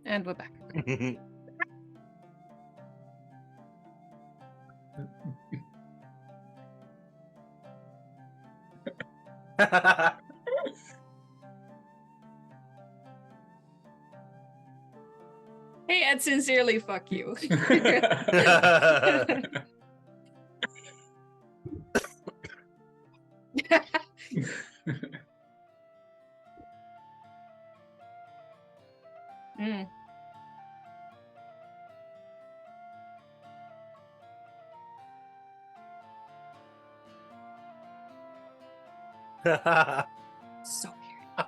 And we're back. Hey, Ed, sincerely, fuck you. Mm. So weird.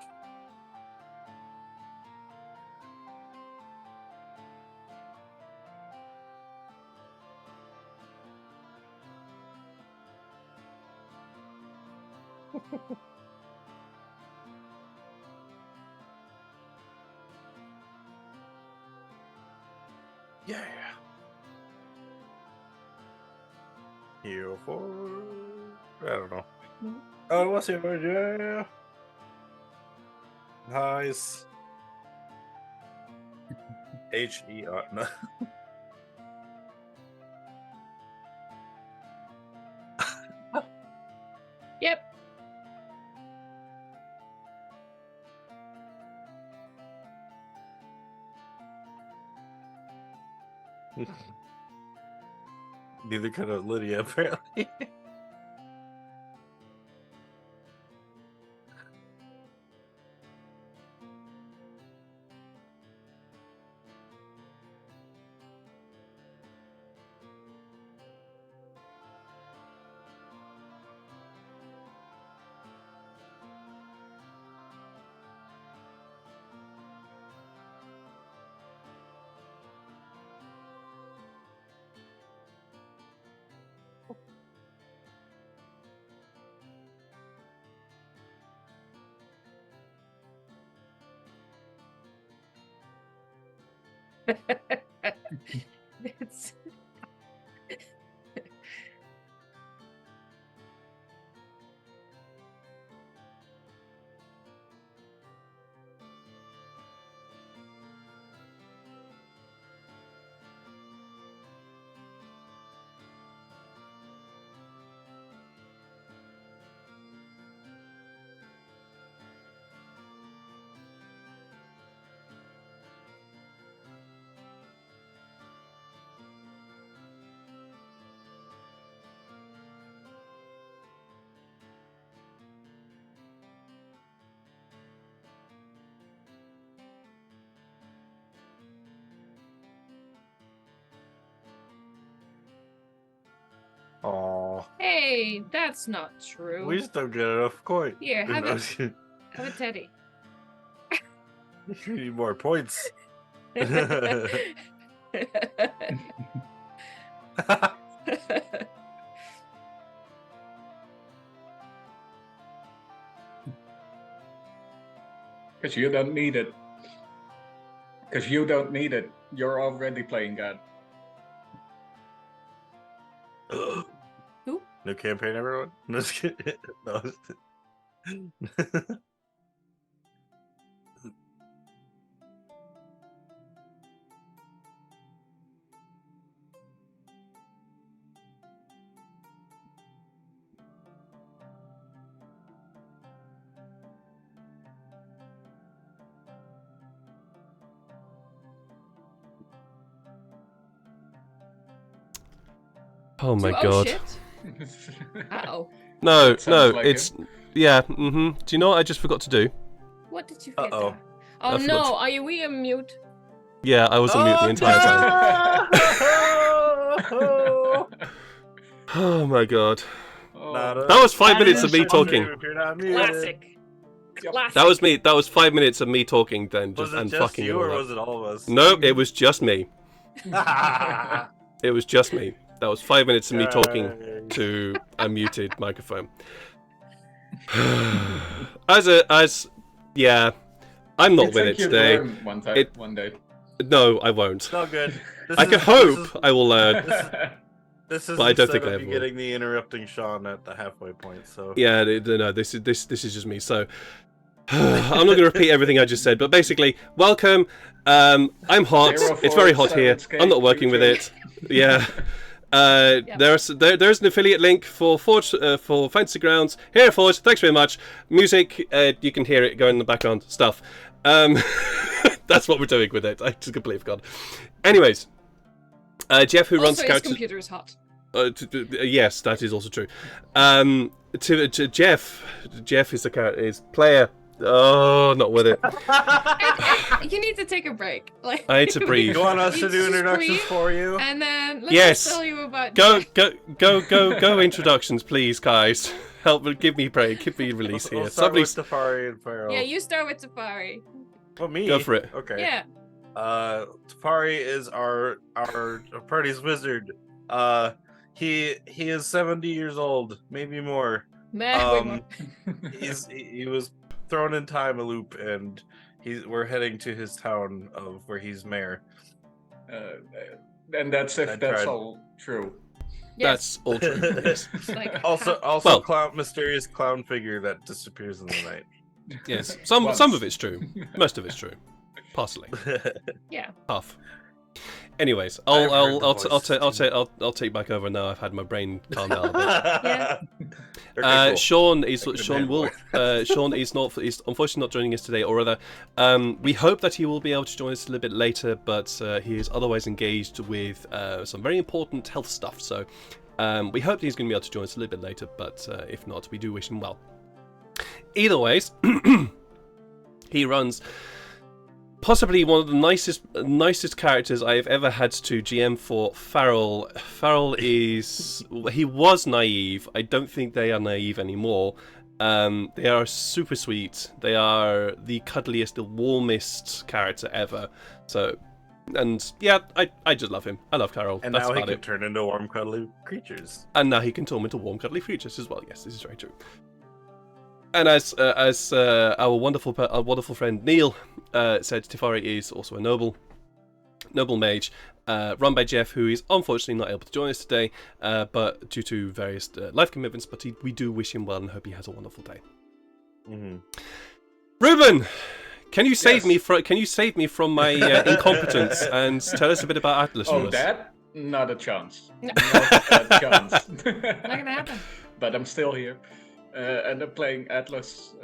Yeah. Heroforge. I don't know. Oh, what's Heroforge? Yeah. Nice. H-E-R. No. Yep. Neither could have Lydia, apparently. It's... Aww. Hey, that's not true. We just don't get enough coin. Here, have a teddy. You need more points. Because you don't need it. Because you don't need it. You're already playing God. Who? New campaign, everyone? No, just kidding. No. Oh my Oh, god. shit. Uh-oh. No, That sounds like it's... it. Yeah, Do you know what I just forgot to do? What did you forget? Uh-oh. there? Oh I forgot no, to- are we on mute? Yeah, I was on mute the entire time. time. Oh my god. Oh, That was 5 That minutes is of me a talking. If you're not muted. Classic. Yep. Classic. That was me. That was 5 minutes of me talking then, Was just it and just fucking you, it or all was up. it all of us? Nope, it was just me. It was just me. That was 5 minutes of me talking Yay. to a muted microphone. Yeah, I'm You not with think it you'd today. learn one day. No, I won't. It's all good. I can hope I will learn. This is But I don't think instead I of ever you will. getting the interrupting Sean at the halfway point. So Yeah, no, this is just me. So I'm not going to repeat everything I just said, but basically, welcome. I'm hot. It's very hot here. I'm not working with it. Yeah. There's an affiliate link for Forge, for Fantasy Grounds. Heroforge, thanks very much. Music, you can hear it going in the background. Stuff. That's what we're doing with it. I just completely forgot. Anyways, Jeff, who runs his characters. computer is hot. Yes, that is also true. To Jeff is the character, is player. Oh, not with it. You need to take a break. Like, I need to breathe. You want us to do just introductions breathe, for you? and then let's Yes. just tell you about. Go introductions, please, guys. Give me a break. Give me a release here. We'll start with Somebody's Tafari and Pharaoh. Yeah, you start with Safari. Oh, me? Go for it. Okay. Yeah. Tafari is our party's wizard. He is 70 years old, maybe more. Man, He was thrown in time a loop, and we're heading to his town of where he's mayor. And that's if that's all true. That's all true. Yes. Like, Also, mysterious clown figure that disappears in the night. Yes. Some of it's true. Most of it's true. Partially. yeah. Half. Anyways, I'll take back over now. I've had my brain calm down a bit. Yeah. Okay, cool. Sean is unfortunately not joining us today, or rather, we hope that he will be able to join us a little bit later, but he is otherwise engaged with some very important health stuff. So we hope he's going to be able to join us a little bit later, but if not, we do wish him well. Either ways, he runs possibly one of the nicest characters I've ever had to GM for. Farrell. He was naive. I don't think they are naive anymore. They are super sweet. They are the cuddliest, the warmest character ever. So, and yeah, I just love him. I love Carol. And that's now he about can it. turn into warm, cuddly creatures. And now he can turn into warm, cuddly creatures as well. Yes, this is very true. And as our wonderful friend Neil said, Tefari is also a noble mage, run by Jeff, who is unfortunately not able to join us today, but due to various life commitments. But we do wish him well and hope he has a wonderful day. Mm-hmm. Ruben, can you save me from my incompetence and tell us a bit about Atlas? Oh, that? Not a chance. No. Not a chance. Not gonna happen. But I'm still here. And I'm playing Atlas,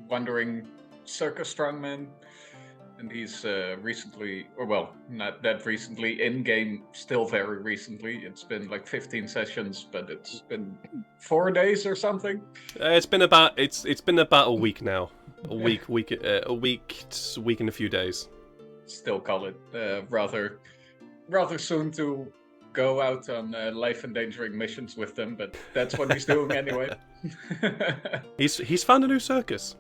wandering circus strongman, and he's recently, or well, not that recently, in-game, still very recently. It's been like 15 sessions, but it's been 4 days or something. It's been about a week now. A week and a few days. Still call it rather soon to go out on life-endangering missions with them, but that's what he's doing anyway. He's found a new circus.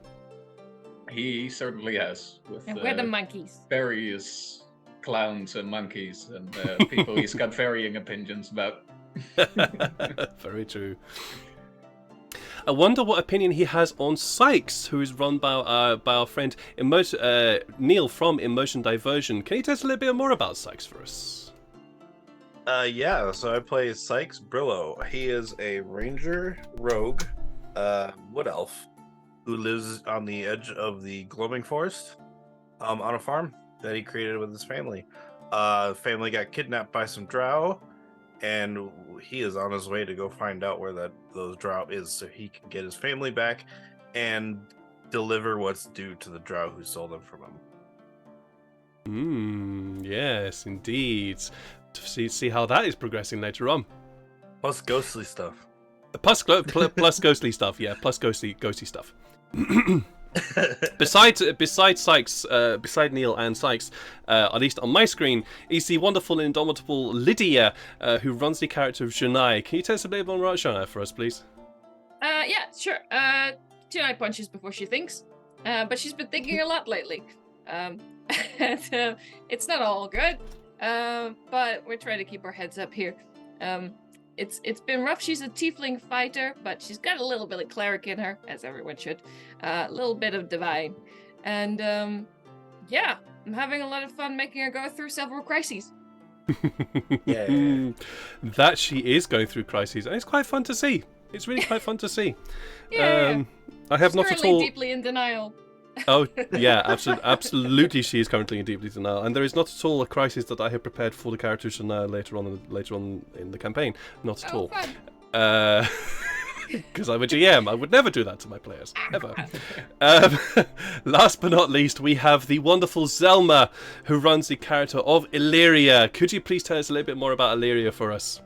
He certainly has. With, And we're the monkeys. various clowns and monkeys and people he's got varying opinions about. Very true. I wonder what opinion he has on Sykes, who is run by our friend Neil from Emotion Diversion. Can you tell us a little bit more about Sykes for us? Yeah, so I play Sykes Brillo. He is a ranger rogue, wood elf, who lives on the edge of the glowing forest, on a farm that he created with his family. Family got kidnapped by some drow, and he is on his way to go find out where those drow is, so he can get his family back and deliver what's due to the drow who stole them from him. Yes, indeed. To see how that is progressing later on. Plus ghostly stuff. Plus ghostly stuff, yeah. Plus ghostly stuff. Besides Sykes, beside Neil and Sykes, at least on my screen, is the wonderful and indomitable Lydia, who runs the character of Janai. Can you tell us a bit more about Janai for us, please? Yeah, sure. Janai punches before she thinks, but she's been thinking a lot lately. It's not all good. But we're trying to keep our heads up here. It's been rough. She's a tiefling fighter, but she's got a little bit of cleric in her, as everyone should. A little bit of divine. And yeah, I'm having a lot of fun making her go through several crises. Yeah. That she is going through crises, and it's quite fun to see. It's really quite fun to see. Yeah. I have She's not at currently all. deeply in denial. Oh yeah, absolutely. She is currently in deeply denial, and there is not at all a crisis that I have prepared for the characters later on in the campaign. Not at all. Fun. Because I'm a GM, I would never do that to my players, ever. Last but not least, we have the wonderful Zelma, who runs the character of Illyria. Could you please tell us a little bit more about Illyria for us?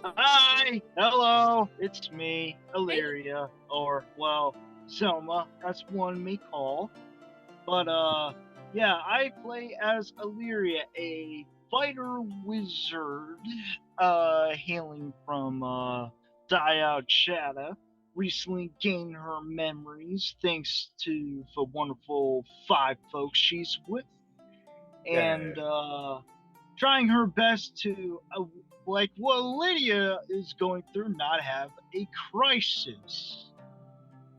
Hi, hello, it's me, Illyria, or, well, Selma, as one may call. But, yeah, I play as Illyria, a fighter wizard, hailing from, Dyad Shadow. Recently gained her memories thanks to the wonderful 5 folks she's with. And, trying her best to, like what Lydia is going through, not have a crisis.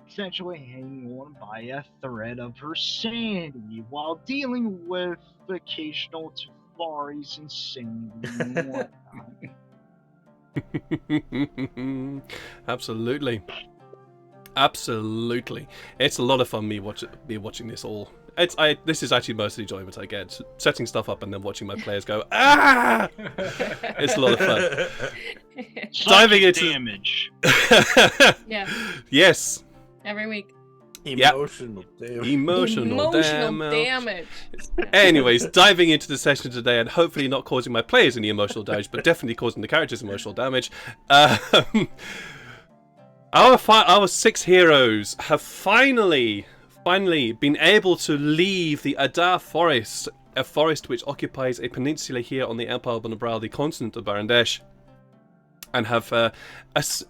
Essentially hanging on by a thread of her sanity while dealing with occasional Tefari's insanity and whatnot. Absolutely. It's a lot of fun me watching this all. This is actually most of the enjoyment I get, setting stuff up and then watching my players go ah. It's a lot of fun. Diving into damage. Yeah. Yes. Every week. Emotional damage. Emotional damage. Anyways, diving into the session today and hopefully not causing my players any emotional damage, but definitely causing the characters emotional damage. Our 6 heroes have finally been able to leave the Adar Forest, a forest which occupies a peninsula here on the Empire Bonabral, the continent of Barandesh, and have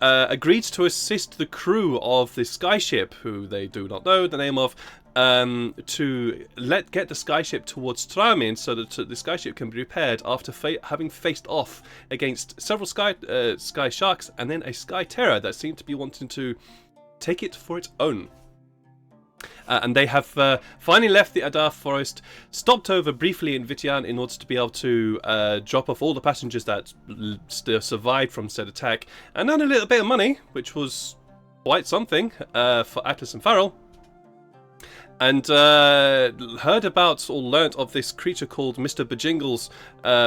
agreed to assist the crew of the skyship, who they do not know the name of, to get the skyship towards Tramin so that the skyship can be repaired after having faced off against several sky sharks and then a sky terror that seemed to be wanting to take it for its own. And they have finally left the Adar Forest, stopped over briefly in Vitian in order to be able to drop off all the passengers that still survived from said attack, and earn a little bit of money, which was quite something for Atlas and Farrell. And heard about or learnt of this creature called Mr. Bajingles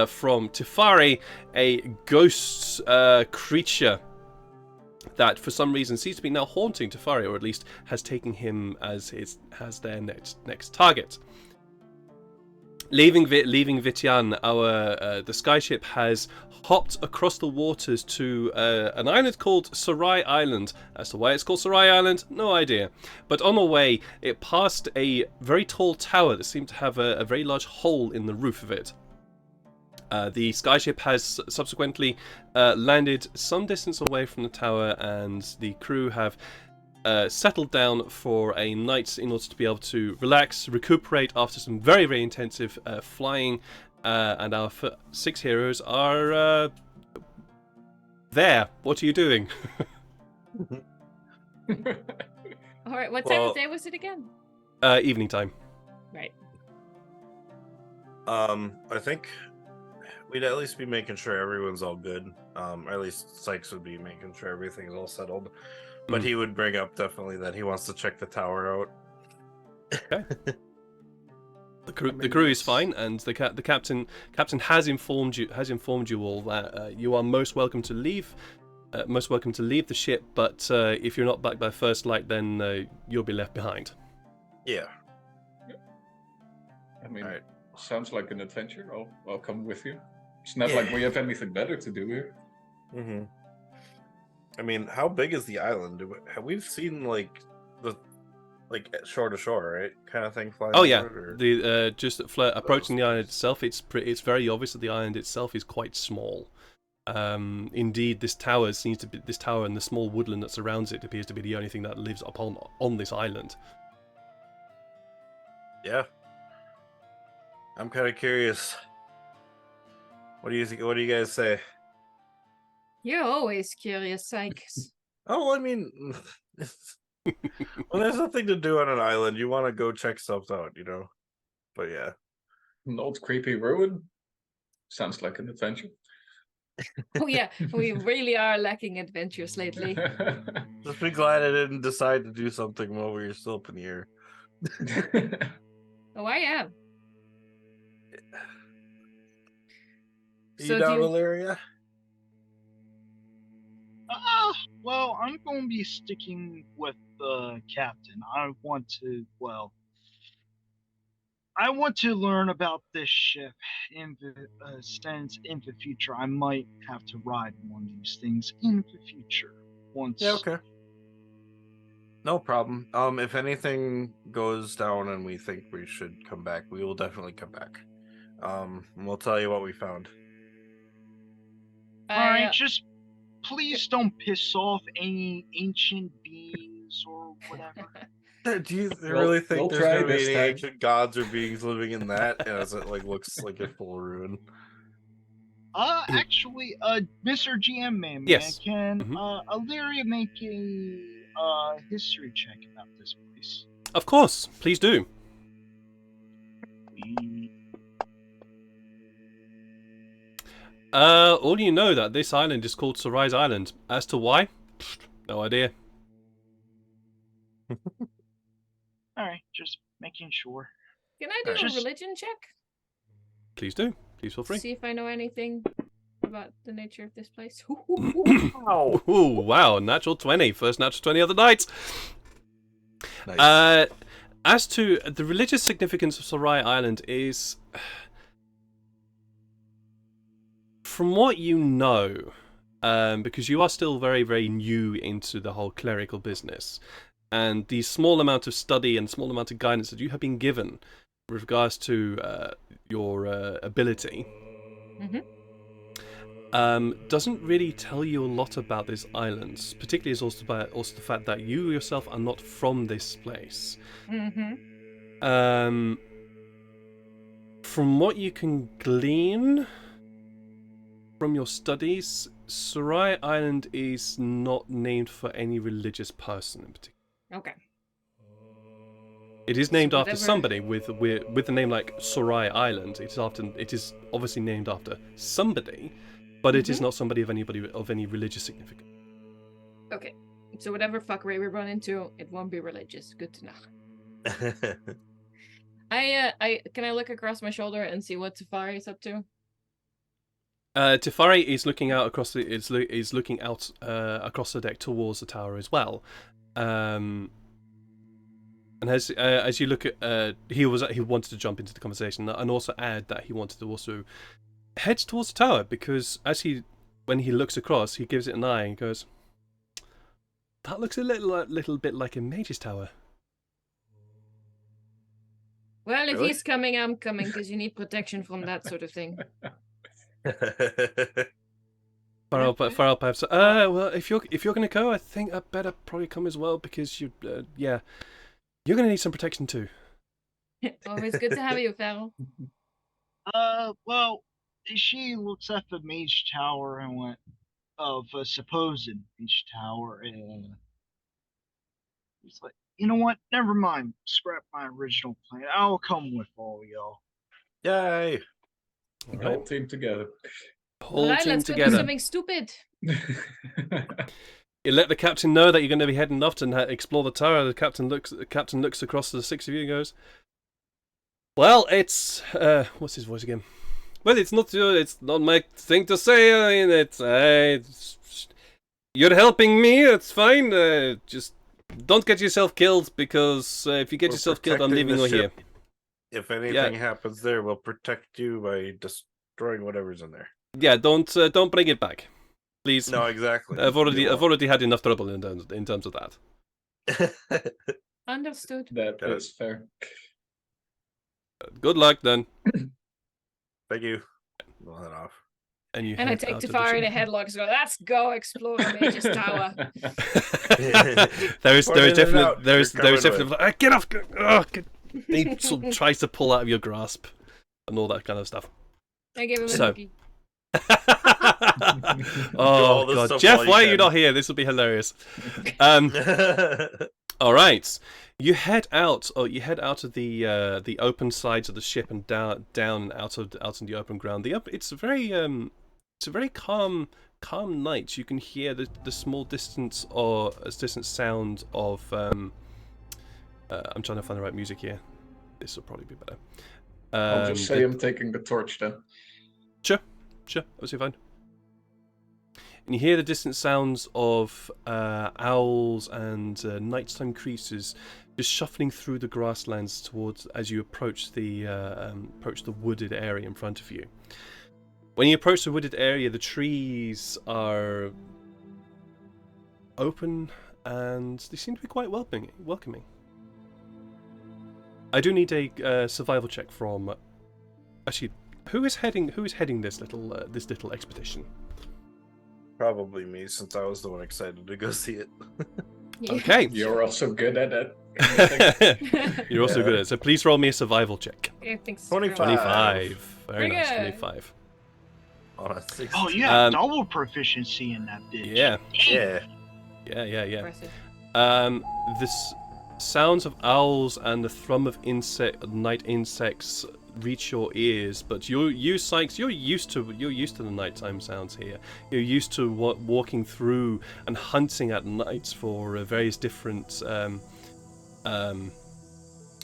from Tefari, a ghost creature that for some reason seems to be now haunting Tefari, or at least has taken him as their next target. Leaving Vitian, the skyship has hopped across the waters to an island called Sorai Island. As to why it's called Sorai Island, no idea. But on the way, it passed a very tall tower that seemed to have a very large hole in the roof of it. The skyship has subsequently landed some distance away from the tower, and the crew have settled down for a night in order to be able to relax, recuperate after some very, very intensive flying, and our 6 heroes are there. What are you doing? All right, what time of day was it again? Evening time. Right. I think we'd at least be making sure everyone's all good. Or at least Sykes would be making sure everything's all settled. But he would bring up definitely that he wants to check the tower out. Okay. The crew is fine, and the captain has informed you all that you are most welcome to leave the ship. But if you're not back by first light, then you'll be left behind. Yeah. I mean, All right. sounds like an adventure. I'll come with you. It's not like we have anything better to do here. Mm-hmm. I mean, how big is the island? Have we seen shore to shore, right, kind of thing flying? Oh yeah, or... the approaching the island itself. It's very obvious that the island itself is quite small. Indeed, this tower and the small woodland that surrounds it appears to be the only thing that lives on this island. Yeah. I'm kind of curious. What do you think? What do you guys say? You're always curious, Sykes. Oh, I mean, when there's nothing to do on an island, you want to go check stuff out, you know? But yeah. An old creepy ruin? Sounds like an adventure. Oh yeah, we really are lacking adventures lately. Just be glad I didn't decide to do something while we were still up in the air. Oh, I am. You So do down, you? Illyria? Well, I'm going to be sticking with the captain. I want to learn about this ship in the since in the future I might have to ride one of these things in the future. Once. Yeah, okay. No problem. If anything goes down and we think we should come back, we will definitely come back. And we'll tell you what we found. All right, just please don't piss off any ancient beings or whatever. Do you We'll- really think we'll there's try gonna be this any time. ancient gods or beings living in that as it like looks like a full ruin? Actually, Mr. GM man, Yes. can Mhm. Illyria make a history check about this place? Of course, please do. All you know that this island is called Sorai Island. As to why, no idea. All right, just making sure. Can I do a Just- religion check? Please do. Please feel free. See if I know anything about the nature of this place. Wow. Ooh, wow, natural 20. First natural 20 of the night. Nice. As to the religious significance of Sorai Island is, from what you know, because you are still very, very new into the whole clerical business, and the small amount of study and small amount of guidance that you have been given with regards to your ability, doesn't really tell you a lot about this island. Particularly is also the fact that you yourself are not from this place. From what you can glean from your studies, Sorai Island is not named for any religious person in particular. Okay. It is named after whatever- somebody with the name like Sorai Island. It is obviously named after somebody, but it is not somebody of any religious significance. Okay. So whatever fuckery we run into, it won't be religious. Good to know. I can I look across my shoulder and see what Tafari is up to? Tefari is looking out across looking out across the deck towards the tower as well. And as you look at, he wanted to jump into the conversation and also add that he wanted to also head towards the tower because when he looks across, he gives it an eye and goes, "That looks a little bit like a mage's tower." Well, if Really? he's coming, I'm coming because you need protection from that sort of thing. Farrell perhaps. Well, if you're gonna go, I think I better probably come as well because you're gonna need some protection too. Always good to have you, Farrell. Well, she looks at the mage tower and went of a supposed mage tower, and he's like, you know what? Never mind. Scrap my original plan. I'll come with all y'all. Yay! All Whole right, team together. whole Alright, team let's go do together. something stupid. You let the captain know that you're going to be heading off to explore the tower. The captain looks across to the six of you and goes, "Well, it's what's his voice again? Well, it's not my thing to say. I mean, you're helping me. It's fine. Just don't get yourself killed because if you get We're yourself killed, I'm protecting leaving the you here. ship. If anything happens there, we'll protect you by destroying whatever's in there. Yeah, don't bring it back, please. No, exactly. I've already had enough trouble in terms of that. Understood. That Got it. is fair. Good luck then." Thank you. We'll head off. And you. And I head take out of the Tafari in a ship. headlock and go, let's go explore the mage's tower. there is Point it out. there is You're coming definitely get off. He sort of tries to pull out of your grasp and all that kind of stuff. I give him a So- cookie. Oh this god, stuff Jeff, while you why are you can. not here? This will be hilarious. All right, you head out. Oh, you head out of the open sides of the ship and down out in the open ground. It's very it's a very calm night. You can hear the small distance or distant sound of. I'm trying to find the right music here. This will probably be better. I'll just say I'm taking the torch then. Sure, absolutely fine. And you hear the distant sounds of owls and nighttime creatures just shuffling through the grasslands towards as you approach the wooded area in front of you. When you approach the wooded area, the trees are open and they seem to be quite welcoming. I do need a survival check from. Actually, who is heading this little expedition? Probably me, since I was the one excited to go see it. Yeah. Okay. You're also good at it. You're also good at it. So please roll me a survival check. I think so. 25. 25. Very Pretty nice. good. 25. On a 16. Oh, you have double proficiency in that bitch. Yeah. Yeah. Yeah. Impressive. This sounds of owls and the thrum of night insects reach your ears, but you Sykes, you're used to the nighttime sounds here. You're used to walking through and hunting at night for various different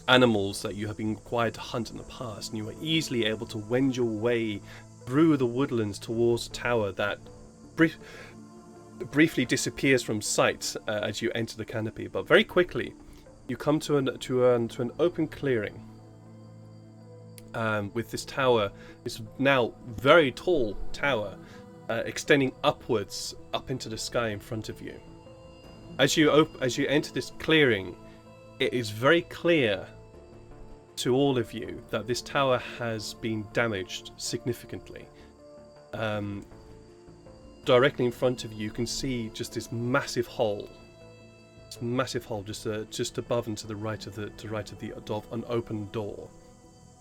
animals that you have been required to hunt in the past, and you are easily able to wend your way through the woodlands towards a tower that briefly disappears from sight as you enter the canopy, but very quickly you come to an open clearing with this tower, this now very tall tower, extending upwards up into the sky in front of you. As you enter this clearing, it is very clear to all of you that this tower has been damaged significantly. Directly in front of you can see just this massive hole. This massive hole just above and to the right of an open door.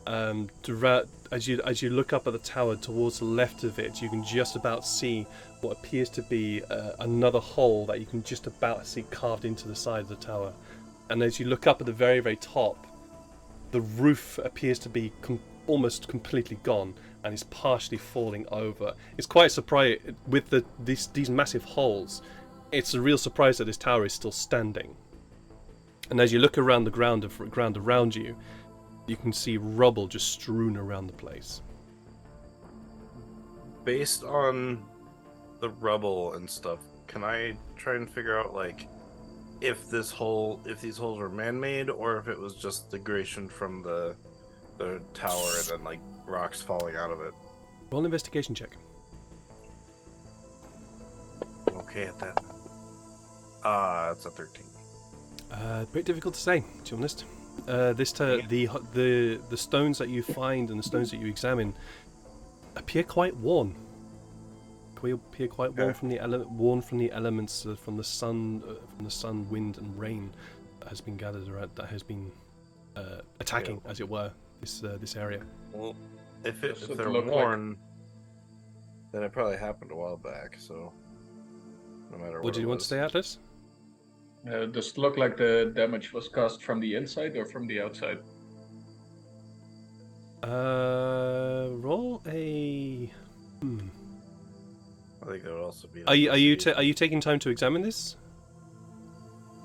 As you look up at the tower towards the left of it, you can just about see what appears to be another hole that you can just about see carved into the side of the tower. And as you look up at the very, very top, the roof appears to be almost completely gone and is partially falling over. It's quite surprising with these massive holes. It's a real surprise that this tower is still standing. And as you look around the ground around you, you can see rubble just strewn around the place. Based on the rubble and stuff, can I try and figure out if these holes were man-made or if it was just degradation from the tower and then rocks falling out of it? Roll an investigation check. Okay at that. It's a 13. Bit difficult to say, to be honest. The stones that you find and the stones that you examine appear quite worn. Appear quite worn from the elements from the sun, wind, and rain that has been gathered around, that has been attacking, as it were, this area. Well, if they're worn, then it probably happened a while back. So, no matter what. What did you want to say, Atlas? Does it look like the damage was caused from the inside or from the outside? Roll a. I think that would also be. Are you taking time to examine this?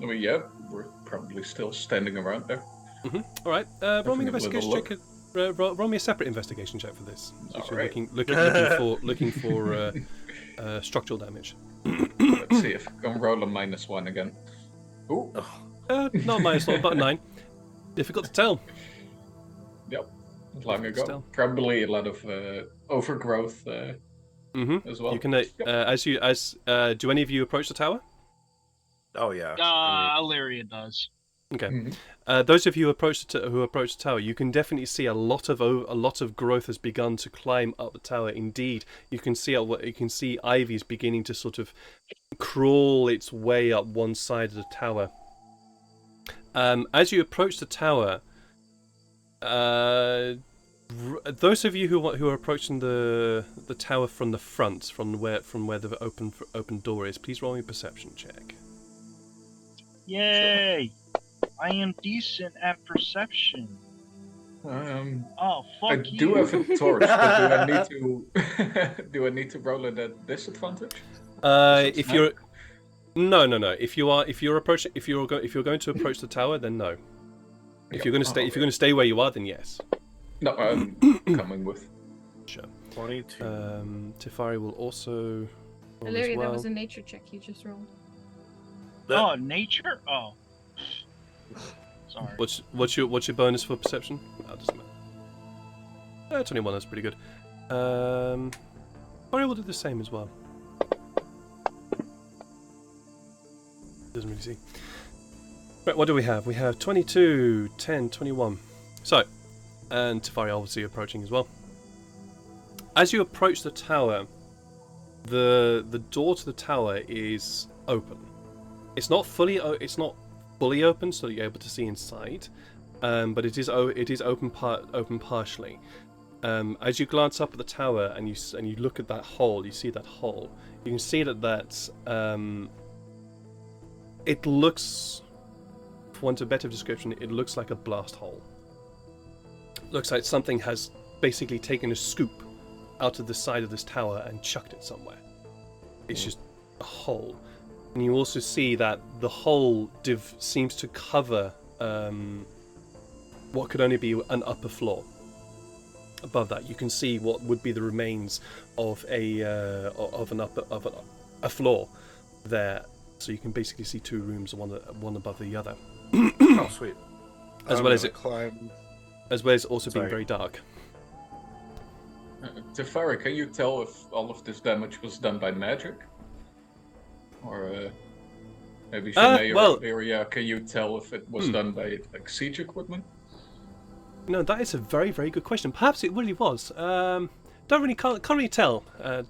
I mean, yeah, we're probably still standing around there. All right. Roll me an Having a little investigation check. Roll me a separate investigation check for this. All You're right. looking for structural damage. Let's see if I can roll a -1 again. Ooh. Not -1, but a 9. Difficult to tell. Yep. Long ago. Still. Probably a lot of overgrowth as well. You can do any of you approach the tower? Oh yeah. Illyria does. Okay. Those of you who approach the tower, you can definitely see a lot of growth has begun to climb up the tower. Indeed, you can see ivy's beginning to sort of crawl its way up one side of the tower. As you approach the tower, those of you who are approaching the tower from the front, from where the open door is, please roll me a perception check. Yay! I am decent at perception. Oh, I fuck you. do have a torch, but do I need to do I need to roll it at disadvantage? If you're no. If you're going to approach the tower, then no. If you're going to stay where you are, then yes. No, I'm coming with. Sure. 22. Tefari will also roll as Illyria, well. that was a nature check you just rolled. Oh, nature? Oh. Sorry. What's your bonus for perception? Oh, doesn't matter. 21. That's pretty good. Tefari will do the same as well. Doesn't really see. Right, what do we have? We have 22, 10, 21. So, and Tefari obviously approaching as well. As you approach the tower, the door to the tower is open. It's not fully open, so you're able to see inside, but it is open partially. As you glance up at the tower and you look at that hole, you see that hole. You can see that it looks, for want of a better description, it looks like a blast hole. Looks like something has basically taken a scoop out of the side of this tower and chucked it somewhere. It's just a hole. And you also see that the hole seems to cover what could only be an upper floor. Above that, you can see what would be the remains of a floor there. So you can basically see two rooms, one above the other. Oh, sweet. As well as also being Sorry. very dark. Tefari, can you tell if all of this damage was done by magic? Or maybe Shanae well- or Illyria, can you tell if it was done by like siege equipment? No, that is a very, very good question. Perhaps it really was. Can't really tell.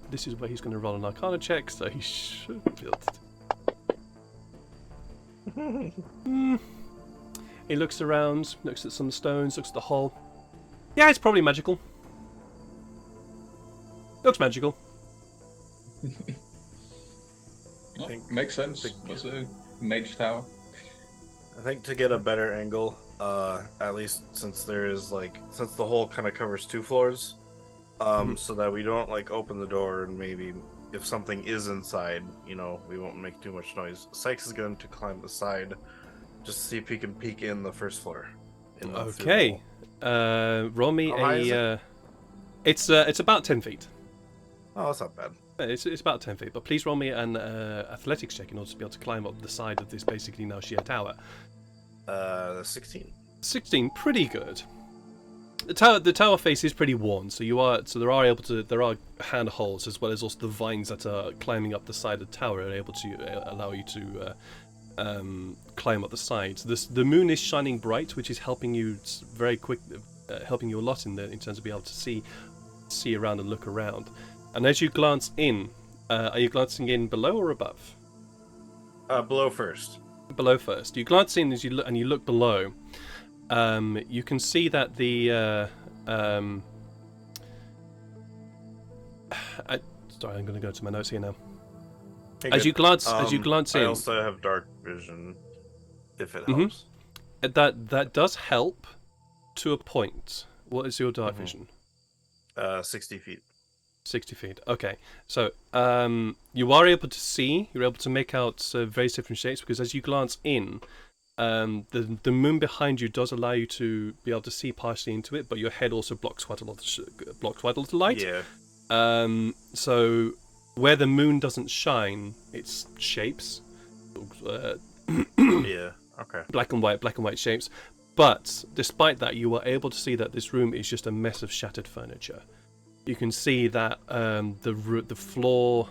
This is where he's going to roll an Arcana check, so he should be able to. He looks around, looks at some stones, looks at the hole. Yeah, it's probably magical. Looks magical. Well, think- makes sense. think- Was a mage tower. I think to get a better angle, at least since the hole kind of covers 2 floors, so that we don't open the door and maybe if something is inside, we won't make too much noise. Sykes is going to climb the side just to see if he can peek in the first floor. Okay. Roll me How high is it's about 10 feet. Oh, that's not bad. It's about 10 feet, but please roll me an athletics check in order to be able to climb up the side of this basically now sheer tower. 16. 16, pretty good. The tower face is pretty worn, so there are handholds as well as also the vines that are climbing up the side of the tower are able to allow you to climb up the sides. The moon is shining bright, which is helping you helping you a lot in terms of being able to see around and look around. And as you glance in, are you glancing in below or above? Below first. Below first. You glance in as you look below. You can see that sorry, I'm going to go to my notes here now. Hey, As good. you glance in, I also have dark vision, if it helps. that does help to a point. What is your dark vision? 60 feet. 60 feet. Okay, so you are able to see. You're able to make out various different shapes because as you glance in, the moon behind you does allow you to be able to see partially into it, but your head also blocks quite a lot of light. Yeah. So where the moon doesn't shine, it's shapes. Yeah. Okay. Black and white shapes. But despite that, you are able to see that this room is just a mess of shattered furniture. You can see that the floor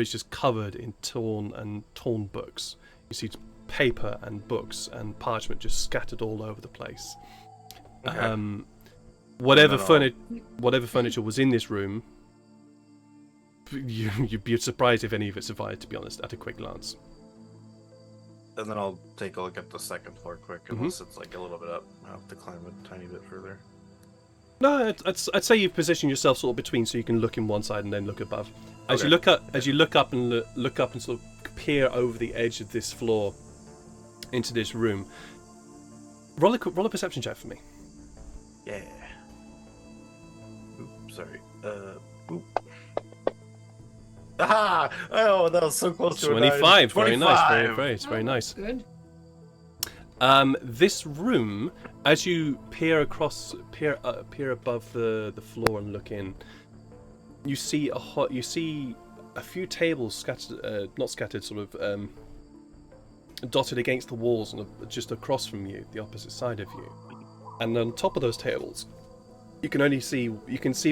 is just covered in torn books. You see paper and books and parchment just scattered all over the place. Okay. Whatever furniture was in this room, you'd be surprised if any of it survived. To be honest, at a quick glance. And then I'll take a look at the second floor quick, unless it's a little bit up. I'll have to climb a tiny bit further. No, I'd say you've positioned yourself sort of between, so you can look in one side and then look above. As Okay. you look up and sort of peer over the edge of this floor into this room. Roll a perception check for me. Yeah. Oops, sorry. Oop. Ah! Oh, that was so close to a 25. Very nice. Very, 25. very, it's very nice. Good. This room, as you peer above the floor and look in, you see a few tables scattered, not scattered, sort of dotted against the walls and just across from you, the opposite side of you. And on top of those tables, you can see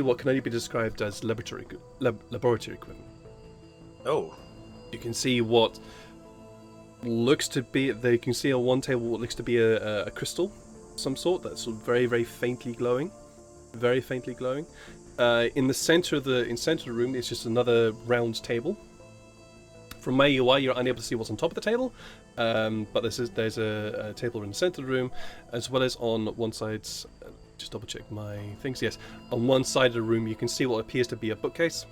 what can only be described as laboratory equipment. Oh. You can see what looks to be. They can see on one table what looks to be a crystal, of some sort that's sort of very, very faintly glowing, very faintly glowing. In the center of the room, it's just another round table. From where you are, you're unable to see what's on top of the table, but there's a table in the center of the room, as well as on one side. Just double check my things. Yes, on one side of the room, you can see what appears to be a bookcase.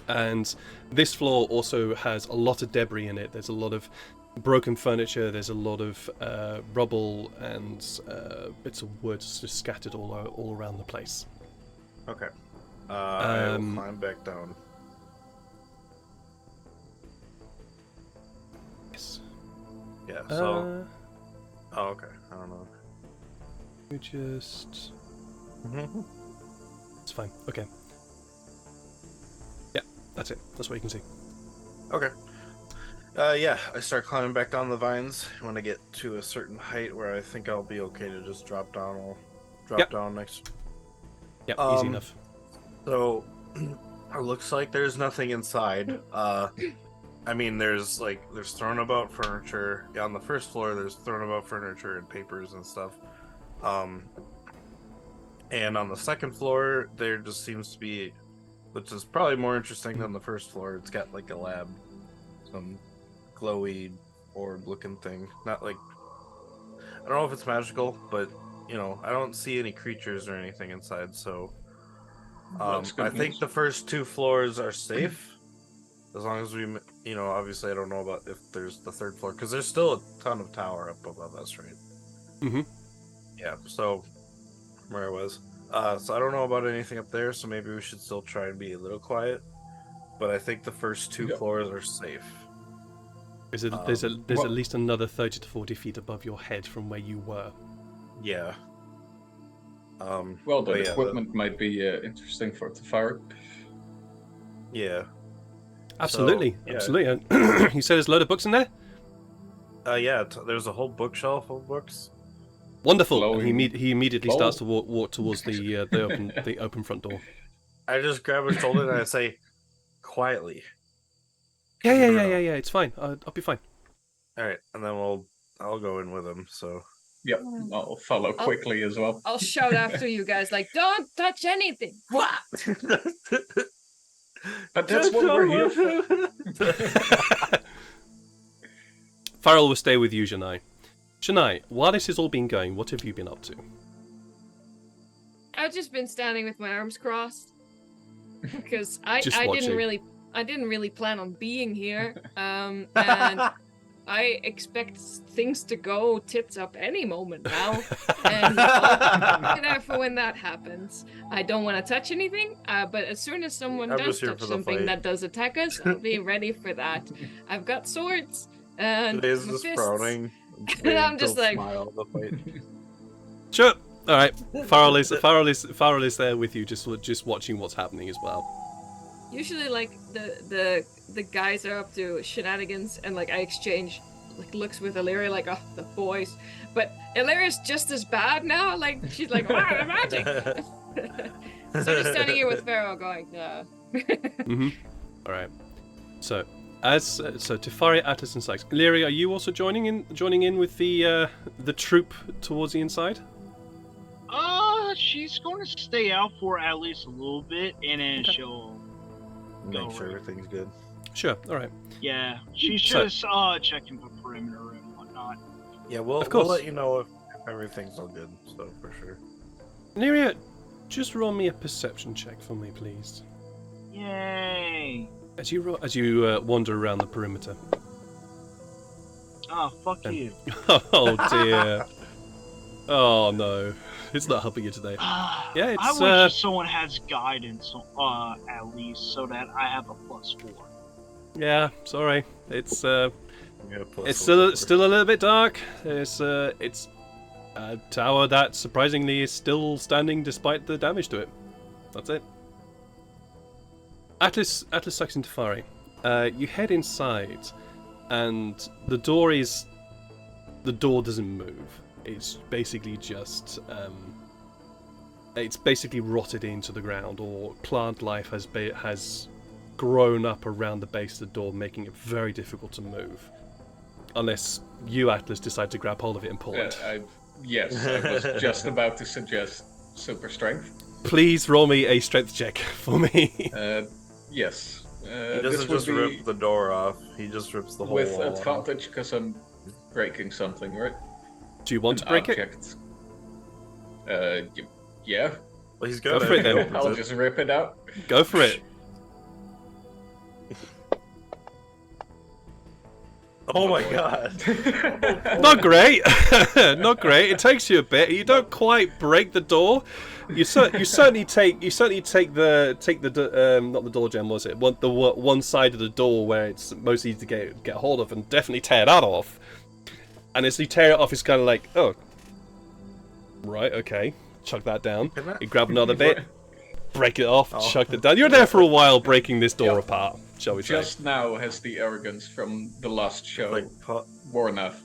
And this floor also has a lot of debris in it. There's a lot of broken furniture. There's a lot of rubble and bits of wood just scattered all around the place. Okay. I'll climb back down. Yes. Yeah. So. Oh, okay. I don't know. We just. It's fine. Okay. Yeah, that's it. That's what you can see. Okay. Yeah, I start climbing back down the vines. When I get to a certain height where I think I'll be okay to just drop down, I'll drop down next. Yeah, easy enough. So, it looks like there's nothing inside. I mean, there's thrown about furniture. Yeah, on the first floor, there's thrown about furniture and papers and stuff. And on the second floor, there just seems to be, which is probably more interesting than the first floor. It's got like a lab, some glowy orb-looking thing. Not like, I don't know if it's magical, but I don't see any creatures or anything inside. So, I think the first two floors are safe. As long as we, obviously I don't know about if there's the third floor, because there's still a ton of tower up above us, right? Mm-hmm. Yeah, so where I was. So I don't know about anything up there, so maybe we should still try and be a little quiet. But I think the first two floors are safe. There's at least another 30 to 40 feet above your head from where you were. Yeah. Well, the equipment might be interesting for Tefari. Yeah. Absolutely, So, yeah. absolutely. You said there's a load of books in there? Yeah, there's a whole bookshelf of books. Wonderful. And he immediately starts to walk towards the open front door. I just grab his shoulder and I say, quietly. Yeah. It's fine. I'll be fine. All right, and then I'll go in with him. So. Yep, I'll follow quickly as well. I'll shout after you guys, like, don't touch anything. What? But that's what we're here for. Farrell will stay with you, Janai. Janai, while this has all been going, what have you been up to? I've just been standing with my arms crossed because I didn't really plan on being here, and I expect things to go tits up any moment now, and I'll be there for when that happens. I don't want to touch anything, but as soon as someone does touch something that does attack us, I'll be ready for that. I've got swords and Today's my just fists. frowning. And I'm just like, smile the fight. Sure. All right. Farrell is there with you, just watching what's happening as well. usually like the guys are up to shenanigans, and like I exchange like looks with Illyria, like, oh, the boys. But Illyria's just as bad now. Like she's like, wow, the magic. So I'm just standing here with Pharaoh going, Mm-hmm. All right. So Tefari, Atlas, and Sykes. Illyria, are you also joining in with the troop towards the inside? She's going to stay out for at least a little bit, and then she'll Make sure everything's good. Sure. All right. Yeah, she's just checking the perimeter and whatnot. Yeah, we'll let you know if everything's all good. So for sure. Illyria, just roll me a perception check for me, please. Yay! As you wander around the perimeter. Oh, fuck you. Oh dear. Oh no, it's not helping you today. Yeah, I it's wish that someone has guidance, at least, so that I have a +4. yeah. Sorry, it's Yeah, plus it's four. still a little bit dark. It's a tower that surprisingly is still standing despite the damage to it. That's it. Atlas Sykes and Tefari. You head inside, and the door doesn't move. It's basically just it's basically rotted into the ground, or plant life has grown up around the base of the door, making it very difficult to move. Unless you, Atlas, decide to grab hold of it and pull it. Yes, I was just about to suggest super strength. Please roll me a strength check for me. Yes. He This doesn't would just be rip the door off. He just rips the whole with wall off. advantage because I'm breaking something, right? Do you want to break it? Object. Yeah. Well, he's Go gonna. for it, then. he opens I'll it. just rip it out. Go for it. Oh my god. Not great. Not great. It takes you a bit. You don't quite break the door. You certainly take the not the door gem, was it? One side of the door where it's most easy to get hold of, and definitely tear that off. And as you tear it off, it's kind of like, oh, right, okay, chuck that down. You grab another bit, break it off, chuck it down. You're there for a while breaking this door apart, shall we say? Just now has the arrogance from the last show Like, worn off.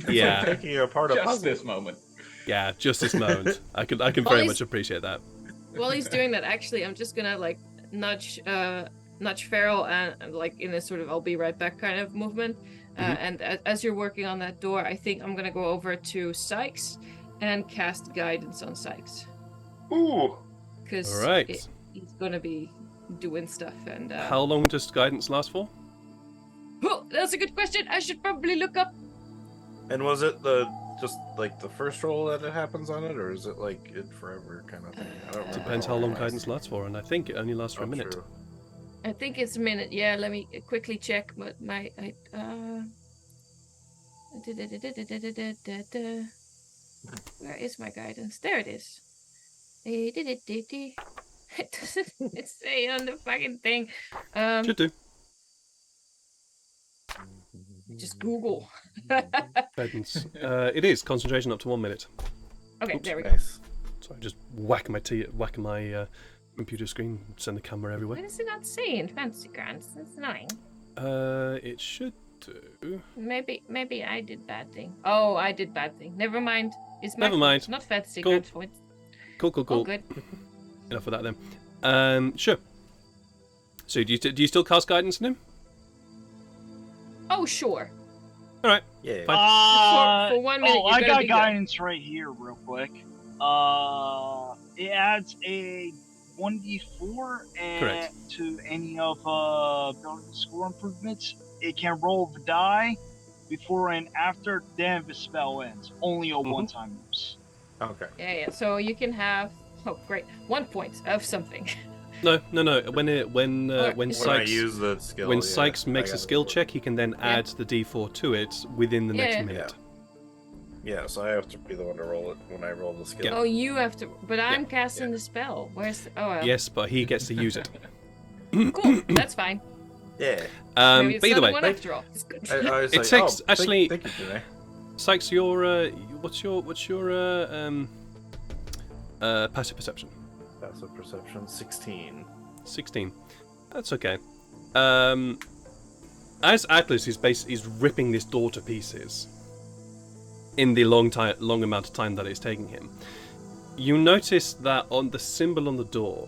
Yeah, taking apart a Just puzzle. this moment. yeah, just this moment. I can very much appreciate that. While he's doing that, actually, I'm just gonna like nudge Farrell and like in a sort of I'll be right back kind of movement. And as you're working on that door, I think I'm gonna go over to Sykes and cast guidance on Sykes. Ooh. Because All right. he's gonna be doing stuff. And How long does guidance last for? oh, that's a good question. I should probably look up. And was it just like the first roll that it happens on it, or is it like it forever kind of thing? I don't remember. Depends how long guidance lasts for, and I think it only lasts for a Oh, minute. true. I think it's a minute. Yeah, let me quickly check. But my where is my guidance? There it is. It doesn't say on the fucking thing. Should do. Just Google. Guidance. It is concentration up to 1 minute. Okay, Oops. there we go. Nice. Sorry, just whacking my computer screen, send the camera everywhere. Why does it not say in fancy grants? That's annoying. It should do. Maybe I did bad thing. Oh, I did bad thing. Never mind. It's my Never mind. fault, not fancy Cool. grants points. Cool. All good. Enough of that then. Sure. So do you still cast guidance on him? Oh, sure. All right. Yeah. For 1 minute, Oh, you're I gonna got be good. guidance right here, real quick. It adds a 1d4 and Correct. to any of building score improvements. It can roll the die before and after, then the spell ends. Only a one-time use. Okay. Yeah. So you can have. Oh, great. 1 point of something. No. When When I Sykes use the skill, when yeah, Sykes makes I a got skill it. check, he can then add the d4 to it within the next Yeah. minute. Yeah, so I have to be the one to roll it when I roll the skill. Oh, you have to. But I'm casting the spell. Where's? Oh, well. Yes, but he gets to use it. Cool. That's fine. Yeah. Maybe it's But either not way, one after all. It's good. I was It like, takes- oh, actually- Thank you, Janae. Sykes, what's your passive perception? Passive perception 16. 16. That's okay. As Atlas is ripping this door to pieces in the long amount of time that it's taking him, you notice that on the symbol on the door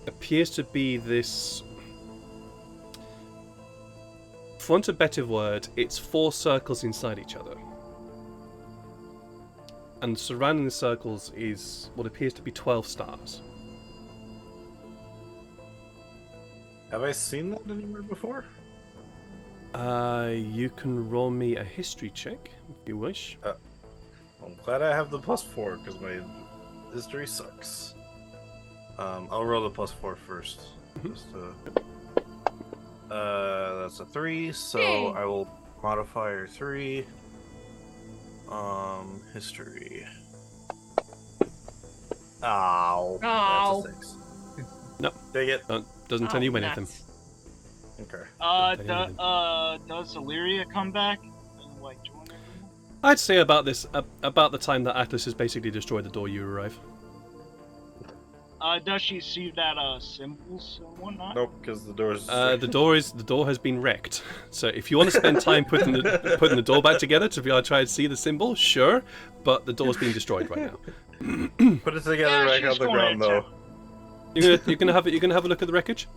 appears to be this, for want of a better word, it's 4 circles inside each other. And surrounding the circles is what appears to be 12 stars. Have I seen that anywhere before? You can roll me a history check if you wish. I'm glad I have the +4 because my history sucks. I'll roll the +4 first. Just that's a 3, so Yay. I will modifier 3. History. Ow. Ow. That's a 6. No. Dang it. Doesn't tell you anything. nuts. Okay. Does Illyria come back and like join everyone? I'd say about the time that Atlas has basically destroyed the door, you arrive. Does she see that symbols and whatnot? Nope, because the door's. The door has been wrecked. So if you want to spend time putting the door back together to be able to try and see the symbol, sure. But the door's been destroyed right now. Put it together back on she's the going ground, to. though. You're gonna have a look at the wreckage.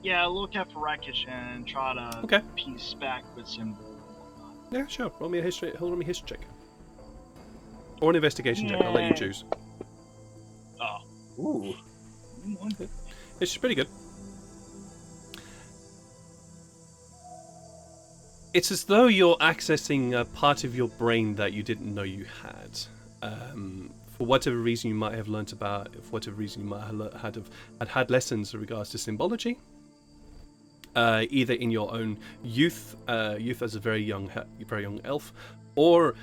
Yeah, look at the wreckage and try to Okay. piece back the symbol. Yeah, sure. Roll me a history check. Or an investigation check. I'll let you choose. Oh. Ooh. It's pretty good. It's as though you're accessing a part of your brain that you didn't know you had. For whatever reason you might have learnt about, for whatever reason you might have had lessons in regards to symbology. Either in your own youth as a very young elf, or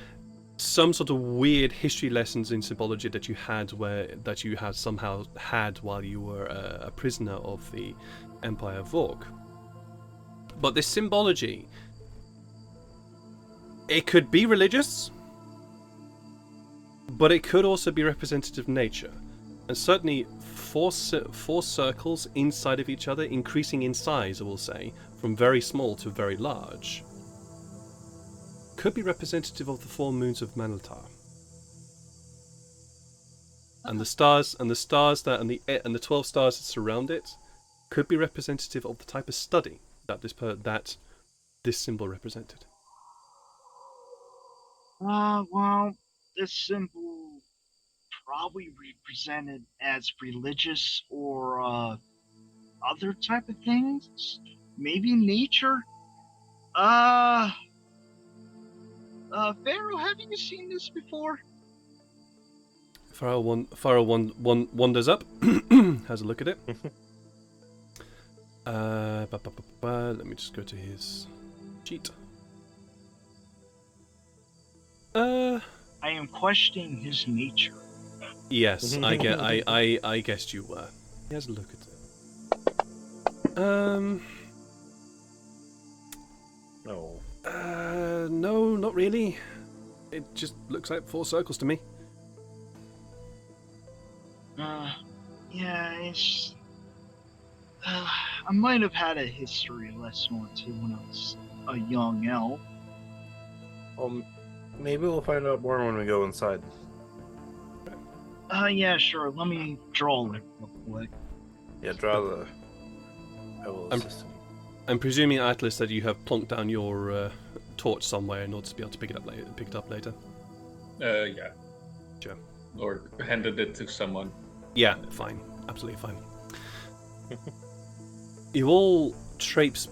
some sort of weird history lessons in symbology that you had somehow had while you were a prisoner of the Empire of Vork. But this symbology, it could be religious, but it could also be representative of nature. And certainly four circles inside of each other, increasing in size, I will say, from very small to very large, could be representative of the 4 moons of Manaltar. And the stars and the 12 stars that surround it could be representative of the type of study that this symbol represented. Well, this symbol probably represented as religious or other type of things. Maybe nature. Pharaoh, have you seen this before? Pharaoh wanders up, has a look at it. Let me just go to his sheet. I am questioning his nature. Yes, I guessed you were. He has a look at it. No. No, not really. It just looks like 4 circles to me. Yeah, it's. I might have had a history lesson or two when I was a young elf. Maybe we'll find out more when we go inside. Yeah, sure. Let me draw it real quick. Yeah, draw the. I will assist you. I'm presuming, Atlas, that you have plonked down your torch somewhere in order to be able to pick it up later. Yeah. Sure. Or handed it to someone. Yeah, fine. Absolutely fine. You all traipse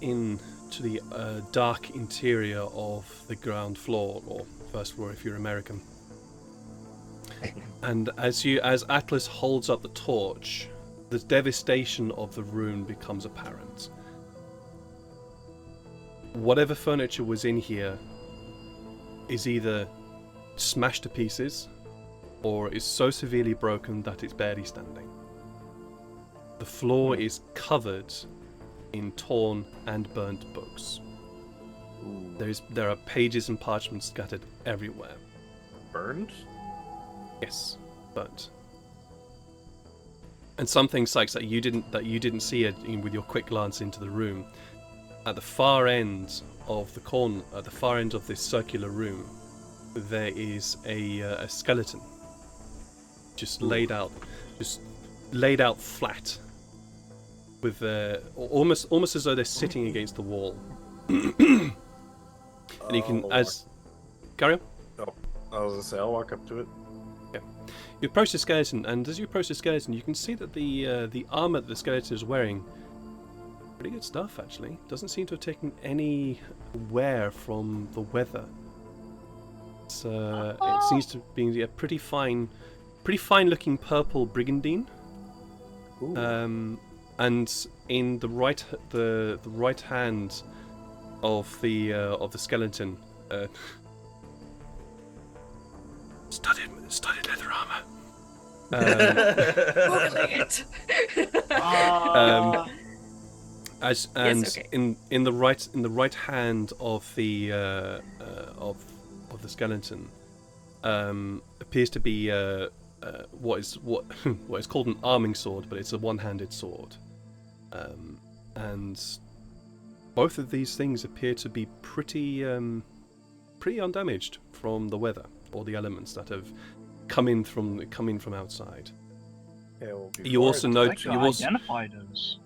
in to the dark interior of the ground floor, or first floor if you're American. And as Atlas holds up the torch, the devastation of the room becomes apparent. Whatever furniture was in here is either smashed to pieces or is so severely broken that it's barely standing. The floor is covered in torn and burnt books. There are pages and parchments scattered everywhere. Burned? Yes, burnt. And some things, Sykes, that you didn't see with your quick glance into the room. At the far end of the far end of this circular room, there is a skeleton, just laid out flat, with almost as though they're sitting against the wall. And you can carry on. Oh, I was gonna say I'll walk up to it. Yeah, you approach the skeleton, and as you approach the skeleton, you can see that the armor that the skeleton is wearing. Pretty good stuff, actually. Doesn't seem to have taken any wear from the weather. It seems to be a pretty fine looking purple brigandine. And in the right hand of the skeleton, studded leather armor. Googling it. And okay. in the right hand of the skeleton appears to be what is called an arming sword, but it's a one-handed sword, and both of these things appear to be pretty undamaged from the weather or the elements that have come in from outside. Yeah, well, You also I'd note like to identify those.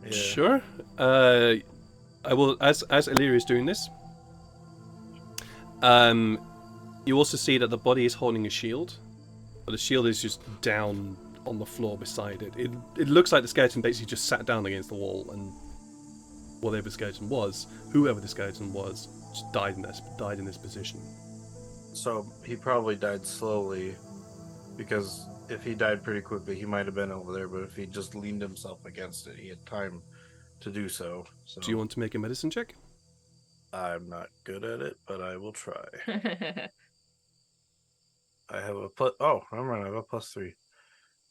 Yeah. Sure. I will, as Illyria is doing this. You also see that the body is holding a shield, but the shield is just down on the floor beside it. It looks like the skeleton basically just sat down against the wall, and whoever the skeleton was, just died in this position. So he probably died slowly, because if he died pretty quickly, he might have been over there. But if he just leaned himself against it, he had time to do so. So Do you want to make a medicine check? I'm not good at it, but I will try. I have a plus. Oh, I'm right. I have a +3.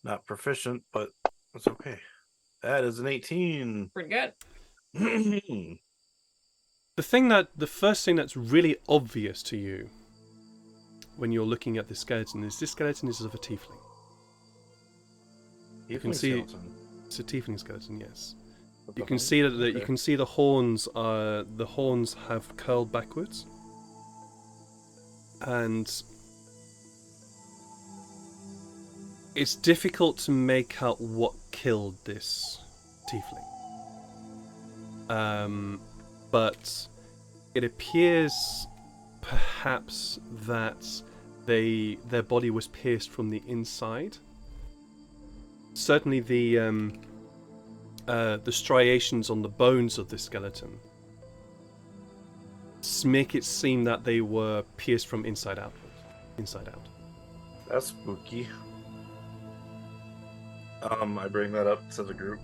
Not proficient, but it's okay. That is an 18. Pretty good. The first thing that's really obvious to you when you're looking at this skeleton is this skeleton is of a tiefling. You can see it's a tiefling skeleton, yes. What You the can hell? see that Okay. you can see the horns have curled backwards, and it's difficult to make out what killed this tiefling. But it appears perhaps that their body was pierced from the inside. Certainly the striations on the bones of the skeleton make it seem that they were pierced from inside out. That's spooky. I bring that up to the group.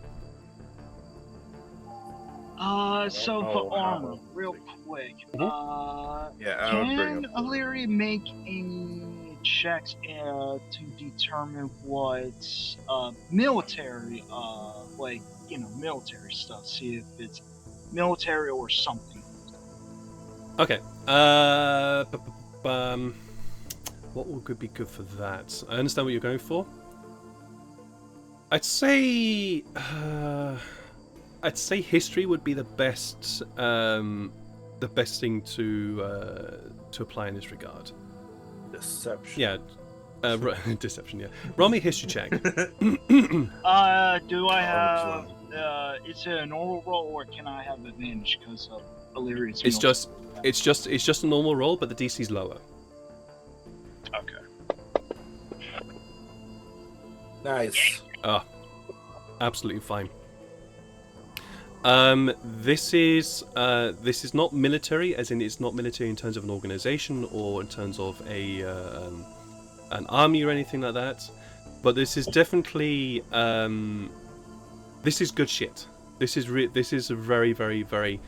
So Oh, for wow. armor, real quick. Yeah, I would bring Can up. Illyria make any checks to determine what military, military stuff? See if it's military or something. Okay. What would be good for that? I understand what you're going for. I'd say history would be the best thing to apply in this regard. Deception. Yeah. Deception. Yeah. Roll me a history check. Do I have? Is it a normal roll or can I have advantage because of Illyria's? It's just a normal roll, but the DC's lower. Okay. Nice. Absolutely fine. This is not military, as in it's not military in terms of an organization or in terms of an army or anything like that. But this is definitely this is good shit. This is a very, very, very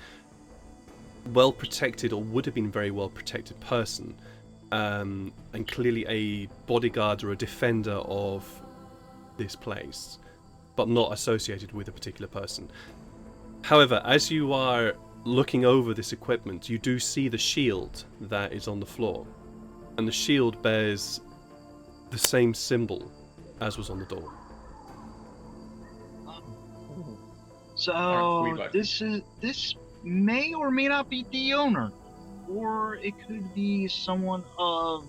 well protected, or would have been very well protected person, and clearly a bodyguard or a defender of this place, but not associated with a particular person. However, as you are looking over this equipment, you do see the shield that is on the floor, and the shield bears the same symbol as was on the door. So we like- this may or may not be the owner, or it could be someone of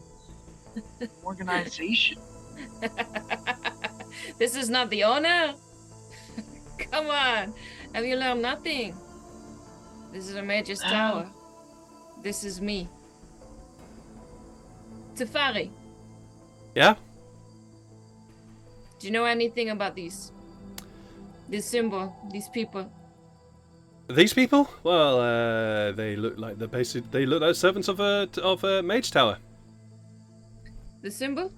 organization. This is not the owner. Come on, have you learned nothing? This is a mage's tower. This is me, Tefari. Yeah? Do you know anything about this symbol, these people? These people? Well, they look like they look like servants of a mage tower. The symbol?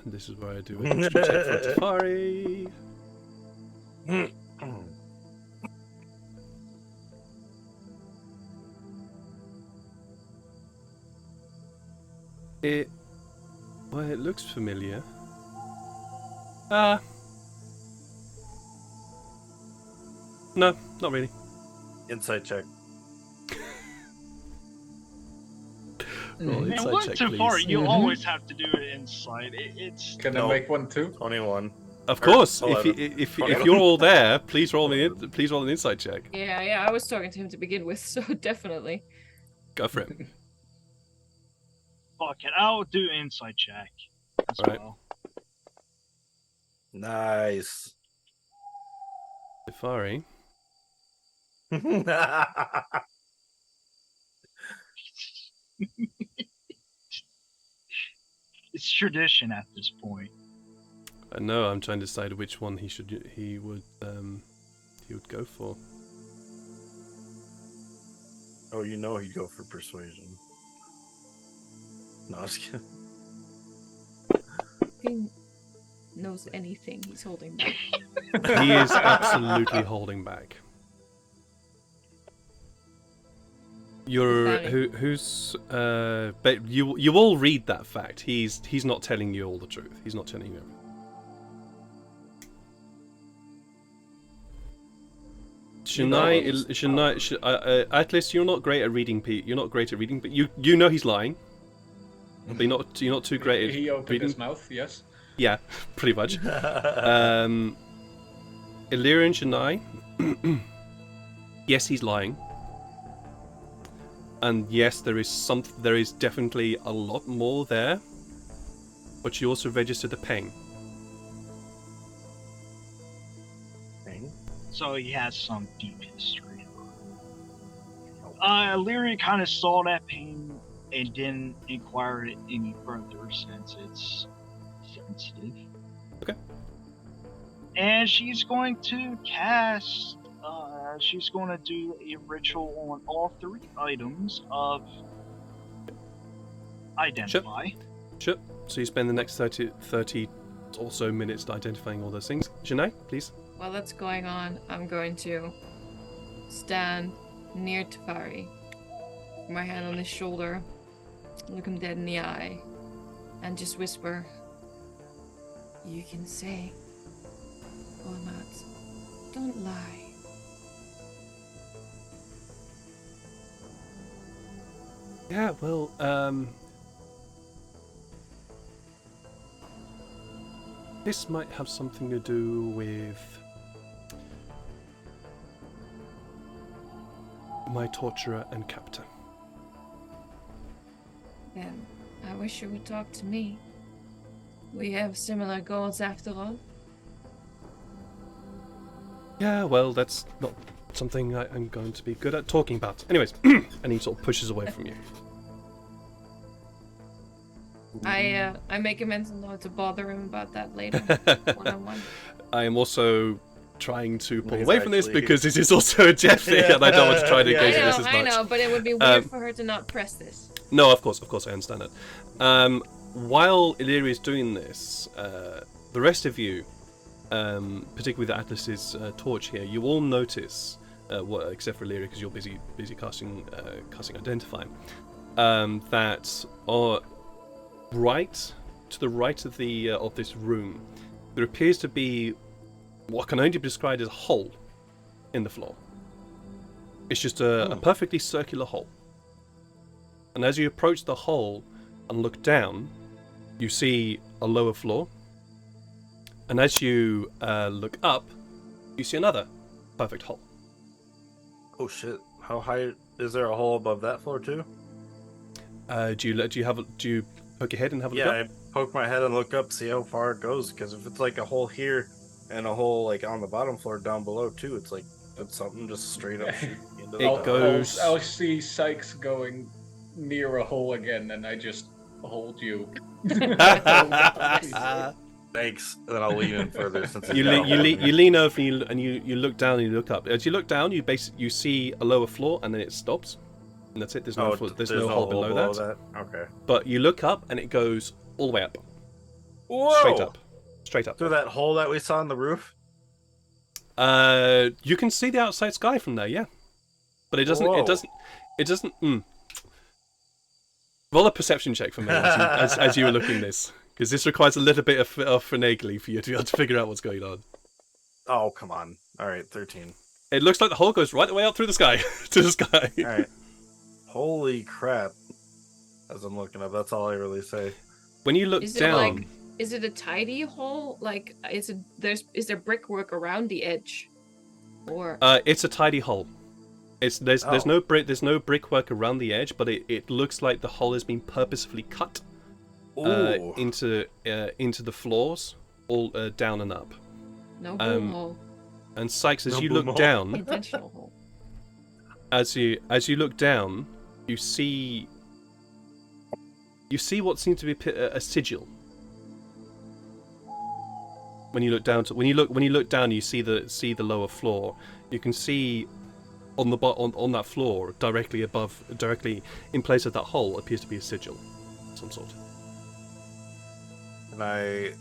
This is where I do a history check for Tefari. It looks familiar. No, not really. Insight check. Roll It insight went check, too please. far. You Mhm. always have to do it inside. It's Can No. I make one too? 21. Of course, Or if 11. if Okay. you're all there, please roll an insight check. Yeah, I was talking to him to begin with, so definitely. Go for it. fuck it. I'll do inside check as Right. well. Nice. Safari. It's tradition at this point. I know. I'm trying to decide which one he would go for. Oh, you know he'd go for persuasion. No, I was kidding. He knows anything. He's holding back. He is absolutely holding back. Funny. Who's but you all read that fact. He's not telling you all the truth. He's not telling you. Atlas, you're not great at reading. You're not great at reading, but you know he's lying. But you're not too great at He opened reading. his mouth, yes. Yeah, pretty much. Illyrian Janai, yes, he's lying, and yes, there is definitely a lot more there, but you also registered a pain. So he has some deep history. Illyria kind of saw that pain and didn't inquire it any further since it's sensitive. Okay. And she's going to cast. She's going to do a ritual on all 3 items of identify. Sure. So you spend the next 30 or so minutes identifying all those things. Janai, please. While that's going on, I'm going to stand near Tafari, my hand on his shoulder, look him dead in the eye, and just whisper, "You can say or not. Don't lie." Yeah, well, this might have something to do with my torturer and captor. Then I wish you would talk to me. We have similar goals after all. Yeah, well, that's not something I'm going to be good at talking about. Anyways, and he sort of pushes away from you. I make a mental note to bother him about that later, one-on-one. I am also trying to pull He's away from this actually- because this is also a Jeff thing, and I don't want to try to Yeah. engage in this as much. I know, but it would be weird for her to not press this. No, of course, I understand that. While Illyria is doing this, the rest of you, particularly with Atlas's torch here, you all notice, except for Illyria because you're busy casting Identify, that right to the right of the of this room, there appears to be what can only be described as a hole in the floor. It's just a perfectly circular hole. And as you approach the hole and look down, you see a lower floor. And as you look up, you see another perfect hole. Oh shit! How high is there a hole above that floor too? Do you poke your head and have a look Yeah, up? I poke my head and look up, see how far it goes. Because if it's like a hole here and a hole like on the bottom floor down below too, it's like it's something just straight up shooting into It the goes- I'll see Sykes going near a hole again, and I just hold you. Thanks, and then I'll lean in further since You lean over and you look down and you look up. As you look down, you see a lower floor and then it stops, and that's it. There's no hole below that. Okay. But you look up and it goes all the way up, Whoa! straight up. Through that hole that we saw on the roof. You can see the outside sky from there, yeah. But it doesn't. Whoa. It doesn't. Roll a perception check for me as you were looking at this, because this requires a little bit of finagling for you to be able to figure out what's going on. Oh, come on. All right, 13. It looks like the hole goes right the way up through the sky to the sky. All right. Holy crap. As I'm looking up, that's all I really say. When you look Is it down, is it a tidy hole? Like, is there brickwork around the edge, or? it's a tidy hole. There's no brickwork around the edge, but it looks like the hole has been purposefully cut into the floors, all down and up. No boom hole. And Sykes, as No you boom look hole. down, Intentional hole. as you look down, you see what seems to be a sigil. When you look down, you see the lower floor. You can see on that floor, directly in place of that hole, appears to be a sigil, of some sort. And I,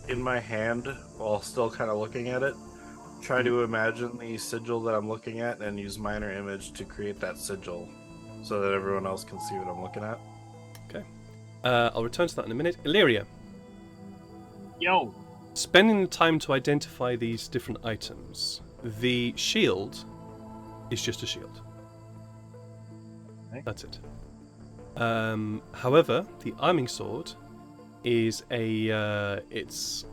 in my hand, while still kind of looking at it, try to imagine the sigil that I'm looking at and use minor image to create that sigil so that everyone else can see what I'm looking at. Okay. I'll return to that in a minute. Illyria, Yo, spending the time to identify these different items. The shield is just a shield. Okay. That's it. However, the arming sword is it's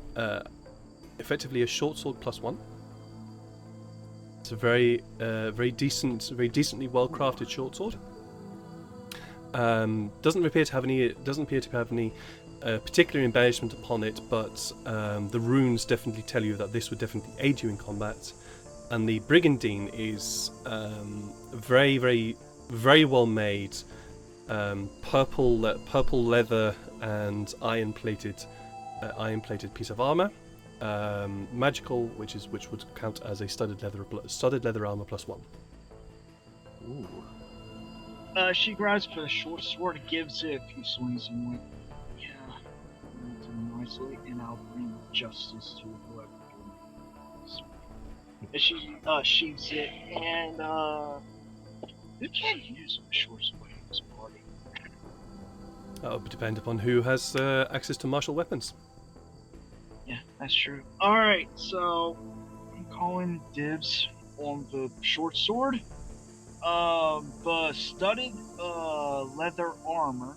effectively a short sword +1. It's a very decently well crafted short sword. Doesn't appear to have any particular embellishment upon it, but the runes definitely tell you that this would definitely aid you in combat. And the brigandine is very well made, purple leather and iron plated piece of armor, magical, which would count as a studded leather armor +1. Ooh. she grabs for the short sword, gives it a few swings, and went, yeah, do it nicely, and I'll bring justice to whoever doing this. And she sheathes it, and who can use a short sword in this party? That would depend upon who has access to martial weapons. Yeah, that's true. Alright, so I'm calling dibs on the short sword. The studded leather armor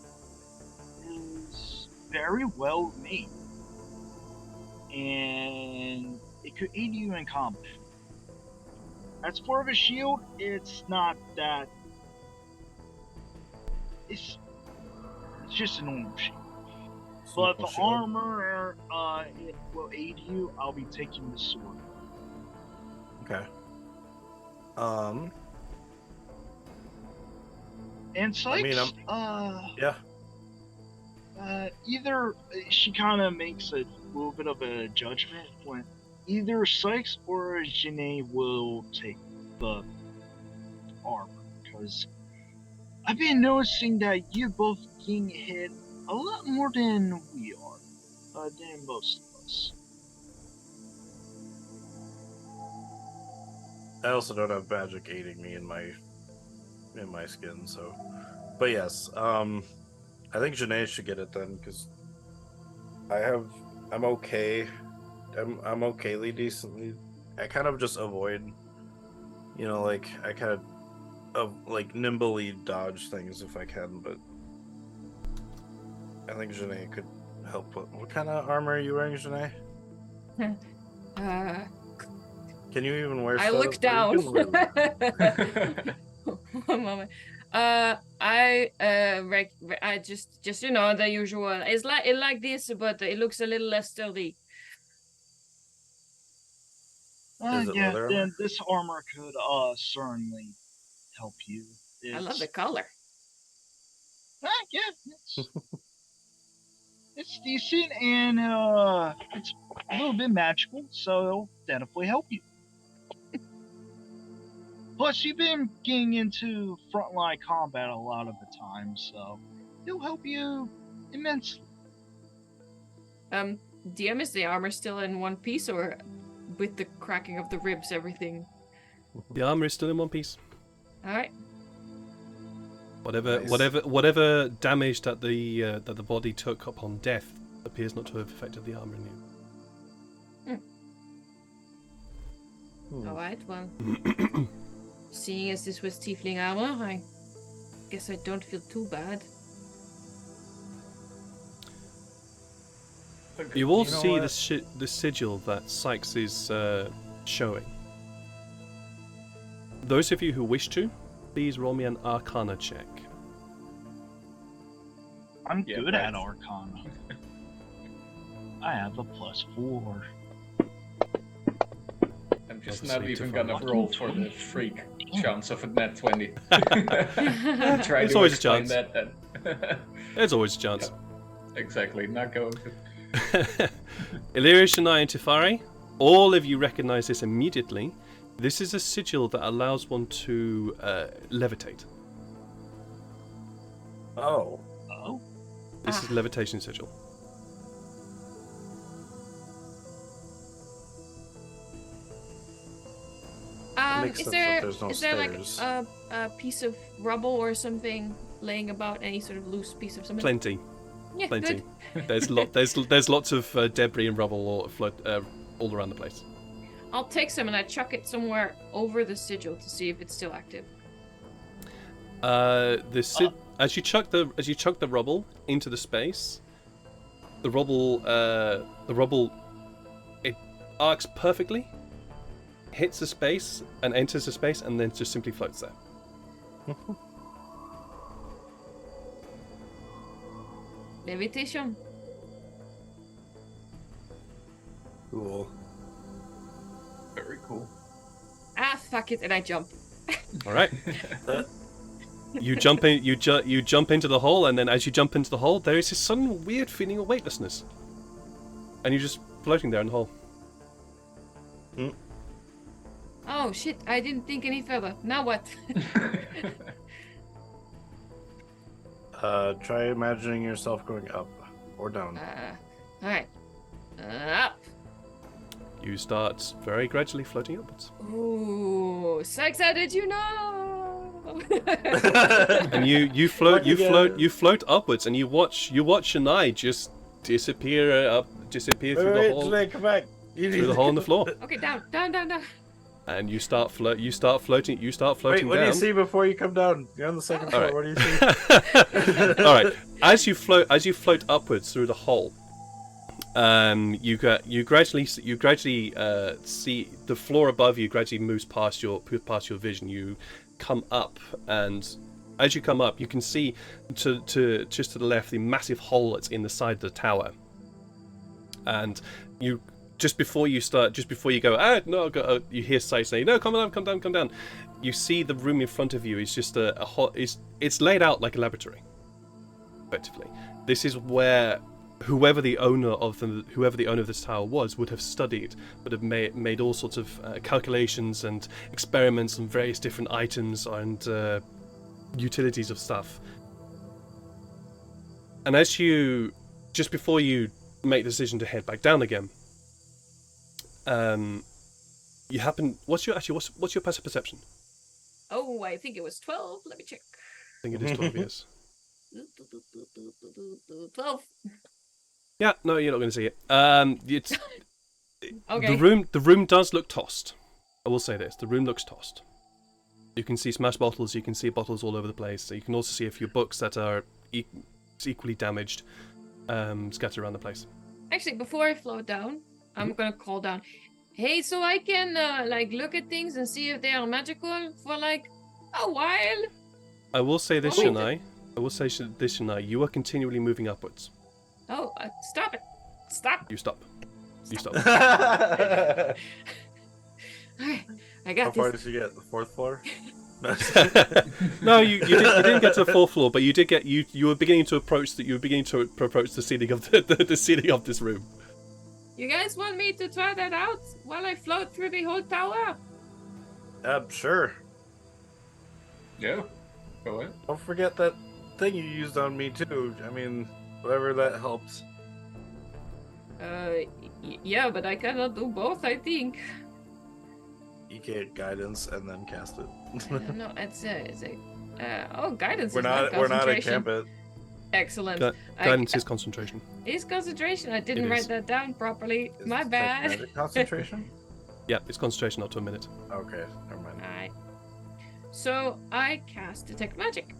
is very well made, and it could aid you in combat. As for the shield, it's not that. It's just a normal shield. But the Simple shield. armor, it will aid you. I'll be taking the sword. Okay. And Sykes, Yeah. either she kind of makes a little bit of a judgment when either Sykes or Janae will take the armor, because I've been noticing that you're both getting hit a lot more than we are, than most of us. I also don't have magic aiding me in my skin, so. But yes, I think Janae should get it then, because I'm okay. I'm okayly decently. I kind of just avoid, like I kind of like nimbly dodge things if I can, but I think Janae could help. What kind of armor are you wearing, Janae? Can you even wear? I look stuff? Or you down. can wear- One moment. I just the usual. It's like this, but it looks a little less sturdy. Is it Yeah, leather then armor? this armor could certainly help you. I love the color. Yeah, it's decent, and it's a little bit magical, so it'll definitely help you. Plus, you've been getting into frontline combat a lot of the time, so it'll help you immensely. DM, is the armor still in one piece, or with the cracking of the ribs, everything? The armor is still in one piece. All right. Whatever, Nice. whatever damage that the body took upon death appears not to have affected the armor in All right, well, seeing as this was tiefling armor, I guess I don't feel too bad. You all You know see what? the sigil that Sykes is showing. Those of you who wish to, please roll me an Arcana check. I'm Yeah, good right. at Arcana. I have a +4. I'm just Obviously, not even different. gonna roll for the freak chance of a net 20. Try There's to always a explain chance. that then. There's always a chance. Exactly, not going to. Illyria, Shania, and Tifari, all of you recognize this immediately. This is a sigil that allows one to levitate. Oh. Oh, This is levitation sigil. Makes Is sense there that there's no is there like stairs. a piece of rubble or something laying about? Any sort of loose piece of something? Plenty. Yeah, Plenty. good. There's lots of debris and rubble all around the place. I'll take some and I chuck it somewhere over the sigil to see if it's still active. As you chuck the rubble into the space, the rubble it arcs perfectly, hits the space and enters the space, and then just simply floats there. Levitation. Cool. Very cool. Ah, fuck it, and I jump. All right. You jump in. You jump into the hole, and then as you jump into the hole, there is this sudden weird feeling of weightlessness, and you're just floating there in the hole. Oh shit! I didn't think any further. Now what? Try imagining yourself going up or down. All right. Up. You start very gradually floating upwards, Ooh, Sykes, how did you know? and you float. You Like float. a- You float upwards, and you watch Shania just disappear through the Wait, hole, Janae, come back. through the hole in the floor, Okay, down. and you start floating. You start floating Wait, down. what do you see before you come down? You're on the second floor. Alright. What do you see? All right. As you float upwards through the hole, you gradually see the floor above you gradually moves past your vision. You come up, and as you come up, you can see to just to the left the massive hole that's in the side of the tower. And you just before you go, you hear Sai say, "No, come down." You see the room in front of you is just it's laid out like a laboratory. Effectively, this is where whoever the owner of this tower would have studied, would have made all sorts of calculations and experiments on various different items and utilities of stuff. And as you just before you make the decision to head back down again, you happen. What's your passive perception? Oh, I think it was 12. Let me check. I think it is 12 years. 12. Yeah, no, you're not going to see it. It's Okay. the room does look tossed. I will say this: the room looks tossed. You can see smashed bottles. You can see bottles all over the place. You can also see a few books that are equally damaged, scattered around the place. Actually, before I float down, I'm gonna call down. Hey, so I can like look at things and see if they are magical for like a while. I will say this, Oh. Shania. You are continually moving upwards. Oh, stop it! Stop! You stop. You stop. Alright, I How got far this. did you get? The fourth floor? No, you didn't get to the fourth floor, but you did get you were beginning to approach the ceiling of the ceiling of this room. You guys want me to try that out while I float through the whole tower? Sure. Yeah, go ahead. Don't forget that thing you used on me too. I mean, whatever that helps. Yeah, but I cannot do both, I think. You get guidance and then cast it. No, it's a Guidance We're is my not at concentration. Gambit. Excellent. Guidance is concentration. Is concentration? I didn't It write is. that down properly. Is My it bad. Magic concentration? Yeah, it's concentration up to a minute. Okay, never mind. Alright. So I cast Detect Magic.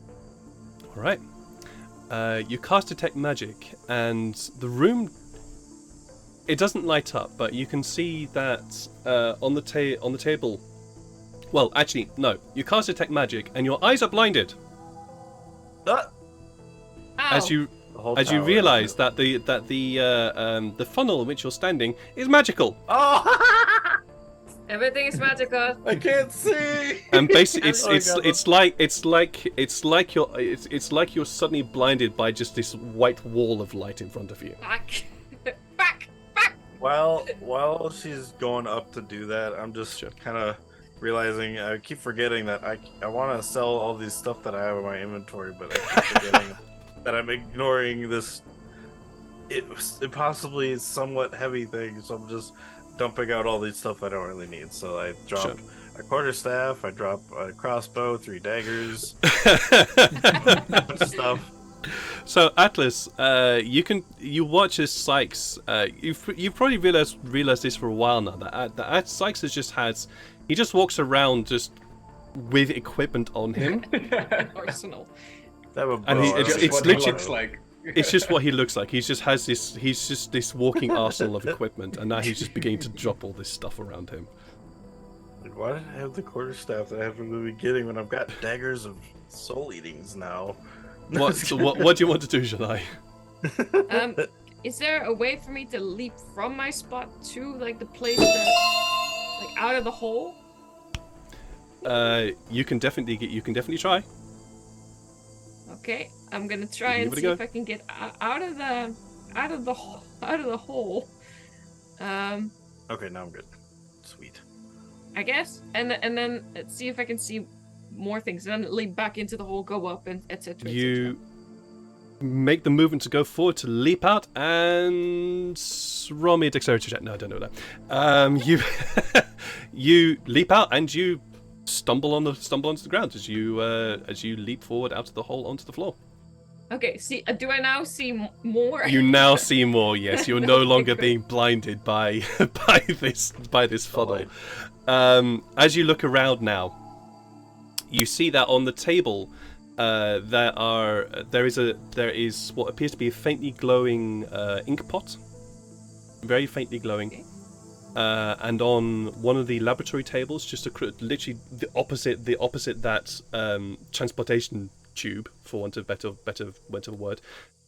All right. You cast Detect Magic, and the room. It doesn't light up, but you can see that on the table. Well, actually, no. You cast Detect Magic, and your eyes are blinded Ah! Ow. as you The whole as you tower. realise that the funnel in which you're standing is magical. Oh! Everything is magical. I can't see. And basically, Oh it's like you're suddenly blinded by just this white wall of light in front of you. Back. Back. Back. While she's going up to do that, I'm just Sure. kind of realizing I keep forgetting that I want to sell all these stuff that I have in my inventory, but I keep forgetting that I'm ignoring this. It possibly somewhat heavy thing, so I'm just dumping out all these stuff I don't really need. So I dropped a quarterstaff, I dropped a crossbow, 3 daggers, a bunch of stuff. So Atlas, you watch as Sykes. You've probably realized this for a while now. That Sykes he just walks around just with equipment on him, Arsenal. I have a And bow, he- I it's don't Just have what a he literally- looks like. It's just what he looks like. He just has this. He's just this walking arsenal of equipment, and now he's just beginning to drop all this stuff around him. Why did I have the quarterstaff that I have from the beginning when I've got daggers of soul eatings now? What do you want to do, Janai? Is there a way for me to leap from my spot to like the place that, like, out of the hole? You can definitely try. Okay, I'm gonna try Give and it a see go. if I can get out of the hole. Okay, now I'm good. Sweet. I guess, and then let's see if I can see more things. And then leap back into the hole, go up, and etc. You make the movement to go forward to leap out, and roll me a dexterity check. No, I don't know that. You you leap out and you stumble onto the ground as you leap forward out of the hole onto the floor. Okay, see, do I now see more? You now see more. Yes, you're no Okay, longer great. being blinded by this funnel. light. As you look around now, you see that on the table there is what appears to be a faintly glowing ink pot, very faintly glowing. Okay. And on one of the laboratory tables, just literally the opposite that transportation tube, for want of a better word,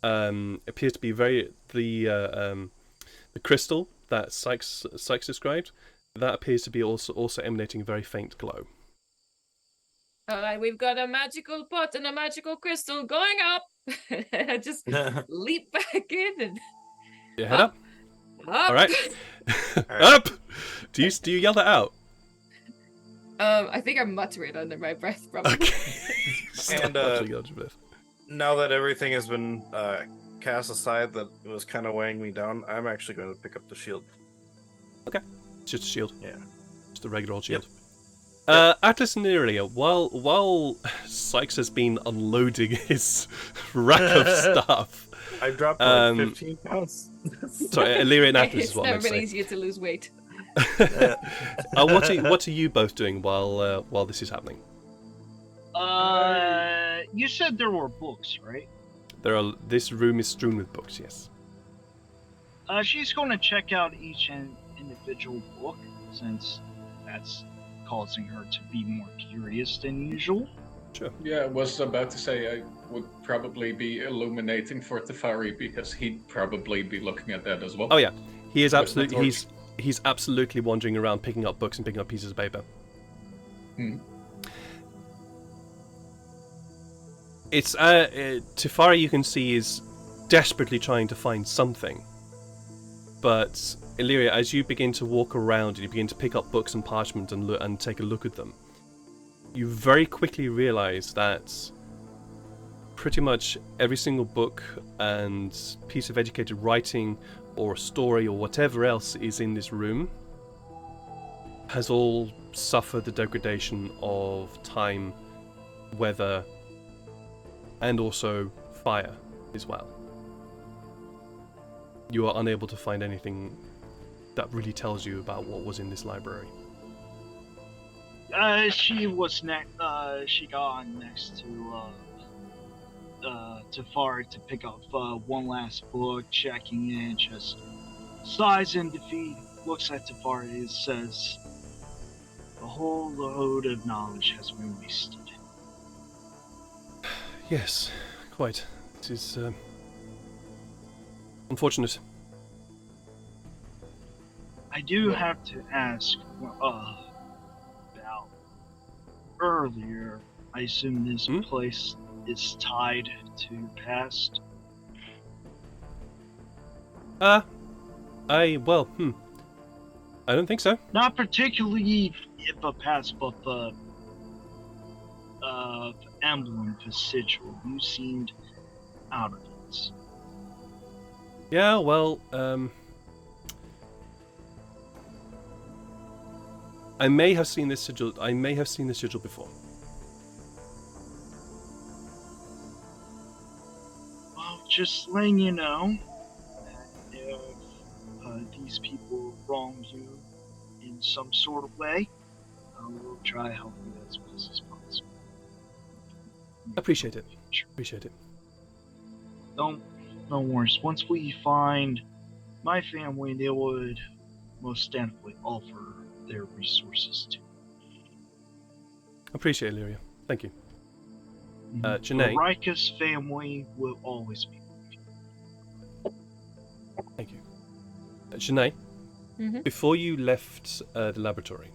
appears to be the crystal that Sykes described. That appears to be also emanating a very faint glow. Alright, we've got a magical pot and a magical crystal going up. I just leap back in and Your head up. up. All right. Up. Do you yell that out? I think I'm muttering under my breath, probably. Okay. And, now that everything has been cast aside that was kind of weighing me down, I'm actually going to pick up the shield. It's just a shield. Yeah. Just a regular old Yep. shield. Atlas and Irelia, while Sykes has been unloading his rack of stuff. I dropped 15 pounds. Sorry, Illyria and Atlas It's is what I'm never been saying. easier to lose weight. What are you both doing while this is happening? You said there were books, right? This room is strewn with books. Yes. She's going to check out each individual book, since that's causing her to be more curious than usual. Sure. Yeah, I was about to say I would probably be illuminating for Tefari because he'd probably be looking at that as well. Oh yeah, he is With my absolutely torch. he's absolutely wandering around picking up books and picking up pieces of paper. Hmm. It's Tefari, you can see, is desperately trying to find something, but Illyria, as you begin to walk around and you begin to pick up books and parchment and take a look at them, you very quickly realize that pretty much every single book and piece of educated writing or story or whatever else is in this room has all suffered the degradation of time, weather, and also fire as well. You are unable to find anything that really tells you about what was in this library. She got on next to Far to pick up one last book, checking in, just sighs in defeat, looks at Tafari and says, "A whole load of knowledge has been wasted." Yes, quite. It is unfortunate. I do have to ask about earlier. I assume this place is tied to past. I don't think so. Not particularly the past, but the emblem, the sigil. You seemed out of it. Yeah, well, I may have seen this sigil before. Well, just letting you know that if these people wrong you in some sort of way, I will try to help you as best as possible. Appreciate it. Appreciate it. No worries. Once we find my family, they would most definitely offer their resources to. Appreciate it, Lyria. Thank you. Janae. Rika's family will always be with you. Thank you. Janae, before you left the laboratory,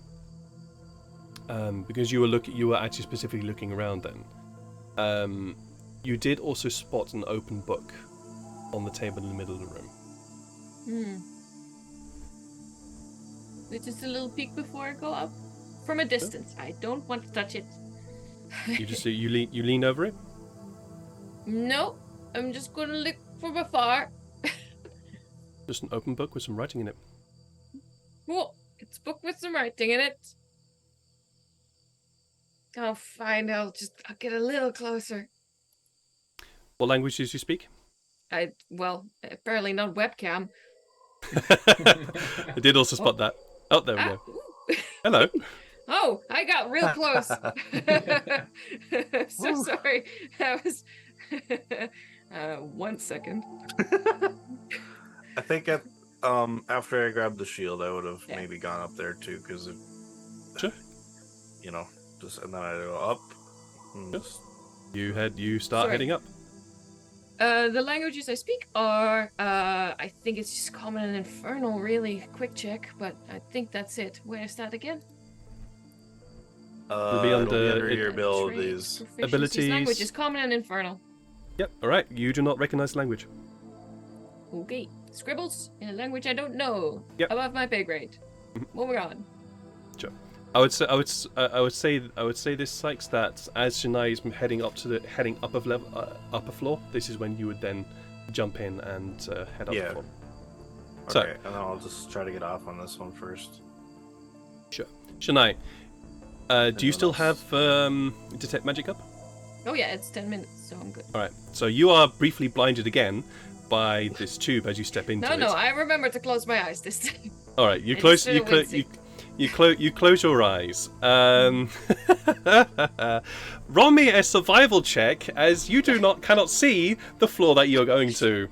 because you were actually specifically looking around then, you did also spot an open book on the table in the middle of the room. Just a little peek before I go up. From a distance. I don't want to touch it. You lean over it? No, I'm just gonna look from afar. Just an open book with some writing in it. Cool. It's a book with some writing in it. Oh, fine. I'll get a little closer. What language do you speak? Apparently not webcam. I did also spot that. Oh, there we go. Hello. Oh, I got real close. So sorry. That was 1 second. I think after I grabbed the shield, I would have maybe gone up there too, because sure. And then I go up. You start heading up. The languages I speak are, I think it's just common and infernal, really. Quick check, but I think that's it. Where's that again? It'll be under your abilities. Abilities. Language is common and infernal. Yep, alright. You do not recognize language. Okay. Scribbles in a language I don't know. Yep. Above my pay grade. Moving on. Sure. I would say this, Sykes, that as Shania is heading up upper floor, this is when you would then jump in and head up the floor. So, okay, and then I'll just try to get off on this one first. Sure. Shania, do you still have detect magic up? Oh yeah, it's 10 minutes, so I'm good. All right. So you are briefly blinded again by this tube as you step into it. No, I remember to close my eyes this time. All right, you close your eyes. Roll me a survival check, as you cannot see the floor that you're going to.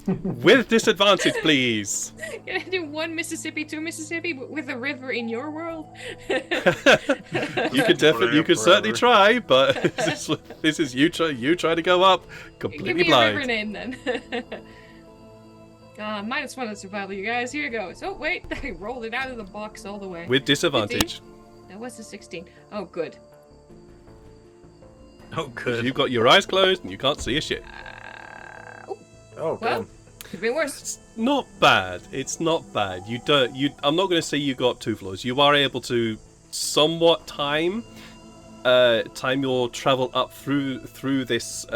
With disadvantage, please. Can I do 1 Mississippi, 2 Mississippi, but with a river in your world? You could certainly try, but this is you try to go up completely blind. Give me a river name then. -1 on survival, you guys. Here goes. Oh wait, I rolled it out of the box all the way. With disadvantage. 15? That was a 16. Oh good. Oh good. You've got your eyes closed and you can't see a shit. Oh good. Well, could be worse. It's not bad. It's not bad. I'm not going to say you got up 2 floors. You are able to somewhat time your travel up through this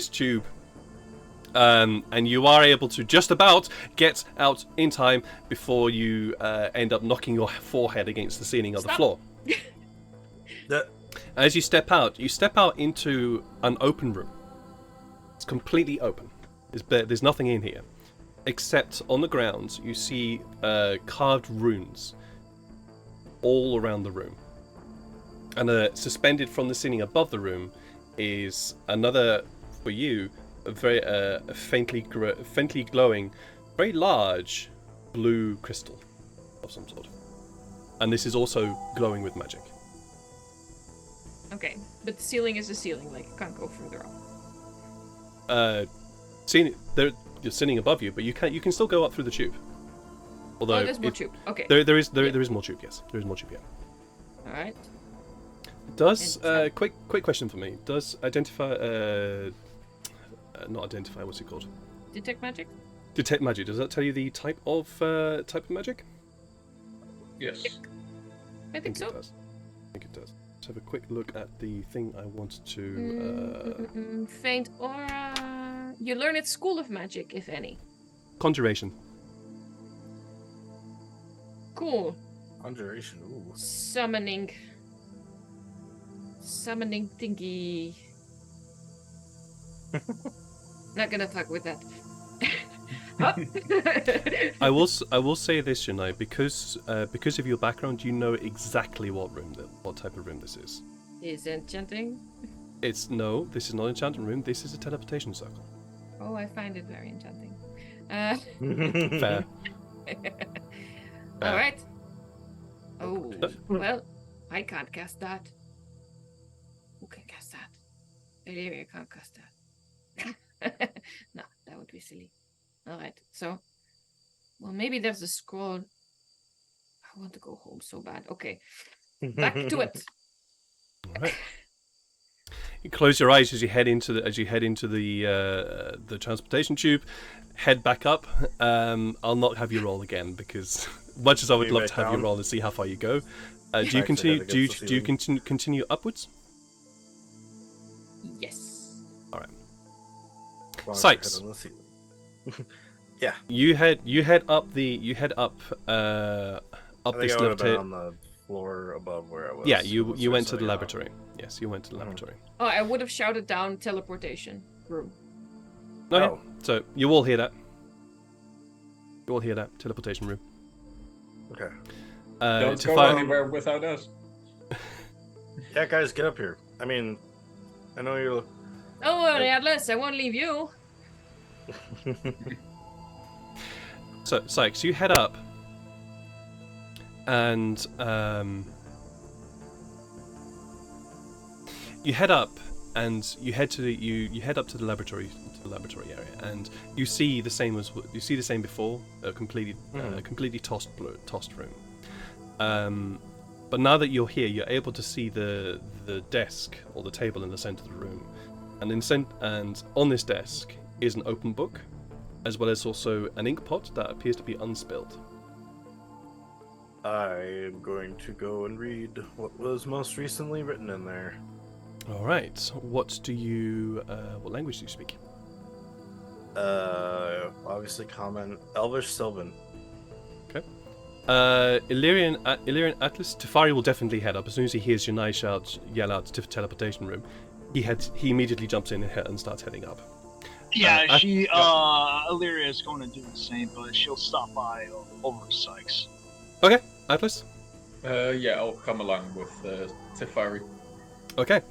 tube. And you are able to just about get out in time before you end up knocking your forehead against the ceiling of the floor. As you step out into an open room. It's completely open. There's nothing in here, except on the ground you see carved runes all around the room. And suspended from the ceiling above the room is another, for you, a very faintly glowing, very large blue crystal of some sort. And this is also glowing with magic. Okay, but the ceiling is a ceiling, like it can't go further up. You're sitting above you, but you can still go up through the tube. Although there's more tube. Okay. There is more tube. Yes, there is more tube. Yeah. All right. Does quick question for me? Does identify not identify? What's it called? Detect magic. Detect magic. Does that tell you the type of magic? Yes. I think so. It does. I think it does. Let's have a quick look at the thing I want to. Faint aura. You learn at School of Magic, if any. Conjuration. Cool. Conjuration. Ooh. Summoning thingy. Not gonna fuck with that. I will say this, Janai, because of your background, you know exactly what type of room this is. Is enchanting? This is not an enchanting room. This is a teleportation circle. Oh, I find it very enchanting. Fair. All right. Oh, well, I can't cast that. Who can cast that? Illyria can't cast that. No, that would be silly. All right, so, well, maybe there's a scroll. I want to go home so bad. Okay, back to it. All right. You close your eyes as you head into the transportation tube. Head back up. I'll not have you roll again because, much as I would love to have you roll and see how far you go, do you continue? Do you continue upwards? Yes. All right. Sykes. Yeah. You head up this lifted. On the floor above where I was. Yeah, you went to the laboratory. Yes, you went to the laboratory. Oh, I would have shouted down teleportation room. Okay. Oh. So you all hear that. You all hear that teleportation room. Okay. Don't go anywhere without us. Yeah, guys, get up here. I mean, I know you're. Don't worry, Atlas. I won't leave you. So, Sykes, you head up, and you head up to the laboratory area, and you see the same before, a completely tossed room. But now that you're here, you're able to see the desk or the table in the center of the room, and on this desk is an open book, as well as also an ink pot that appears to be unspilled. I am going to go and read what was most recently written in there. All right. What language do you speak? Obviously common, Elvish, Sylvan. Okay. Illyrian Atlas. Tefari will definitely head up as soon as he hears Janai yell out to teleportation room. He immediately jumps in and starts heading up. Yeah, Illyria is going to do the same, but she'll stop by over Sykes. Okay, Atlas. Yeah, I'll come along with Tefari. Okay.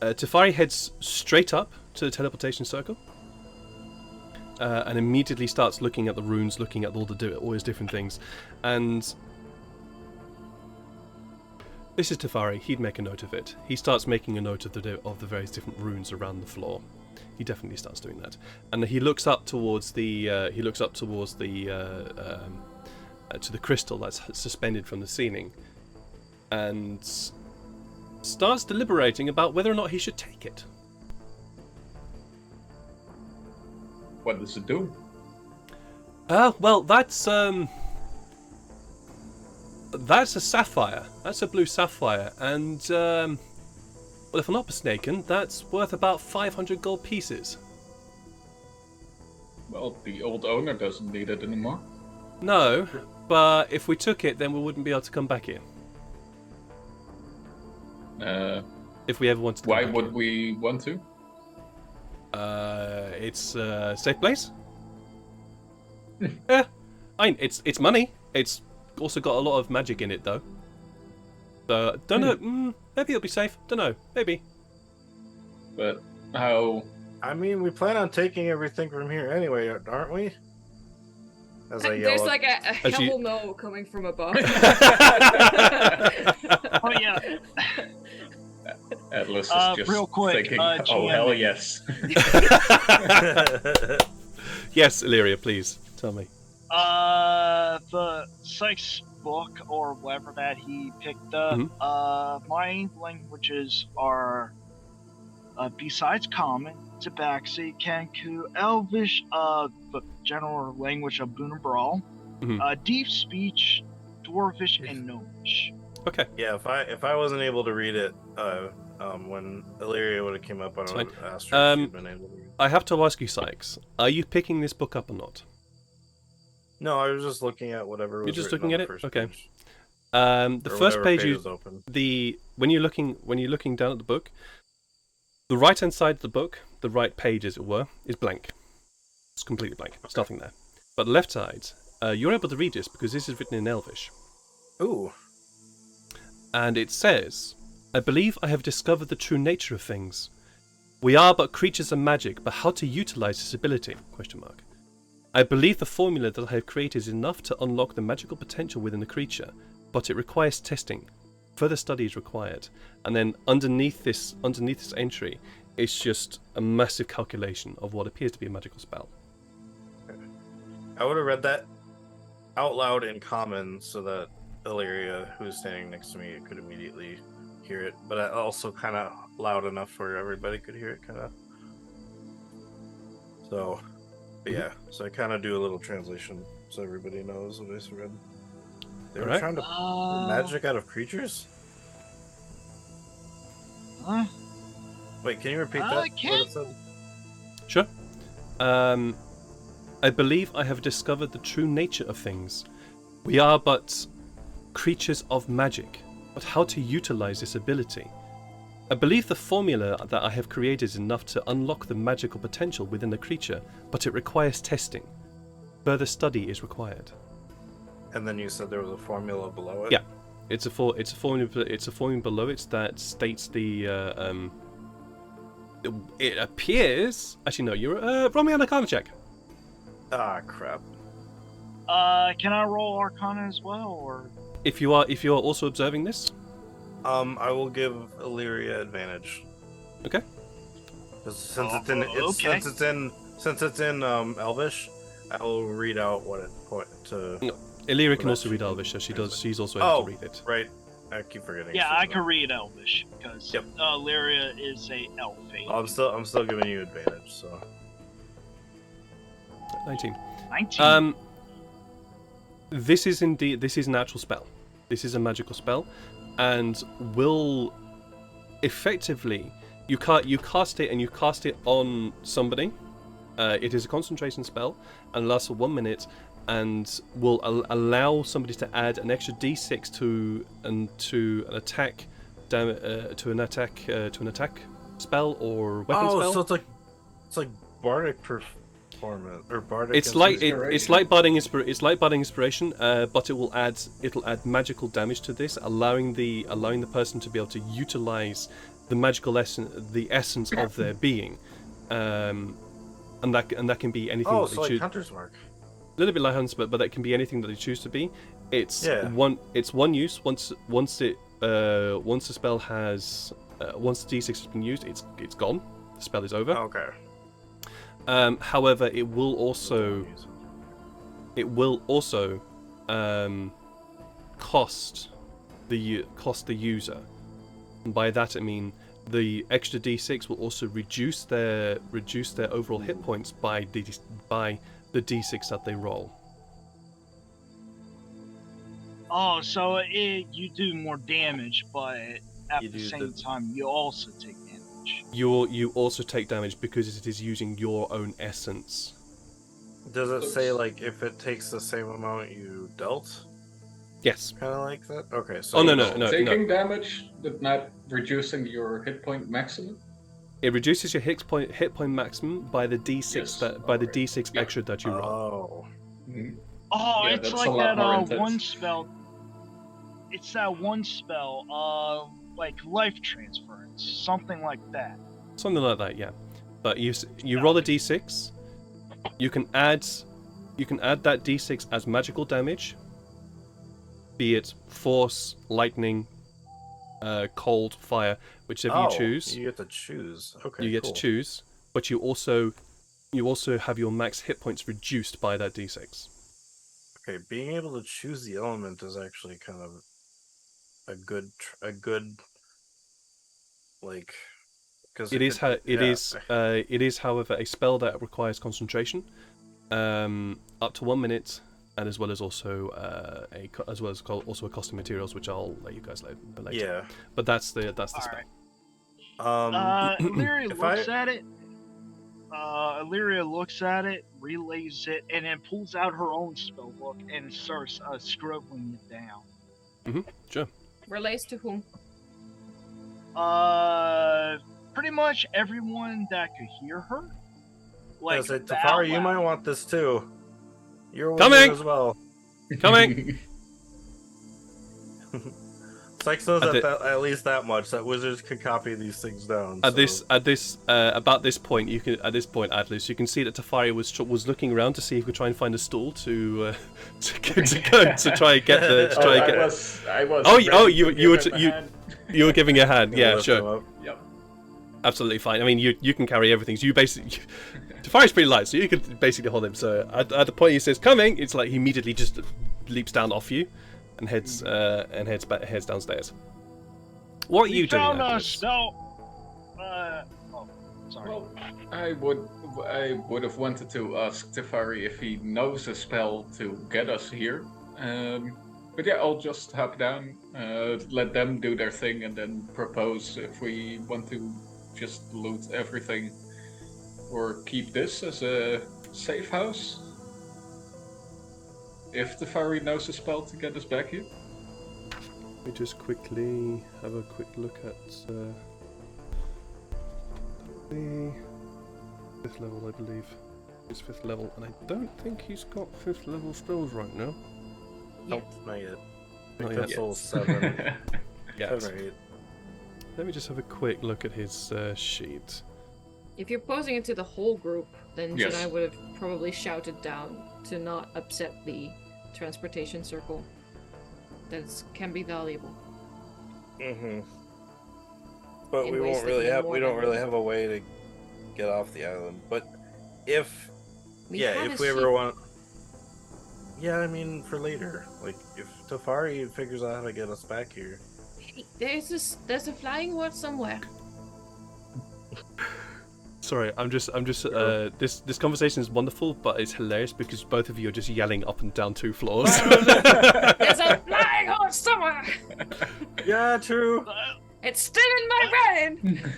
Tefari heads straight up to the teleportation circle, and immediately starts looking at the runes, looking at all his different things, and this is Tefari. He'd make a note of it. He starts making a note of the various different runes around the floor. He definitely starts doing that, and he looks up towards the to the crystal that's suspended from the ceiling, and starts deliberating about whether or not he should take it. What does it do? Well, that's a sapphire. That's a blue sapphire, and well, if I'm not mistaken, that's worth about 500 gold pieces. Well, the old owner doesn't need it anymore. No, but if we took it, then we wouldn't be able to come back here. If we ever wanted to. Why would we want to? It's a safe place. Yeah, it's money. It's also got a lot of magic in it, though. Don't know. Maybe it'll be safe. Don't know. Maybe. But how? I mean, we plan on taking everything from here anyway, aren't we? As I yell There's up. like a As you- hell no coming from above. Oh yeah. Atlas is just real quick, thinking, oh GM. hell yes. Yes, Illyria, please tell me. The Sykes book or whatever that he picked up. My languages are besides Common, Tabaxi, Kanku, Elvish, the general language of Boonabral, Deep Speech, Dwarvish, and Gnomish. Okay. Yeah, if I wasn't able to read it, when Illyria would have came up, I would have asked her if she'd been able to read it. I have to ask you, Sykes, are you picking this book up or not? No, I was just looking at whatever was You're just written looking on at the it? first Okay. page. The Or first whatever page is is open. when you're looking down at the book, the right hand side of the book, the right page as it were, is blank. It's completely blank. There's nothing there. But the left side, you're able to read this because this is written in Elvish. Ooh. And it says, I believe I have discovered the true nature of things. We are but creatures of magic, but how to utilize this ability? ? I believe the formula that I have created is enough to unlock the magical potential within the creature, but it requires testing. Further study is required. And then underneath this entry, it's just a massive calculation of what appears to be a magical spell. I would have read that out loud in common so that Illyria, who is standing next to me, could immediately hear it, but also kind of loud enough where everybody could hear it, kind of. So, but yeah, so I kind of do a little translation so everybody knows what I just read. They were Alright. trying to pull magic out of creatures? Huh? Wait, can you repeat that? I What can't- it said? Sure. I believe I have discovered the true nature of things. We are but creatures of magic, but how to utilize this ability? I believe the formula that I have created is enough to unlock the magical potential within the creature, but it requires testing. Further study is required. And then you said there was a formula below it? Yeah. It's a formula below it that states the it appears. Actually, no. You're roll me an Arcana check. Ah, crap. Can I roll Arcana as well, or? If you are also observing this. I will give Illyria advantage. Okay. 'Cause since okay. since it's in Elvish, I will read out what it point to. No. Illyria can Well, also read that's- Elvish, so she's also able to read it. Right. I keep forgetting. Yeah, she's I not. can read Elvish because Yep. Lyria is a elf. I'm still giving you advantage. So 19. 19. This is an actual spell. This is a magical spell, and will effectively you cast it on somebody. It is a concentration spell and lasts for 1 minute, and will allow somebody to add an extra d6 to an attack spell or weapon spell. so it's like bardic performance or bardic. It's like budding inspiration, but it'll add magical damage to this, allowing the person to be able to utilize the magical essence of their being, and that can be anything. Oh, that they so like choose. Hunter's Mark. A little bit like Hunter's, but that can be anything that they choose to be. It's one use. Once the spell has once the d6 has been used, it's gone. The spell is over. Okay. However, it will also cost the user. And by that I mean the extra d6 will also reduce their overall hit points by the d6 that they roll. Oh, so you do more damage, but at You the do same time, you also take damage. You also take damage because it is using your own essence. Does it say like if it takes the same amount you dealt? Yes. kind of like that. Okay, so Oh no. Taking damage, but not reducing your hit point maximum. It reduces your hit point maximum by the d6 Yes, by the alright. d6 Yeah. extra that you roll. Oh, Oh, Yeah, it's that's like a lot that more intense. one spell. It's that one spell, like life transference, something like that. Something like that, yeah. But you roll a d6. You can add that d6 as magical damage, be it force, lightning, cold, fire, whichever you choose. You get to choose. Okay, You get cool. to choose, but you also have your max hit points reduced by that d6. Okay, being able to choose the element is actually kind of a good like. Because It is, however, a spell that requires concentration, up to 1 minute, and as well as also also a cost of materials, which I'll let you guys later. Yeah. But that's the spell. Alright. Illyria if looks I- at it. Illyria looks at it, relays it, and then pulls out her own spell book and starts scribbling it down. Sure. Relays to whom? Pretty much everyone that could hear her. Like, Tafari, out you loud. might want this too. You're a Coming! wizard as well. Coming. Sykes knows At at least that much that wizards can copy these things down. About this point, Atlas, you can see that Tafari was looking around to see if he could try and find a stool to try and get the. I was. You were giving a hand. Gonna Yeah, lift sure. them up. Yep. Absolutely fine. I mean, you can carry everything. So you basically, Tafari's pretty light, so you could basically hold him. So at the point he says "coming," it's like he immediately just leaps down off you, and heads downstairs. What are you doing? Found a Atlas? spell. Sorry. Well, I would have wanted to ask Tefari if he knows a spell to get us here. But yeah, I'll just hop down, let them do their thing, and then propose if we want to just loot everything or keep this as a safe house. If Tefari knows a spell to get us back here. Let me just quickly have a quick look at the 5th level, I believe. It's 5th level, and I don't think he's got 5th level spells right now. Nope, not yet. I Not think yet. that's all 7. Yeah. 7 or 8. Let me just have a quick look at his sheet. If you're posing it to the whole group, then Yes. Jedi would have probably shouted down to not upset the transportation circle. That can be valuable. Mm-hmm. But In we ways won't that really you have. more We don't than really me. have a way to get off the island. But if We yeah, have if a we ever sheep. want. Yeah, I mean for later. Like if Tafari figures out how to get us back here. Hey, there's a flying word somewhere. Sorry, I'm just this conversation is wonderful, but it's hilarious because both of you are just yelling up and down 2 floors. There's a flying horse somewhere. Yeah, true. It's still in my brain.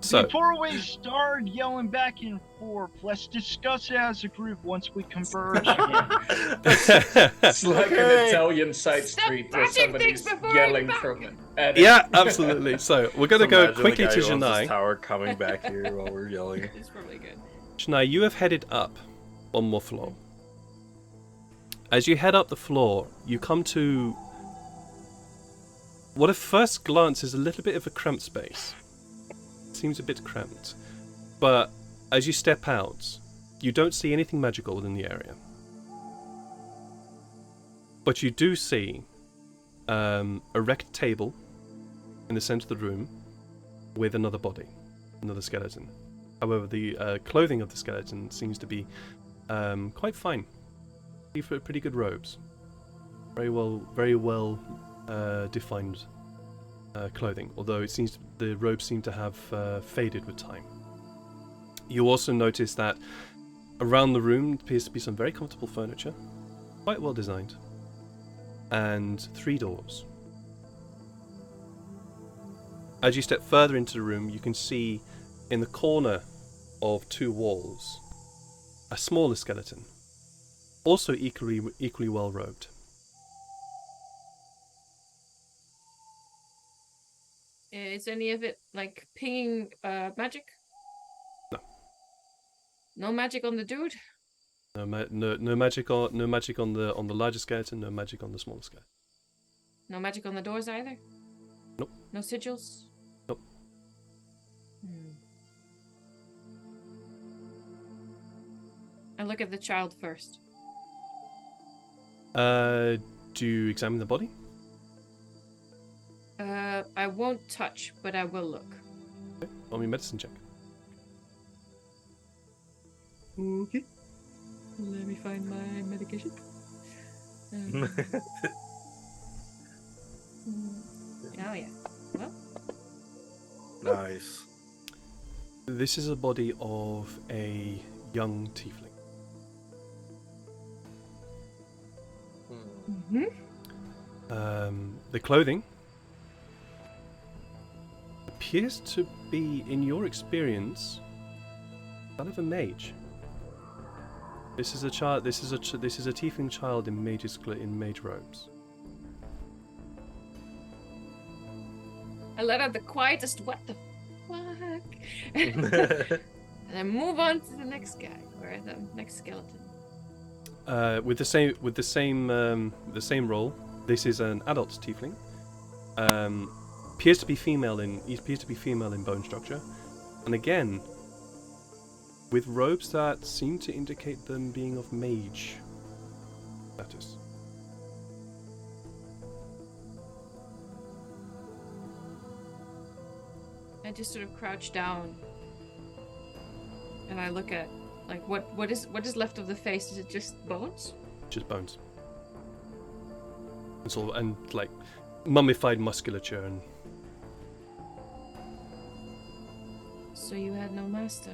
So Before we start yelling back and forth, let's discuss it as a group once we converge again. It's like an Okay. Italian side Stop street where touching somebody's things before yelling you back. from an attic. yeah, absolutely. So we're gonna Just go imagine quickly the guy to who owns this Janai. tower coming back here while we're yelling. It's probably good. Janai, you have headed up 1 more floor. As you head up the floor, you come to what at first glance is a little bit of a cramped space. Seems a bit cramped. But as you step out, you don't see anything magical within the area. But you do see a wrecked table in the center of the room with another body, another skeleton. However, the clothing of the skeleton seems to be quite fine. Pretty good robes. Very well defined clothing, although it seems the robes seem to have faded with time. You also notice that around the room appears to be some very comfortable furniture, quite well designed, and 3 doors. As you step further into the room, you can see in the corner of 2 walls a smaller skeleton, also equally well robed. Is any of it like pinging magic? No. No magic on the dude? No magic on the larger skeleton. No magic on the smaller skeleton. No magic on the doors either? Nope. No sigils? Nope. I look at the child first. Do you examine the body? I won't touch, but I will look. Okay. Roll me a medicine check. Okay. Let me find my medication. Oh yeah. Well. Nice. This is a body of a young tiefling. The clothing appears to be, in your experience, that of a mage. This is a child. This is a tiefling child in mage robes. I let out the quietest "what the fuck," and I move on to the next guy or the next skeleton. With the same role. This is an adult tiefling. Appears to be female in bone structure, and again, with robes that seem to indicate them being of mage status. I just sort of crouch down and I look at like what is left of the face. Is it just bones? Just bones. And like mummified musculature and. So you had no master.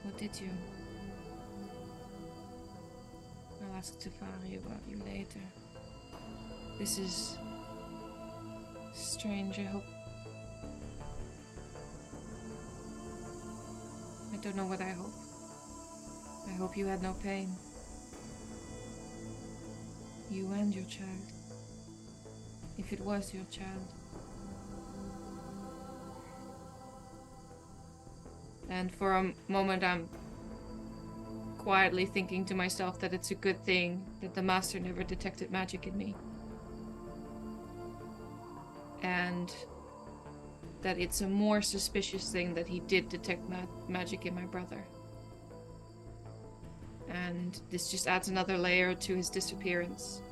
What did you? I'll ask Tefari about you later. This is strange. I don't know what I hope. I hope you had no pain. You and your child. If it was your child. And for a moment I'm quietly thinking to myself that it's a good thing that the master never detected magic in me. And that it's a more suspicious thing that he did detect magic in my brother. And this just adds another layer to his disappearance.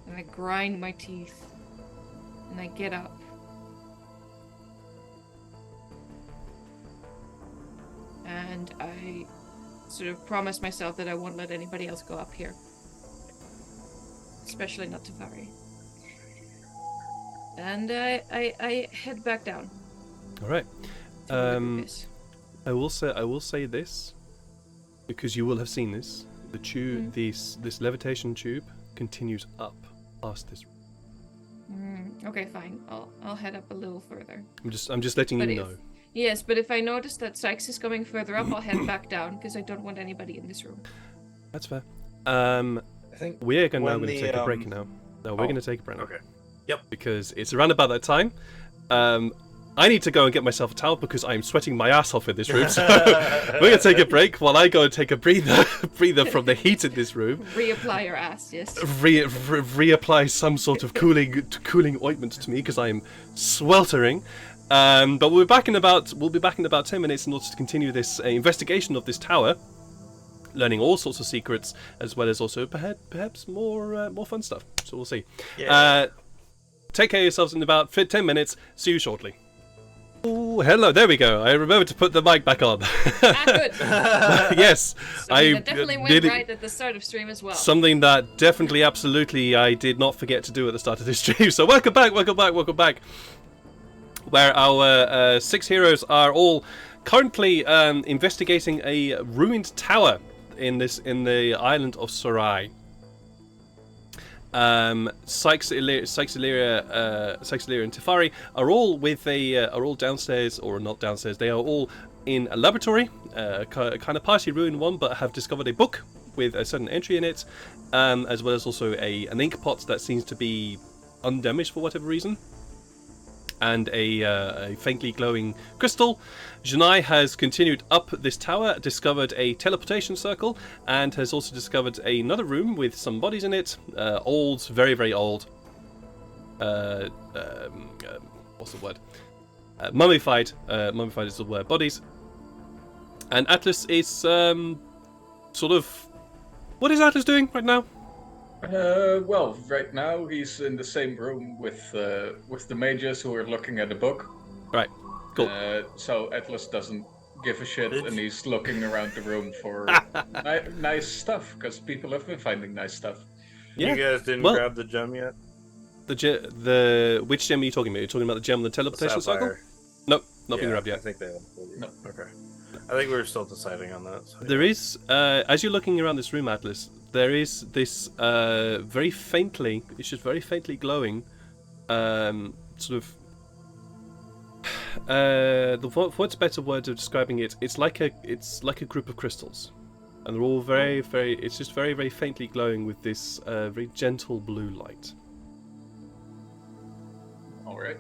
And I grind my teeth. And I get up. And I sort of promise myself that I won't let anybody else go up here. Especially not Tefari. And I head back down. All right. I will say this, because you will have seen this. The tube, this levitation tube, continues up past this. Okay, fine. I'll head up a little further. I'm just letting you know. Yes, but if I notice that Sykes is going further up, I'll head back down because I don't want anybody in this room. That's fair. I think we're going to take a break now. No, we're going to take a break now. Okay. Yep. Because it's around about that time. I need to go and get myself a towel because I'm sweating my ass off in this room. So we're going to take a break while I go and take a breather from the heat in this room. Reapply your ass, yes. Reapply some sort of cooling ointment to me because I'm sweltering. But we'll be back in about 10 minutes in order to continue this investigation of this tower, learning all sorts of secrets as well as also perhaps more fun stuff. So we'll see. Yeah. Take care of yourselves in about 10 minutes. See you shortly. Oh, hello. There we go. I remembered to put the mic back on. Good. Yes. That definitely went right at the start of stream as well. Something that definitely, absolutely, I did not forget to do at the start of this stream. So welcome back. Where our 6 heroes are all currently investigating a ruined tower in the island of Sorai. Sykes, Illyria, and Tefari are all downstairs, or not downstairs. They are all in a laboratory, kind of partially ruined one, but have discovered a book with a certain entry in it, as well as also an ink pot that seems to be undamaged for whatever reason, and a faintly glowing crystal. Janai has continued up this tower, discovered a teleportation circle, and has also discovered another room with some bodies in it. Old, very, very old. What's the word? Mummified. Mummified is the word. Bodies. And Atlas is sort of... What is Atlas doing right now? Well, right now he's in the same room with the mages who are looking at the book. Right, cool. So Atlas doesn't give a shit, and he's looking around the room for nice stuff, because people have been finding nice stuff. Yeah. You guys didn't Well- grab the gem yet? The which gem are you talking about? You're talking about the gem on the teleportation circle? Sapphire. Nope, not being Yeah, grabbed I yet. think they have. No. Okay. I think we were still deciding on that. So There is, as you're looking around this room, Atlas, there is this very faintly, it's just very faintly glowing, sort of. What's a better word of describing it? It's like a group of crystals, and they're all very, very. It's just very, very faintly glowing with this very gentle blue light. All right.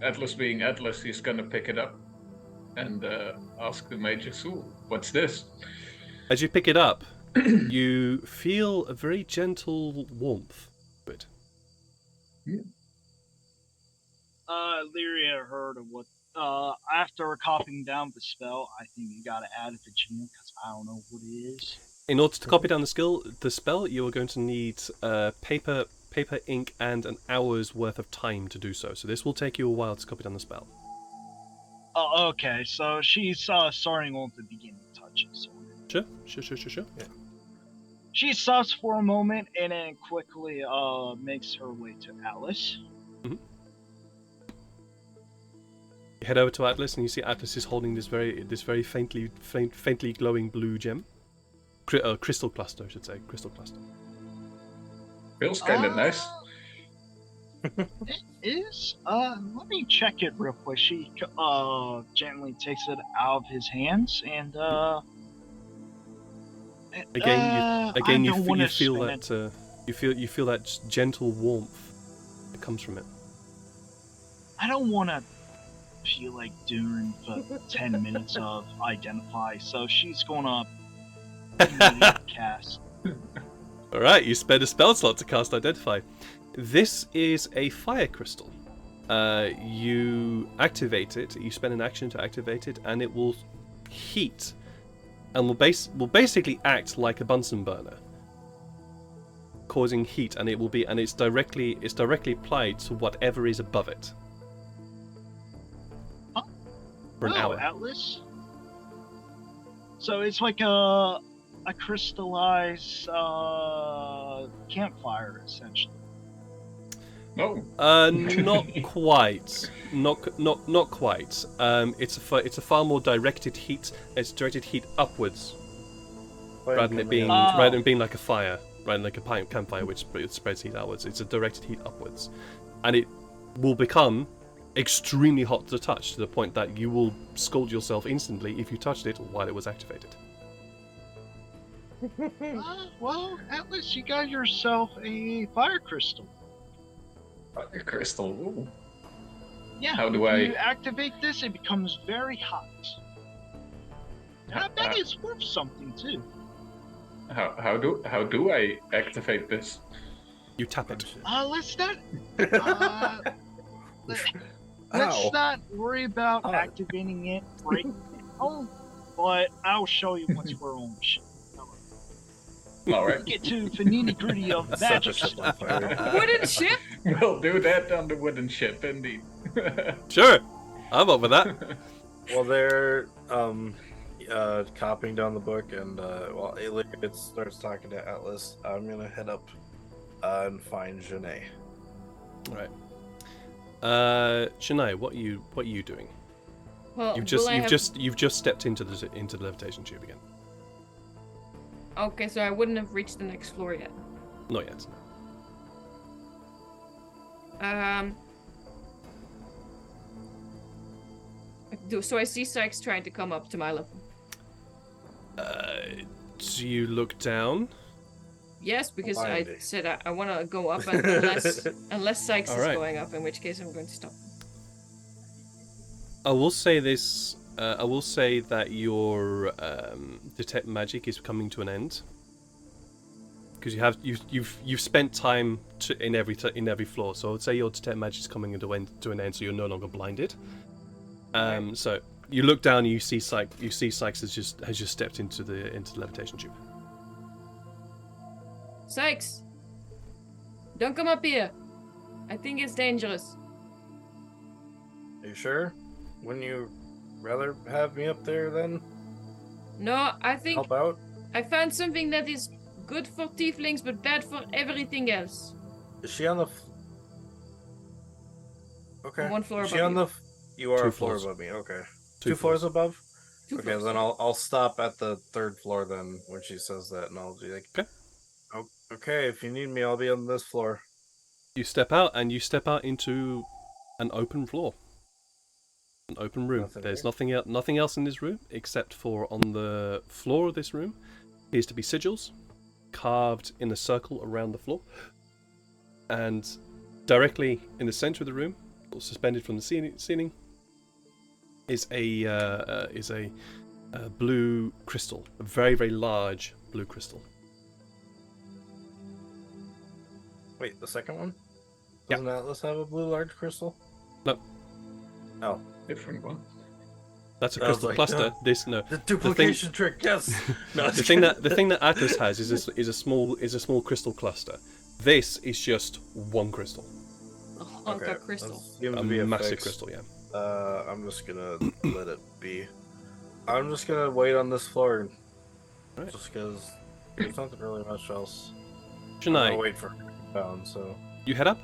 Atlas being Atlas, he's gonna pick it up and ask the mages, "Ooh, what's this?" As you pick it up, you feel a very gentle warmth to it. Lyria heard of what. After copying down the spell, I think you gotta add it to Gina because I don't know what it is. In order to copy down the spell, you are going to need paper, ink, and an hour's worth of time to do so. So this will take you a while to copy down the spell. Oh, okay. So she's starting on the beginning touches. Sure. Yeah. She stops for a moment and then quickly makes her way to Alice. You head over to Atlas, and you see Atlas is holding this very faintly glowing blue gem, crystal cluster, I should say, crystal cluster. Feels kind of nice. It is. Let me check it real quick. She gently takes it out of his hands and Again, you feel spin that you feel that gentle warmth that comes from it. I don't want to feel like doing the 10 minutes of identify, so she's gonna immediately cast. All right, you spend a spell slot to cast Identify. This is a fire crystal. You activate it. You spend an action to activate it, and it will heat, and will basically act like a Bunsen burner, causing heat, and it's directly applied to whatever is above it. For an hour. Atlas. So it's like a crystallized campfire, essentially. No. Not quite. Not quite. It's a far more directed heat. It's directed heat upwards, rather than it being like a fire, rather than like a campfire, which spreads heat outwards. It's a directed heat upwards, and it will become extremely hot to the touch, to the point that you will scald yourself instantly if you touched it while it was activated. Well, Atlas, you got yourself a fire crystal. Fire crystal. Ooh. Yeah. How do If you activate this, it becomes very hot. I bet it's worth something too. How do I activate this? You tap it. Let's not. Let's not worry about activating it right now, but I'll show you once we're on the ship. All right. Get to the nitty-gritty of magic stuff. Wooden ship? We'll do that on the wooden ship, indeed. Sure, I'm up with that. Well, they're copying down the book, and while it starts talking to Atlas, I'm gonna head up and find Janae. All right. Shania, what are you doing? Well, You've just stepped into the levitation tube again. Okay, so I wouldn't have reached the next floor yet. Not yet. So I see Sykes trying to come up to my level. Do you look down? Yes, because I Blinded. said I want to go up unless Sykes All is right. going up, in which case I'm going to stop. I will say this. I will say that your detect magic is coming to an end because you've spent time in every floor. So I would say your detect magic is coming to an end, so you're no longer blinded. Okay. So you look down and you see Sykes has just stepped into the levitation tube. Sykes, don't come up here. I think it's dangerous. Are you sure? Wouldn't you rather have me up there then? No, I think Help out? I found something that is good for tieflings but bad for everything else. Is she on the... Okay. One floor Is she above on you. You are Two a floor floors. above me, okay. Two Two floors above? Two Okay, floors. then I'll stop at the 3rd floor then when she says that, and I'll be like, Okay. Oh, okay, if you need me, I'll be on this floor. You step out into an open floor. An open room. Nothing There's here? nothing else in this room except for on the floor of this room appears to be sigils carved in a circle around the floor, and directly in the center of the room, suspended from the ceiling, is a blue crystal, a very, very large blue crystal. Wait, the second one? Yeah. Doesn't Atlas have a blue large crystal? No. Oh. Different one. That's a I was crystal like, cluster. no. This no. The duplication trick, yes! No, The thing that Atlas has is a small crystal cluster. This is just one crystal, A hunk of crystal. Seems a to be a massive fix. crystal. Yeah. I'm just gonna let it be. I'm just gonna wait on this floor. Right. Just because there's nothing really much else. I'm gonna Janai, wait for her to come down, so... you head up.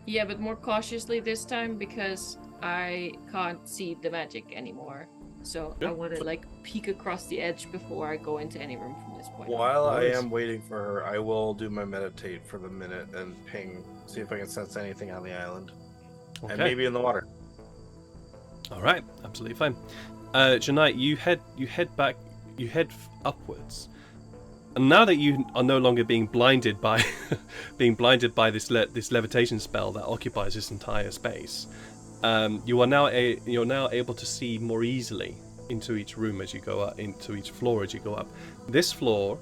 Yeah, but more cautiously this time because I can't see the magic anymore. So Yeah. I want to like peek across the edge before I go into any room from this point. While I Nice. am waiting for her, I will do my meditate for the minute and ping, see if I can sense anything on the island. Okay. And maybe in the water. All right. Absolutely fine. Janai, you head upwards. And now that you are no longer being blinded by this levitation spell that occupies this entire space, you are now able to see more easily into each room as you go up, into each floor as you go up. This floor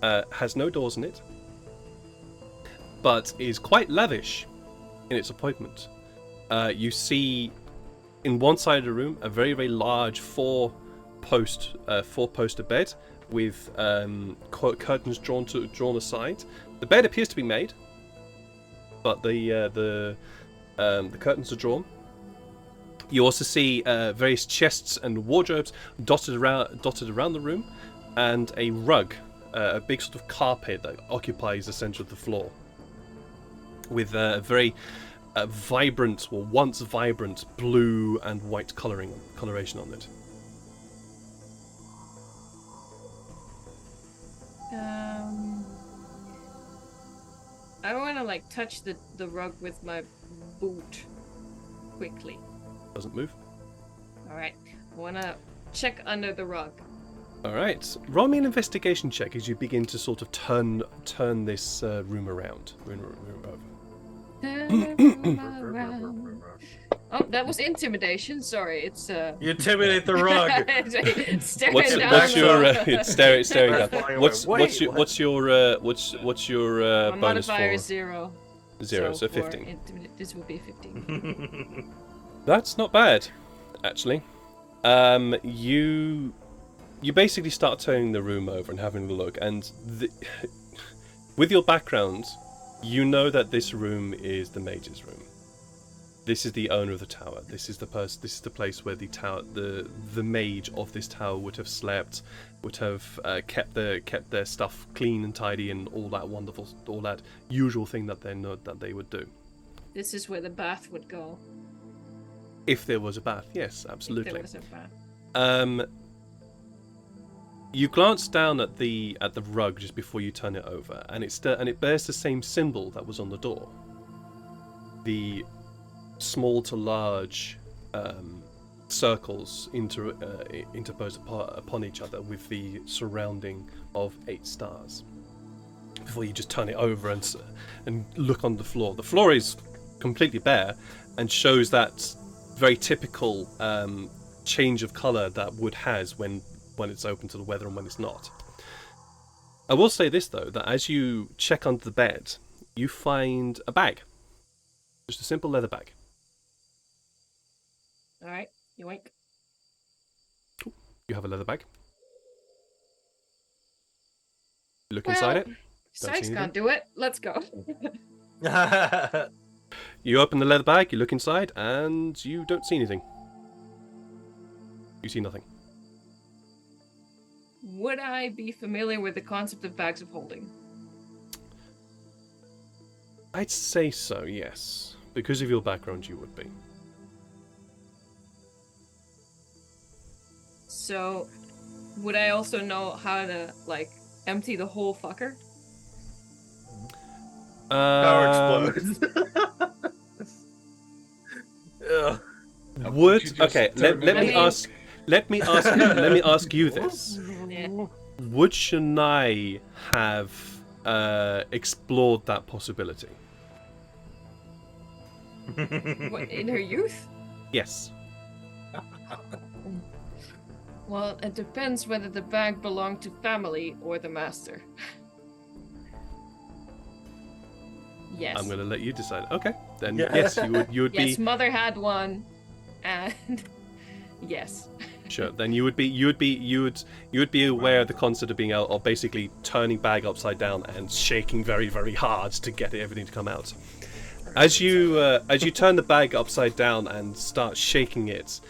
has no doors in it, but is quite lavish in its appointment. You see, in one side of the room, a very, very large four-poster bed with curtains drawn aside. The bed appears to be made, but the curtains are drawn. You also see various chests and wardrobes dotted around the room, and a rug, a big sort of carpet that occupies the center of the floor, with a very vibrant, or once vibrant, blue and white coloration on it. I want to like touch the rug with my boot quickly. Doesn't move. All right, I want to check under the rug. All right. Roll me an investigation check as you begin to sort of turn this room around. Room over. Oh, that was intimidation. Sorry, it's You intimidate the rug! staring What's down. your staring down? Flying What's away. what's Wait, your what? My what's your bonus modifier for is 0. 0? So for 15. This will be 15. That's not bad, actually. You basically start turning the room over and having a look, and with your background, you know that this room is the mage's room. This is the owner of the tower. This is the place where the mage of this tower would have slept, would have kept their stuff clean and tidy, and all that usual thing that they would do. This is where the bath would go. If there was a bath, yes, If absolutely. there was a bath. You glance down at the rug just before you turn it over, and it bears the same symbol that was on the door. The small to large circles interposed upon each other with the surrounding of 8 stars. before you just turn it over and look on the floor. The floor is completely bare and shows that very typical change of colour that wood has when it's open to the weather and when it's not. I will say this though, that as you check under the bed, you find a bag. Just a simple leather bag. All right, yoink. You have a leather bag. Look inside it. Sykes can't do it. Let's go. You open the leather bag, you look inside, and you don't see anything. You see nothing. Would I be familiar with the concept of bags of holding? I'd say so, yes. Because of your background, you would be. So, would I also know how to, like, empty the whole fucker? Power explodes. Yeah. Would you just okay? turn Let it me on? ask. Let me ask you this: Yeah. would Shania have explored that possibility? What, in her youth? Yes. Well, it depends whether the bag belonged to family or the master. Yes. I'm going to let you decide. Okay, then Yeah. yes, you would Yes, be mother had one, and yes. sure. Then you would be aware of the concept of being out, or basically turning bag upside down and shaking very, very hard to get everything to come out. As you turn the bag upside down and start shaking it,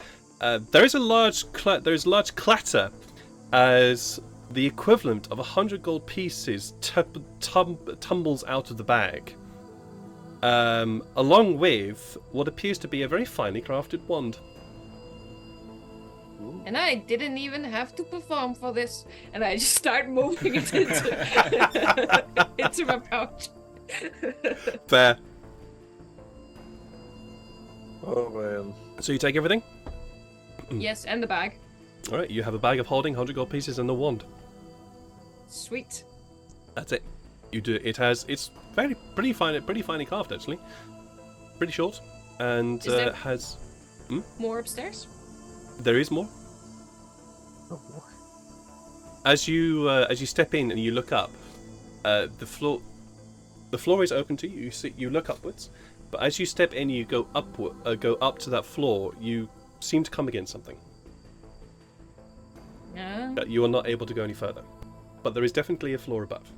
there is a large clatter as the equivalent of 100 gold pieces tumbles out of the bag, along with what appears to be a very finely crafted wand. And I didn't even have to perform for this, and I just start moving it into, into my pouch. Fair. Oh man. So you take everything? Yes, and the bag. All right. You have a bag of holding, 100 gold pieces, and the wand. Sweet. That's it. You do. It's pretty finely carved actually. Pretty short, and Is there- has. More upstairs? There is more. Oh boy. As you step in and you look up, the floor is open to you. You look upwards, but as you step in, you go up to that floor. You seem to come against something. Yeah. You are not able to go any further, but there is definitely a floor above.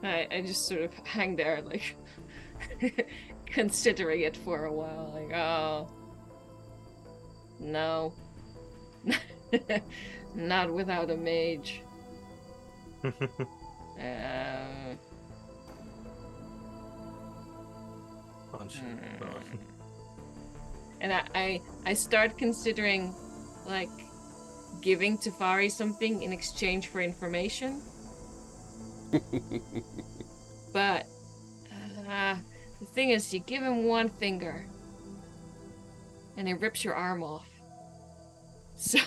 I just sort of hang there, like, considering it for a while. Like, oh. No. Not without a mage. Punch. And I start considering, like, giving Tafari something in exchange for information. But the thing is, you give him one finger, and he rips your arm off. So,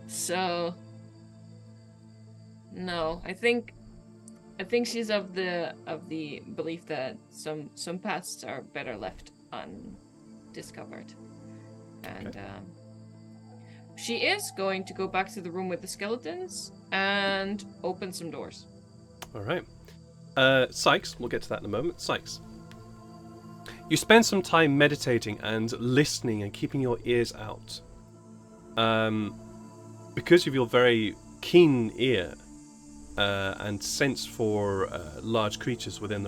so no, I think she's of the belief that some paths are better left undiscovered, and she is going to go back to the room with the skeletons and open some doors. All right. Sykes, we'll get to that in a moment. Sykes, you spend some time meditating and listening and keeping your ears out. Because of your very keen ear and sense for large creatures within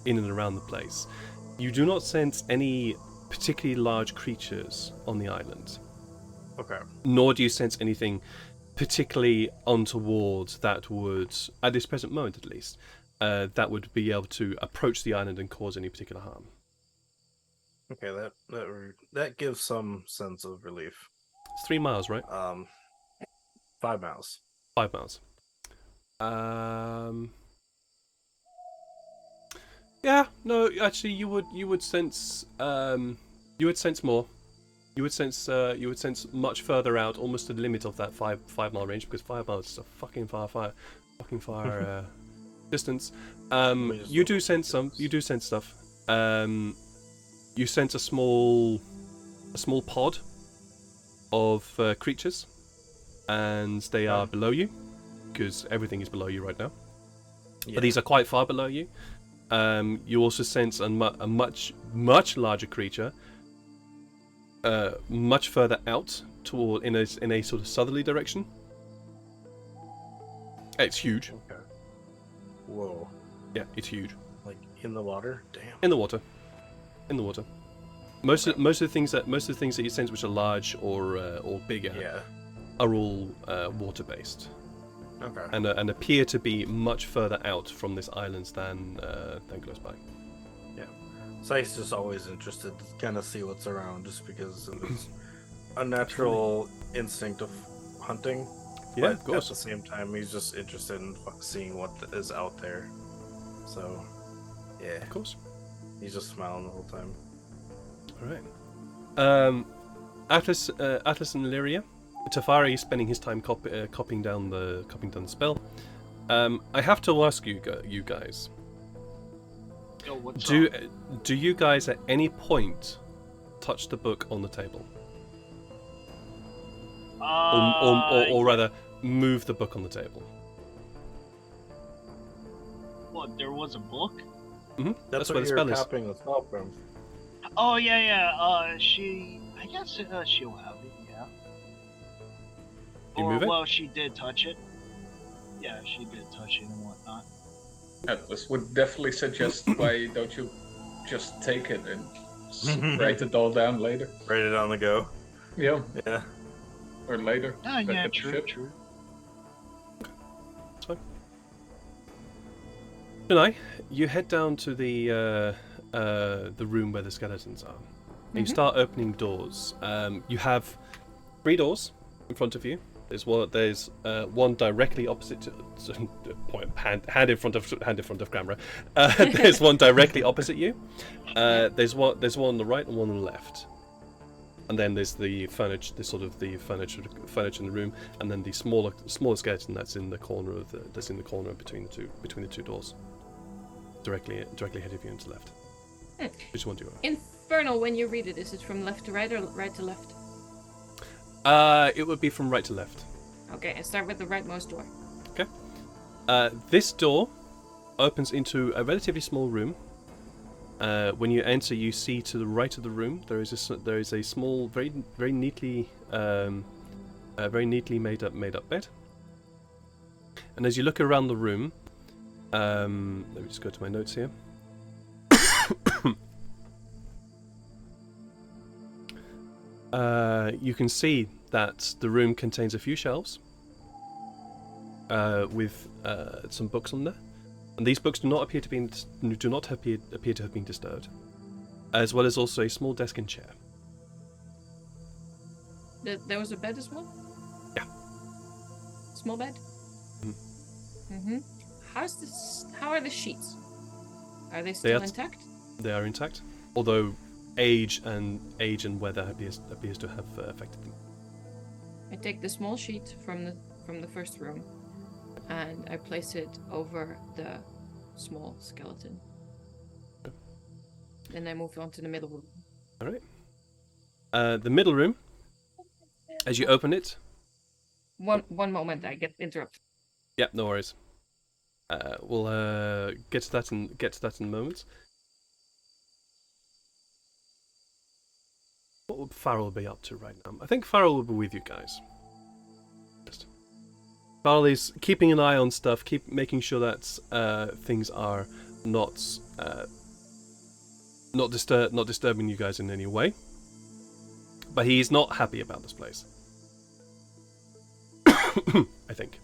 in and around the place, you do not sense any particularly large creatures on the island. Okay. Nor do you sense anything particularly untoward that would, at this present moment at least, that would be able to approach the island and cause any particular harm. Okay, that gives some sense of relief. It's 3 miles, right? 5 miles. 5 miles. Yeah, no, actually, you would sense more. You would sense much further out, almost to the limit of that 5 mile range, because 5 miles is a fucking far distance. You do sense stuff. You sense a small pod of creatures, and they are below you, because everything is below you right now. Yeah. But these are quite far below you. You also sense a much larger creature, much further out toward in a sort of southerly direction. It's huge. Okay. Whoa. Yeah, it's huge. Like in the water? Damn. In the water. Most of the things that you sense which are large or bigger are all water based. Okay. And appear to be much further out from this island than close by. Sykes just always interested to kind of see what's around, just because of his unnatural instinct of hunting. Yeah, but of course. At the same time, he's just interested in seeing what is out there. So, yeah. Of course. He's just smiling the whole time. All right. Atlas and Illyria. Tafari is spending his time copying down the spell. I have to ask you guys. Yo, what's Do up? you guys at any point touch the book on the table, or rather move the book on the table? What? There was a book? Mm-hmm. That's where what the you're spell is. copying the spell from. Oh yeah. I guess she'll have it. Yeah. You move it? Well, she did touch it. Yeah, she did touch it and whatnot. Atlas would definitely suggest why don't you just take it and write it all down later. Write it on the go. Yeah, Yeah. or later. Ah, back yeah, at the true. ship. That's fine. Denai, you head down to the room where the skeletons are. And you start opening doors. You have 3 doors in front of you. There's one directly opposite to hand in front of camera. There's one directly opposite you. There's one on the right and one on the left. And then there's the furniture, furniture in the room, and then the smaller skeleton that's in the corner between the two doors. Directly ahead of you and to the left. Which one do you want? Infernal, when you read it, is it from left to right or right to left? It would be from right to left. Okay, I start with the rightmost door. Okay. This door opens into a relatively small room. When you enter, you see to the right of the room there is a small, very neatly made up bed. And as you look around the room, let me just go to my notes here. You can see that the room contains a few shelves with some books on there, and these books do not appear to have been disturbed, as well as also a small desk and chair. There was a bed as well? Yeah. Small bed? How are the sheets? Are they still intact? They are intact, although age and weather appears to have affected them. I take the small sheet from the first room, and I place it over the small skeleton. Okay. Then I move on to the middle room. All right. The middle room. As you open it. One moment, I get interrupted. Yeah, no worries. We'll get to that in a moment. What would Farrell be up to right now? I think Farrell will be with you guys. Farrell is keeping an eye on stuff, making sure that things are not disturbing you guys in any way. But he's not happy about this place. I think.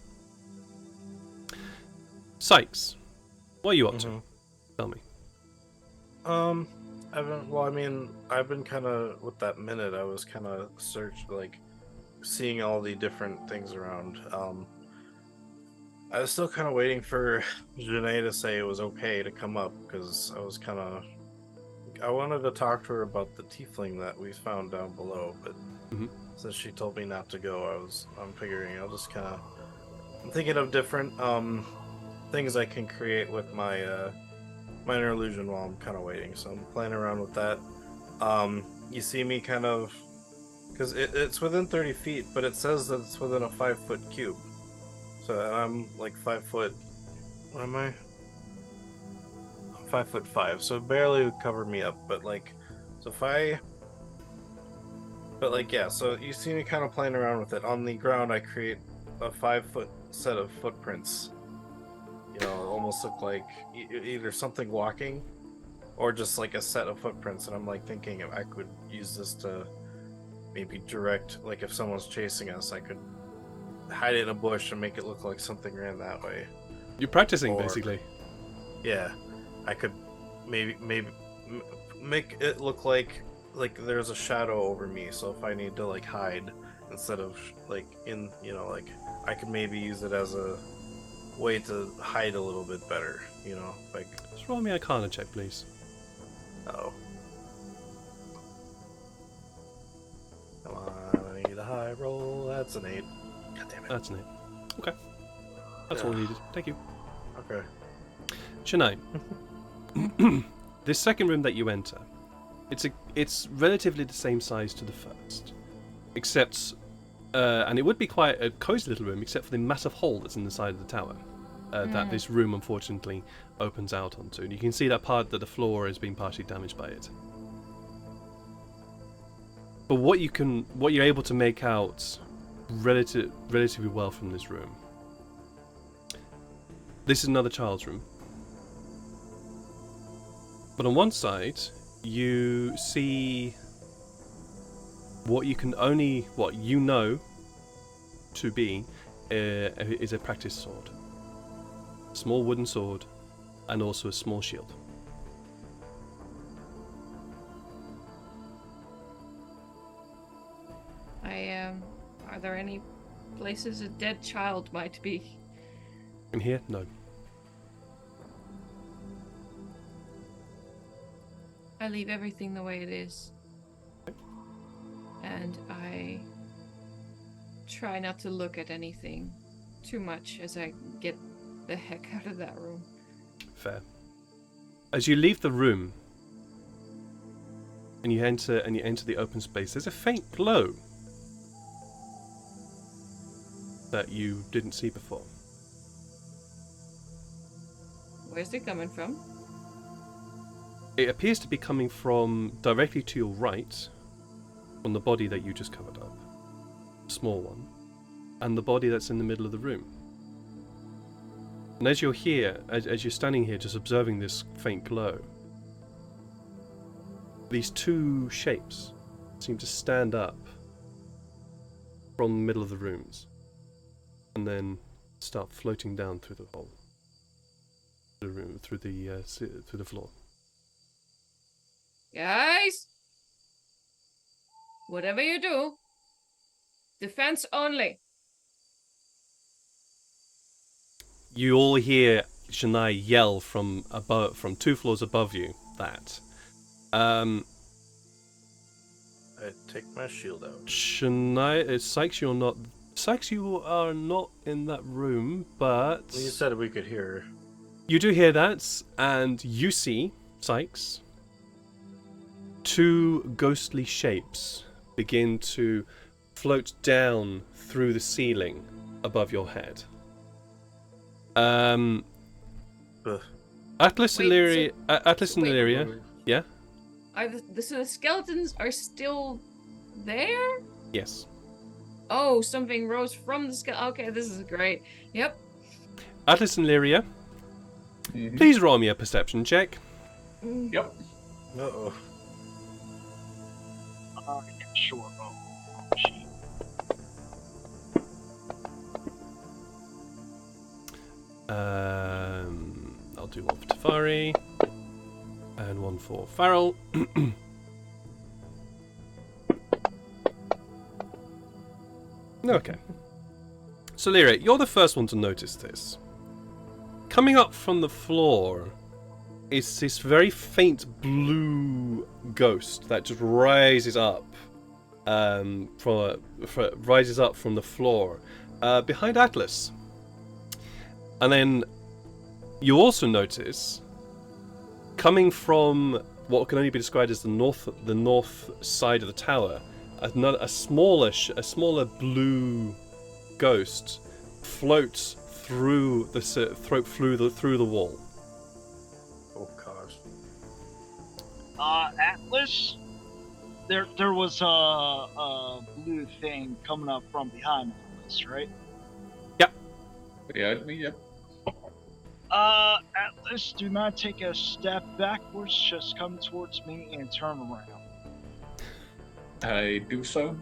Sykes, what are you up to? Tell me. I've been kind of with that minute. I was kind of seeing all the different things around. I was still kind of waiting for Janae to say it was okay to come up, because I was kind of I wanted to talk to her about the tiefling that we found down below, but Mhm. since she told me not to go, I'm figuring I'll just kind of. I'm thinking of different things I can create with my minor illusion while I'm kind of waiting. So I'm playing around with that. You see me kind of, because it's within 30 feet, but it says that it's within a 5-foot cube. So I'm like 5 foot. What am I? 5'5", so it barely would cover me up. But like, so if I, but like, yeah. So you see me kind of playing around with it. On the ground, I create a 5-foot set of footprints. You know, almost look like either something walking, or just like a set of footprints. And I'm like thinking if I could use this to maybe direct, like if someone's chasing us, I could hide it in a bush and make it look like something ran that way. You're practicing, Or- basically. Yeah, I could maybe make it look like there's a shadow over me. So if I need to like hide instead of like in, you know, like I could maybe use it as a way to hide a little bit better. You know, like Just roll me a Arcana check, please. oh, come on, I need a high roll. That's an 8. God damn it. That's an 8. Okay. That's all I needed. Thank you. Okay. Chennai. This second room that you enter, it's relatively the same size to the first, except, and it would be quite a cozy little room, except for the massive hole that's in the side of the tower that this room unfortunately opens out onto. And you can see that part that the floor has been partially damaged by it. But what you're able to make out relatively well from this room. This is another child's room. But on one side, you see what you know to be is a practice sword. A small wooden sword, and also a small shield. Are there any places a dead child might be? In here? No. I leave everything the way it is. And I try not to look at anything too much as I get the heck out of that room. Fair. As you leave the room and you enter the open space, there's a faint glow that you didn't see before. Where's it coming from? It appears to be coming from directly to your right, from the body that you just covered up, small one, and the body that's in the middle of the room. And as you're here, as you're standing here just observing this faint glow, these two shapes seem to stand up from the middle of the rooms, and then start floating down through the hole, through the floor. Guys! Whatever you do, defense only. You all hear Shania yell from 2 floors above you that. I take my shield out. Shania, Sykes, you are not in that room, but You said we could hear. you do hear that, and you see, Sykes, 2 ghostly shapes begin to float down through the ceiling above your head. Ugh. Atlas and Wait, Illyria, yeah? So the skeletons are still there? Yes. Oh, something rose from the skeleton. Okay, this is great. Yep. Atlas and Illyria, Mhm. please roll me a perception check. Yep. Uh-oh. Yeah, sure. Oh, sheet. I'll do one for Tafari and one for Farrell. Okay. So Lyra, you're the first one to notice this. Coming up from the floor is this very faint blue ghost that just rises up rises up from the floor behind Atlas. And then you also notice, coming from what can only be described as the north side of the tower, a smaller blue ghost floats through the wall. Oh gosh. Atlas, there was a blue thing coming up from behind Atlas, right? Behind me, yep. Atlas, do not take a step backwards, just come towards me and turn around. I do so.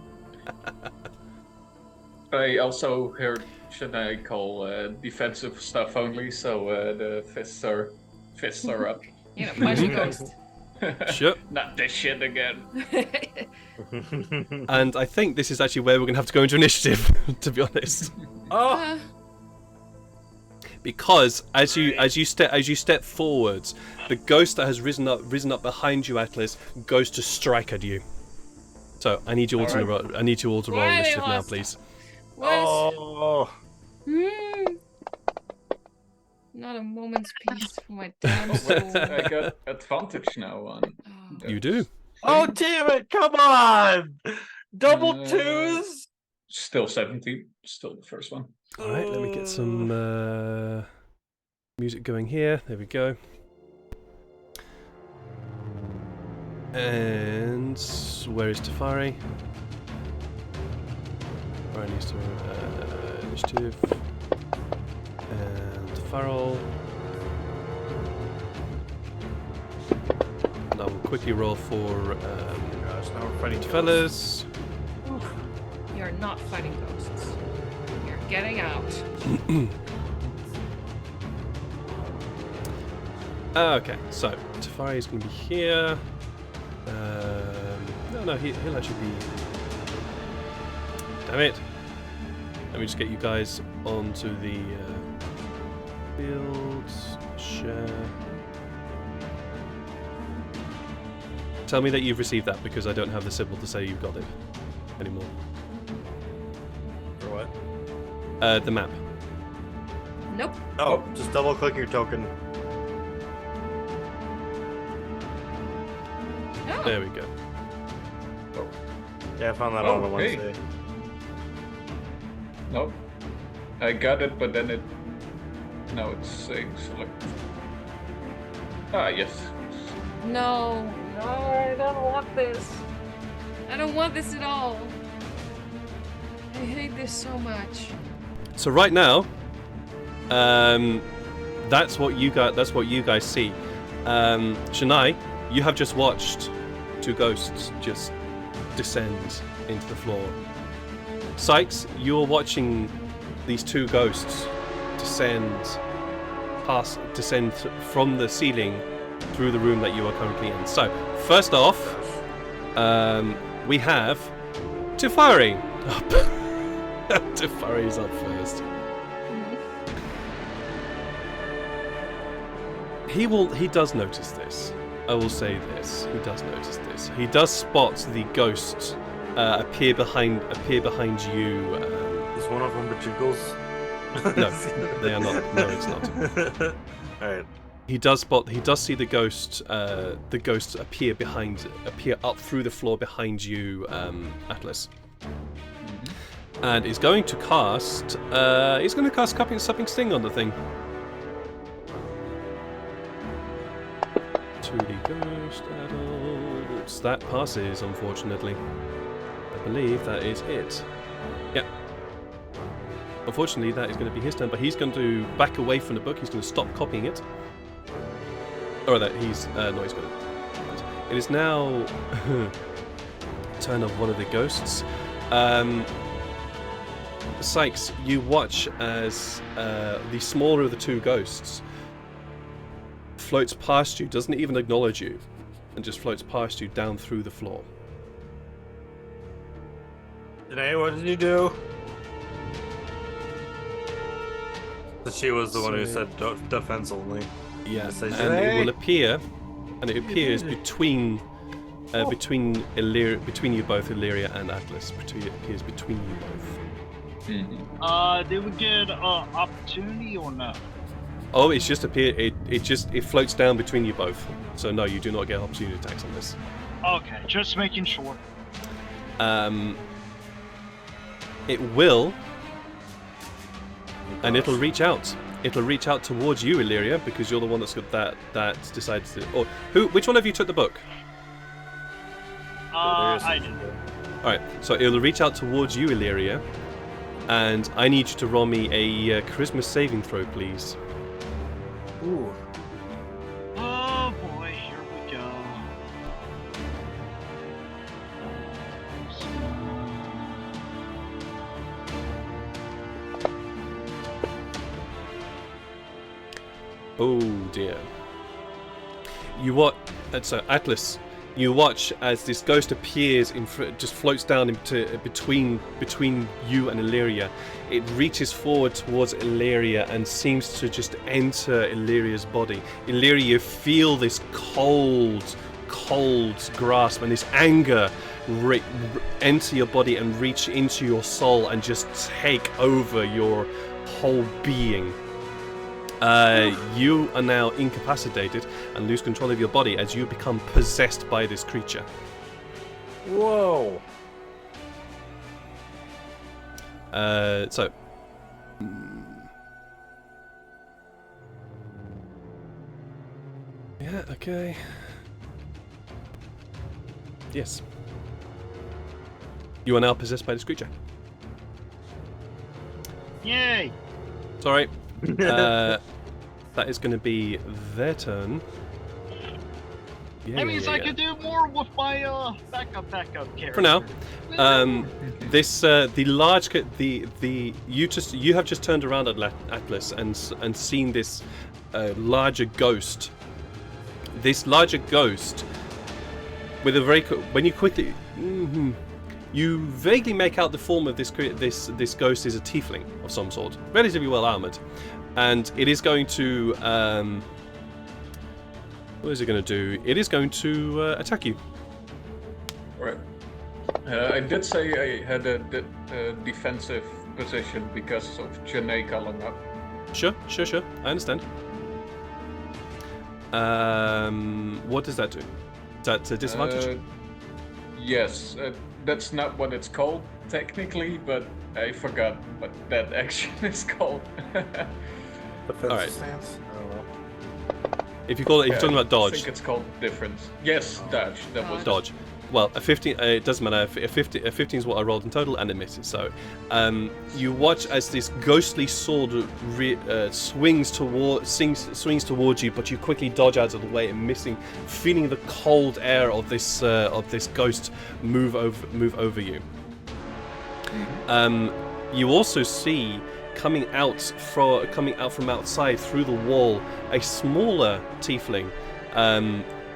I also heard Shanae call defensive stuff only, so the fists are up. You know, punch a ghost. Sure. Not this shit again. And I think this is actually where we're going to have to go into initiative, to be honest. Oh. Because as you step forwards, the ghost that has risen up behind you, Atlas, goes to strike at you. So I need you all to roll initiative now, please. Oh. Not a moment's peace for my damn soul. I got advantage now on. Oh. You do. Oh damn it! Come on! Double twos. Still 17. Still the first one. All right, let me get some music going here. There we go. And where is Tefari? Tefari needs to initiative. And Farrell. And I will quickly roll for Gosh, now we're fighting fellas. You're not fighting ghosts. You're getting out. Okay, so Tefari is going to be here. No, he'll actually be. Damn it! Let me just get you guys onto the fields. Share. Tell me that you've received that, because I don't have the symbol to say you've got it anymore. For what? The map. Nope. Oh, just double click your token. No. There we go. Yeah, I found that Oh, on the hey. Wednesday. Nope. I got it, but then now it's saying select. Ah, yes. No, I don't want this. I don't want this at all. I hate this so much. So right now, that's what you guys see. Shania, you have just watched two ghosts just descend into the floor. Sykes, you're watching these two ghosts descend from the ceiling through the room that you are currently in. So, first off, we have Tefari up. Tefari's up first. He does notice this. I will say this. He does notice this. He does spot the ghost appear behind you. Is one of them Bajigles? No, they are not. No, it's not. Alright. He does see the ghost appear up through the floor behind you, Atlas. And is going to cast Cupping Sting on the thing. To the ghost adults. That passes, unfortunately. I believe that is it. Yep. Unfortunately, that is going to be his turn, but he's going to back away from the book. He's going to stop copying it. Or that he's no, he's got it. It is now turn of one of the ghosts. Sykes, you watch as the smaller of the two ghosts floats past you, doesn't even acknowledge you, and just floats past you down through the floor. Janae, what did you do? So she was the one who said defense only. Yeah, Say and Janae. it will appear, and it appears between between you both, Illyria and Atlas. It appears between you both. Did we get opportunity or no? Oh, it's just it floats down between you both. So no, you do not get opportunity attacks on this. Okay, just making sure. It will, and it'll reach out. It'll reach out towards you, Illyria, because you're the one that's got that decided to. Or which one of you took the book? I did. All right, so it'll reach out towards you, Illyria, and I need you to roll me a charisma saving throw, please. Ooh. Oh boy, here we go. Oh dear. You what? So Atlas, you watch as this ghost appears just floats down into between you and Illyria. It reaches forward towards Illyria and seems to just enter Illyria's body. Illyria, you feel this cold grasp and this anger enter your body and reach into your soul and just take over your whole being. You are now incapacitated and lose control of your body as you become possessed by this creature. Whoa. So. Yeah, okay. Yes. You are now possessed by this creature. Yay! Sorry. That is going to be their turn. That means I can do more with my backup character. For now, this you have just turned around at Atlas and seen this larger ghost. This larger ghost with a very when you quickly you vaguely make out the form of this ghost is a tiefling of some sort, relatively well armored. And it is going to, what is it going to do? It is going to attack you. Right. I did say I had a defensive position because of Janae calling up. Sure. I understand. What does that do? Is that a disadvantage? Yes. That's not what it's called, technically, but I forgot what that action is called. Defensive Alright. stance? I don't know. If you're talking about I dodge. think it's called different. Yes, dodge. That was Dodge. Well, a 15. It doesn't matter. A 15 is what I rolled in total, and it misses. So, you watch as this ghostly sword swings towards you, but you quickly dodge out of the way and missing, feeling the cold air of this ghost move over you. You also see coming out from outside through the wall a smaller tiefling,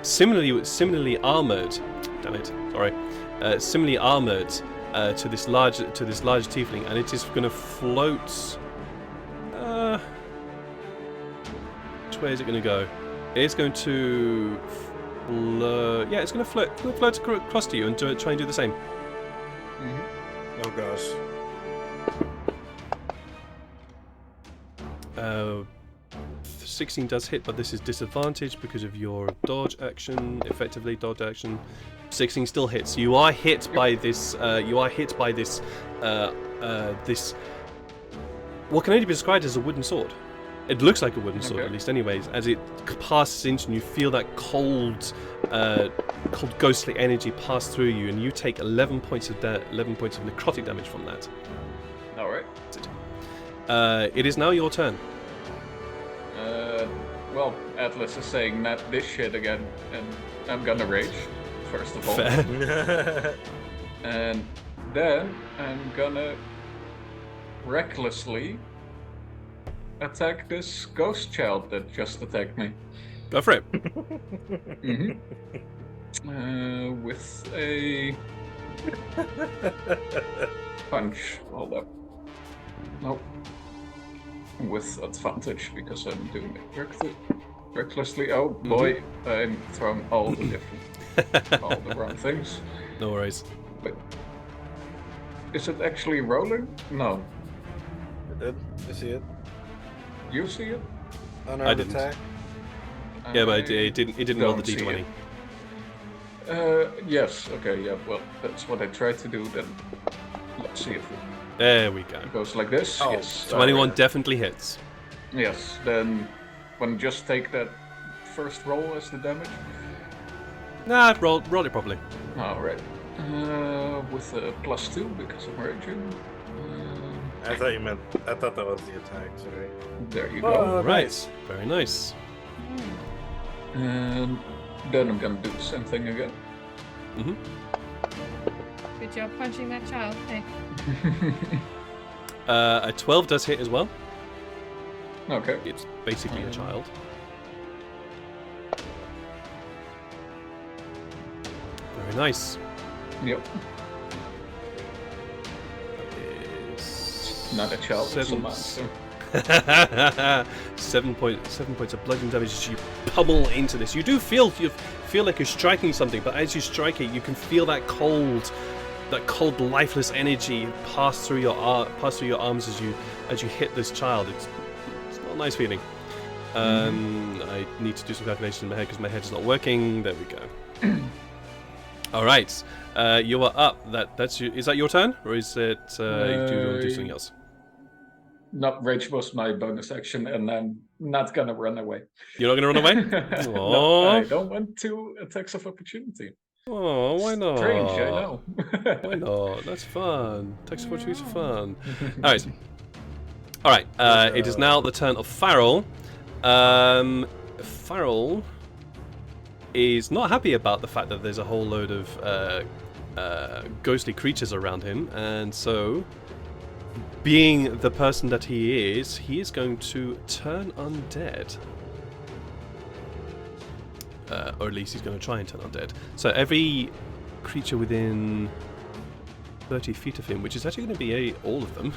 similarly armored. Damn it! Sorry. Similarly armored to this large tiefling, and it is going to float. Which way is it going to go? It's going to. Yeah, it's going to float across to you and try and do the same. Oh gosh. 16 does hit, but this is disadvantage because of your dodge action. Effectively, dodge action. 16 still hits. You are hit by this. This. What can only be described as a wooden sword. It looks like a wooden sword, at least, anyways. As it passes into you, feel that cold ghostly energy pass through you, and you take 11 points of necrotic damage from that. All right. It is now your turn. Well, Atlas is saying not this shit again, and I'm gonna rage, first of all. Fair. And then I'm gonna recklessly attack this ghost child that just attacked me. Go for it. With a punch. Hold up. Nope. With advantage because I'm doing it recklessly. Oh boy, I'm from all the different All the wrong things. No worries. Wait. Is it actually rolling? No. It did. You see it? You see it? Unarmed didn't. attack. Yeah, but it didn't roll the don't see d20. Yes. Okay. Yeah. Well, that's what I tried to do. Then let's see if There we go. it goes like this. Oh, Yes. 21 definitely hits. Yes. Then, when just take that first roll as the damage. Nah, roll it properly. All right. With a +2 because I'm raging. I thought that was the attack. Sorry. There you go. Oh, Right. nice. Very nice. And then I'm gonna do the same thing again. Good job punching that child. Hey. A 12 does hit as well. Okay. It's basically a child. Very nice. Yep. That is Not a child. It's a seven- monster. 7 points of bludgeoning damage as you pummel into this. You feel like you're striking something, but as you strike it, you can feel that cold, lifeless energy pass through your arms as you hit this child. It's not a nice feeling. I need to do some calculations in my head because my head is not working. There we go. All right, you are up. Is that your turn, or is it? Do you want to do something else? Not rage was my bonus action, and I'm not gonna run away. You're not going to run away? No, I Aww. don't want two attacks of opportunity. Oh, why not? Strange, I know. Why not? That's fun. Text opportunities are fun. All right. It is now the turn of Farrell. Farrell is not happy about the fact that there's a whole load of ghostly creatures around him, and so, being the person that he is going to turn undead. Or at least he's going to try and turn undead. So every creature within 30 feet of him, which is actually going to be all of them,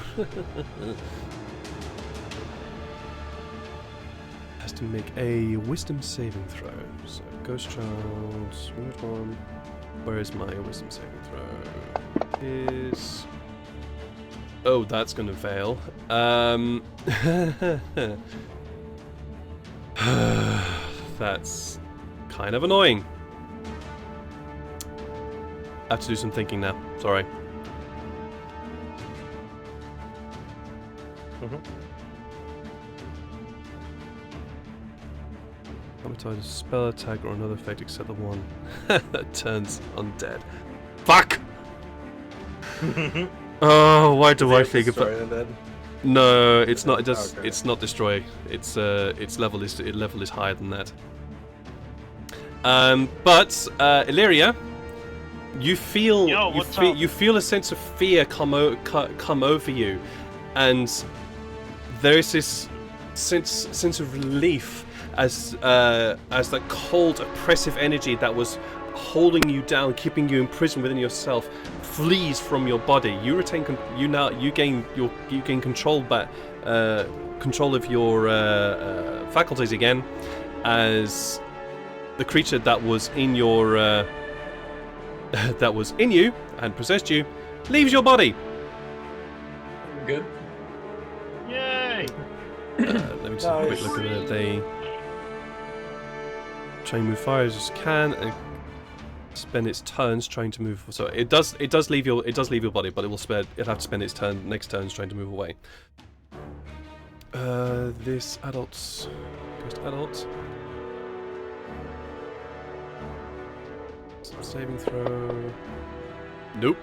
has to make a wisdom saving throw. So Ghost Child, weird one. Where is my wisdom saving throw? Is... Oh, that's going to fail. That's kind of annoying. I have to do some thinking now. Sorry. Traumatized a spell attack or another effect except the one that turns undead. Fuck! Oh, why do I think about? Undead? No, it's not. It does. Okay. It's not destroy. Its level is higher than that. But Illyria, you feel Yo, what's up? you feel a sense of fear come over you, and there is this sense of relief as that cold, oppressive energy that was holding you down, keeping you imprisoned within yourself, flees from your body. You retain you gain control control of your faculties again, as the creature that was in your that was in you and possessed you leaves your body. Good. Yay! Let me just have a quick look at it. They try and move far as it can and spend its turns trying to move. So it does leave your body, but it'll have to spend its next turns trying to move away. This ghost adult. Saving throw. Nope.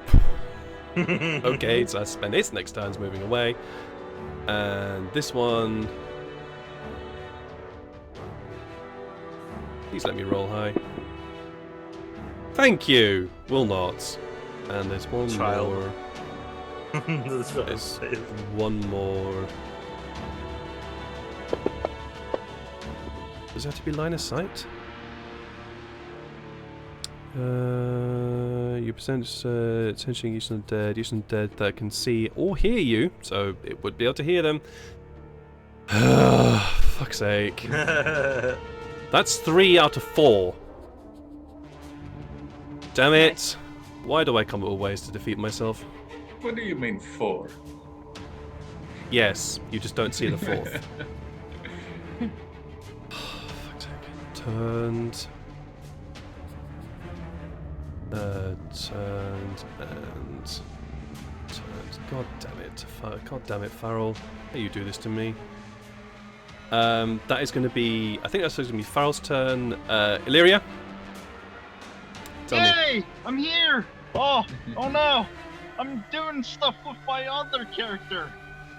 Okay, so I spend its next turns moving away. And this one. Please let me roll high. Thank you! Will not. And there's one Child. more. That's what I'm There's saying. one more. Does that have to be line of sight? You present attention using dead that can see or hear you, so it would be able to hear them. Fuck's sake. That's 3 out of 4. Damn it! Why do I come up with ways to defeat myself? What do you mean 4? Yes, you just don't see the 4th. Fuck's sake. Turned. Turned and turned. God damn it! God damn it, Farrell! How you do this to me? That is going to be. I think that's going to be Farrell's turn. Illyria. Tell me. Yay! I'm here! Oh no! I'm doing stuff with my other character.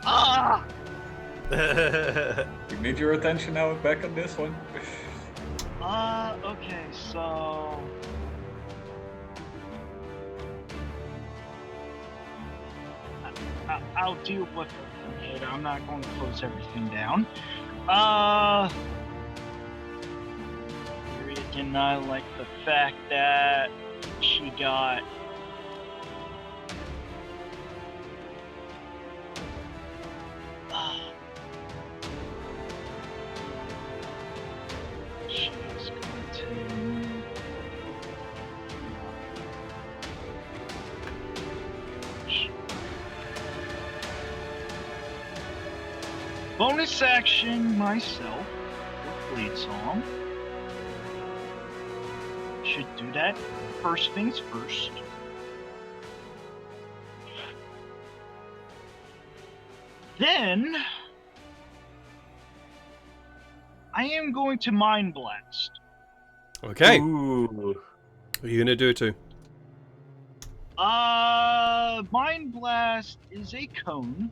Ah! We need your attention now back on this one. Okay, so I'll deal with it. I'm not going to close everything down. Really did not like the fact that she got she's going to bonus action myself with Blade Song. Should do that. First things first. Then I am going to Mind Blast. Okay. Ooh. What are you gonna do to? Mind Blast is a cone,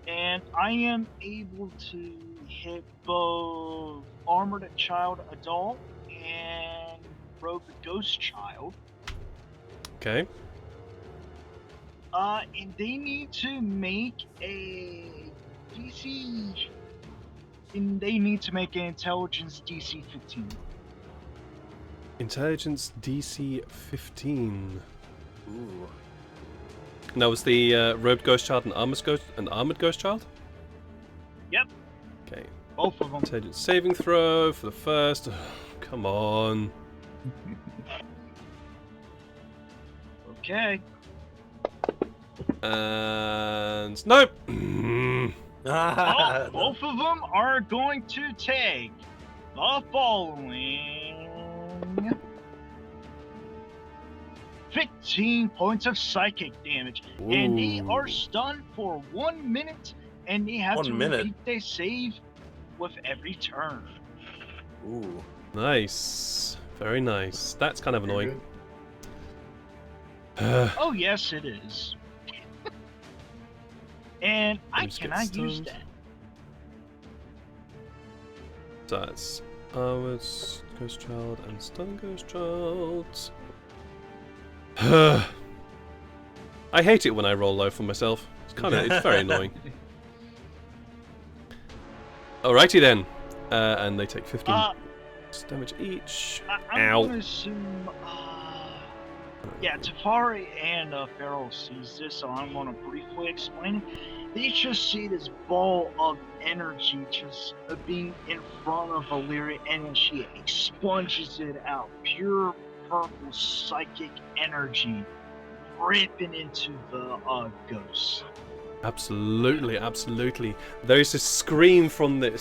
and I am able to hit both Armored Child Adult and Rogue Ghost Child. Okay. And they need to make a DC. And they need to make an Intelligence DC 15. Intelligence DC 15. Ooh. And that was the Robed Ghost Child and Armored Ghost Child? Yep. Okay. Both of them. Intelligence saving throw for the first. Come on. Okay. And nope. Well, both of them are going to take the following 15 points of psychic damage. And they are Ooh. stunned for 1 minute, and they have 1 to minute? repeat their save with every turn. Ooh. Nice. Very nice. That's kind of Very annoying. Oh, yes, it is. And I just get cannot use stunned. that. So that's Armored Ghost Child and Stun Ghost Child. I hate it when I roll low for myself. It's very annoying. Alrighty then. And they take 15 damage each. I'm Ow. going to assume... yeah, Tafari and Farrell sees this, so I'm going to briefly explain it. They just see this ball of energy just being in front of Illyria, and then she expunges it out. Pure purple psychic energy ripping into the ghost. Absolutely, absolutely. There is a scream from these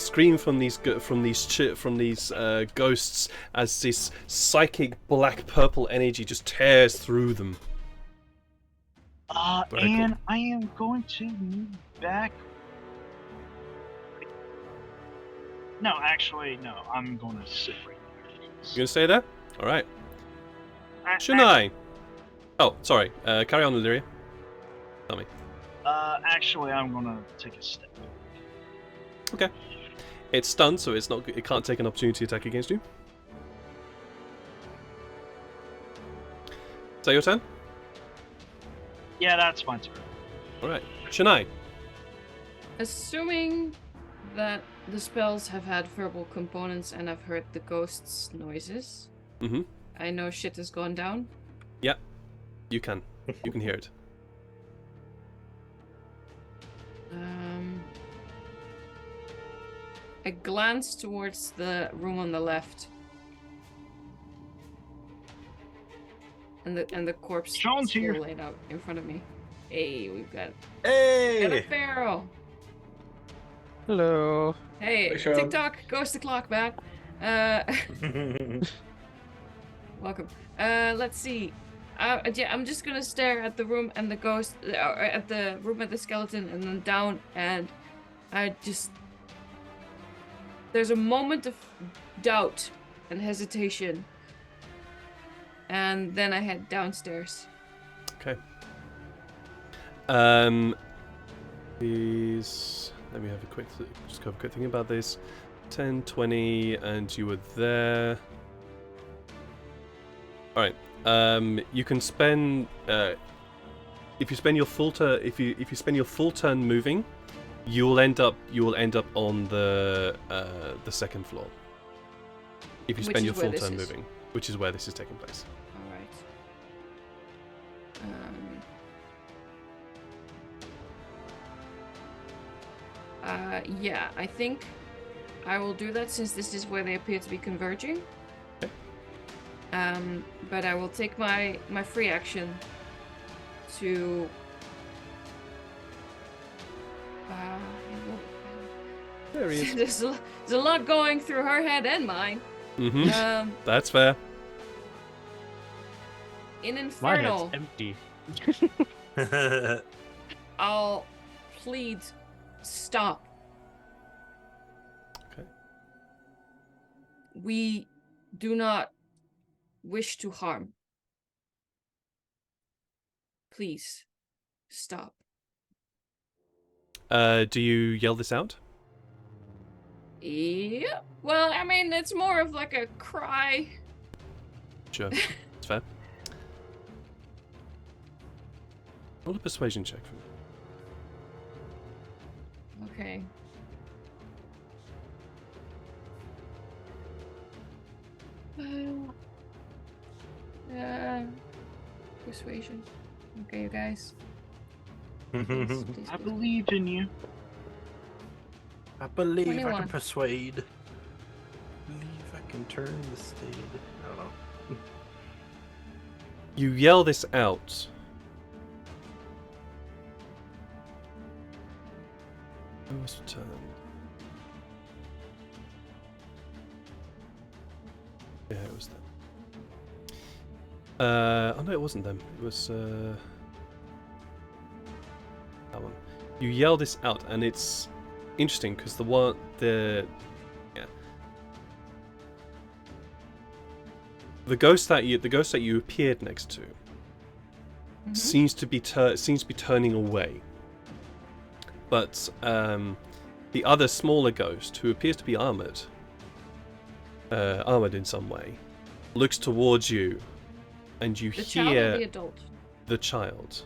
ghosts as this psychic black purple energy just tears through them. Very cool. And I am going to move back. No, actually, no. I'm going to sit right there. You gonna stay there? All right. Shunai. Oh, sorry. Carry on, Illyria. Tell me. Actually, I'm going to take a step. Okay. It's stunned, so it's not. It can't take an opportunity attack against you. Is that your turn? Yeah, that's my turn. All right. Shunai. Assuming that the spells have had verbal components and I've heard the ghosts' noises, Mm-hmm. I know shit has gone down. Yeah. You can. You can hear it. I glance towards the room on the left. and the corpse Show 'em to still your- laid out in front of me. Hey, we've got a Hey! pharaoh. Hello. Hey, Hey, Sean. TikTok, ghost the clock, man. Welcome. Let's see. Yeah, I'm just gonna stare at the room and the ghost, at the room and the skeleton, and then down, and there's a moment of doubt and hesitation, and then I head downstairs. Okay. Please let me have a quick thing about this. 10, 20, and you were there. All right. You can spend if you spend your full turn moving, you will end up on the second floor. If you Which spend your is where full this turn is. moving, which is where this is taking place. All right. Yeah, I think I will do that since this is where they appear to be converging. Okay. But I will take my free action to. There he is. There's a lot going through her head and mine. Mm-hmm. That's fair. In My head's Infernal, empty. I'll plead stop. Okay. We do not wish to harm. Please stop. Do you yell this out? Yeah. Well, I mean, it's more of like a cry. Sure. It's fair. Roll a persuasion check for me. Okay. Persuasion. Okay, you guys. Please I do. believe in you. I believe I 21. can persuade. I believe I can turn the state. I don't know. You yell this out. Who's turn? Yeah, it was them. Oh no, it wasn't them. It was that one. You yell this out, and it's interesting because the ghost that you appeared next to seems to be turning away, but the other smaller ghost, who appears to be armored in some way, looks towards you, and you The hear child or the adult? the child,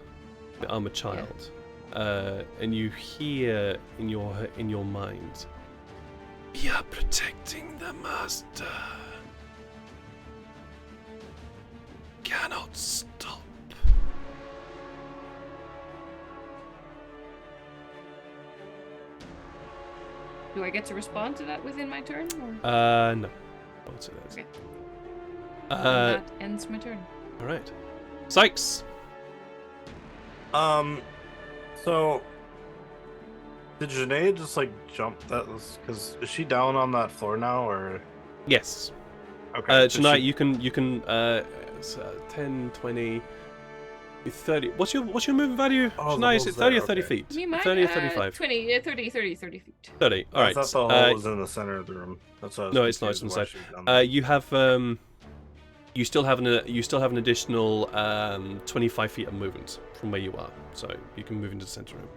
the armored child, and you hear in your mind, "We are protecting the master. Cannot stop." Do I get to respond to that within my turn? Or? No. I would say that. Okay. Uh, That ends my turn. all right. Sykes. So did Janae just like jump that was because is she down on that floor now or Yes. okay? so Tonight she- you can 10, 20, 30. What's your movement value? Oh, the Tonight is it hole's 30 or there, 30 okay. feet? Me, mine, 30 or 35? 20, 30 feet. 30. All I right. thought the hole was in the center of the room. That's what I was No, it's not, confused it's on the why side. she was down there. You have you still have an additional 25 feet of movement from where you are, so you can move into the center room.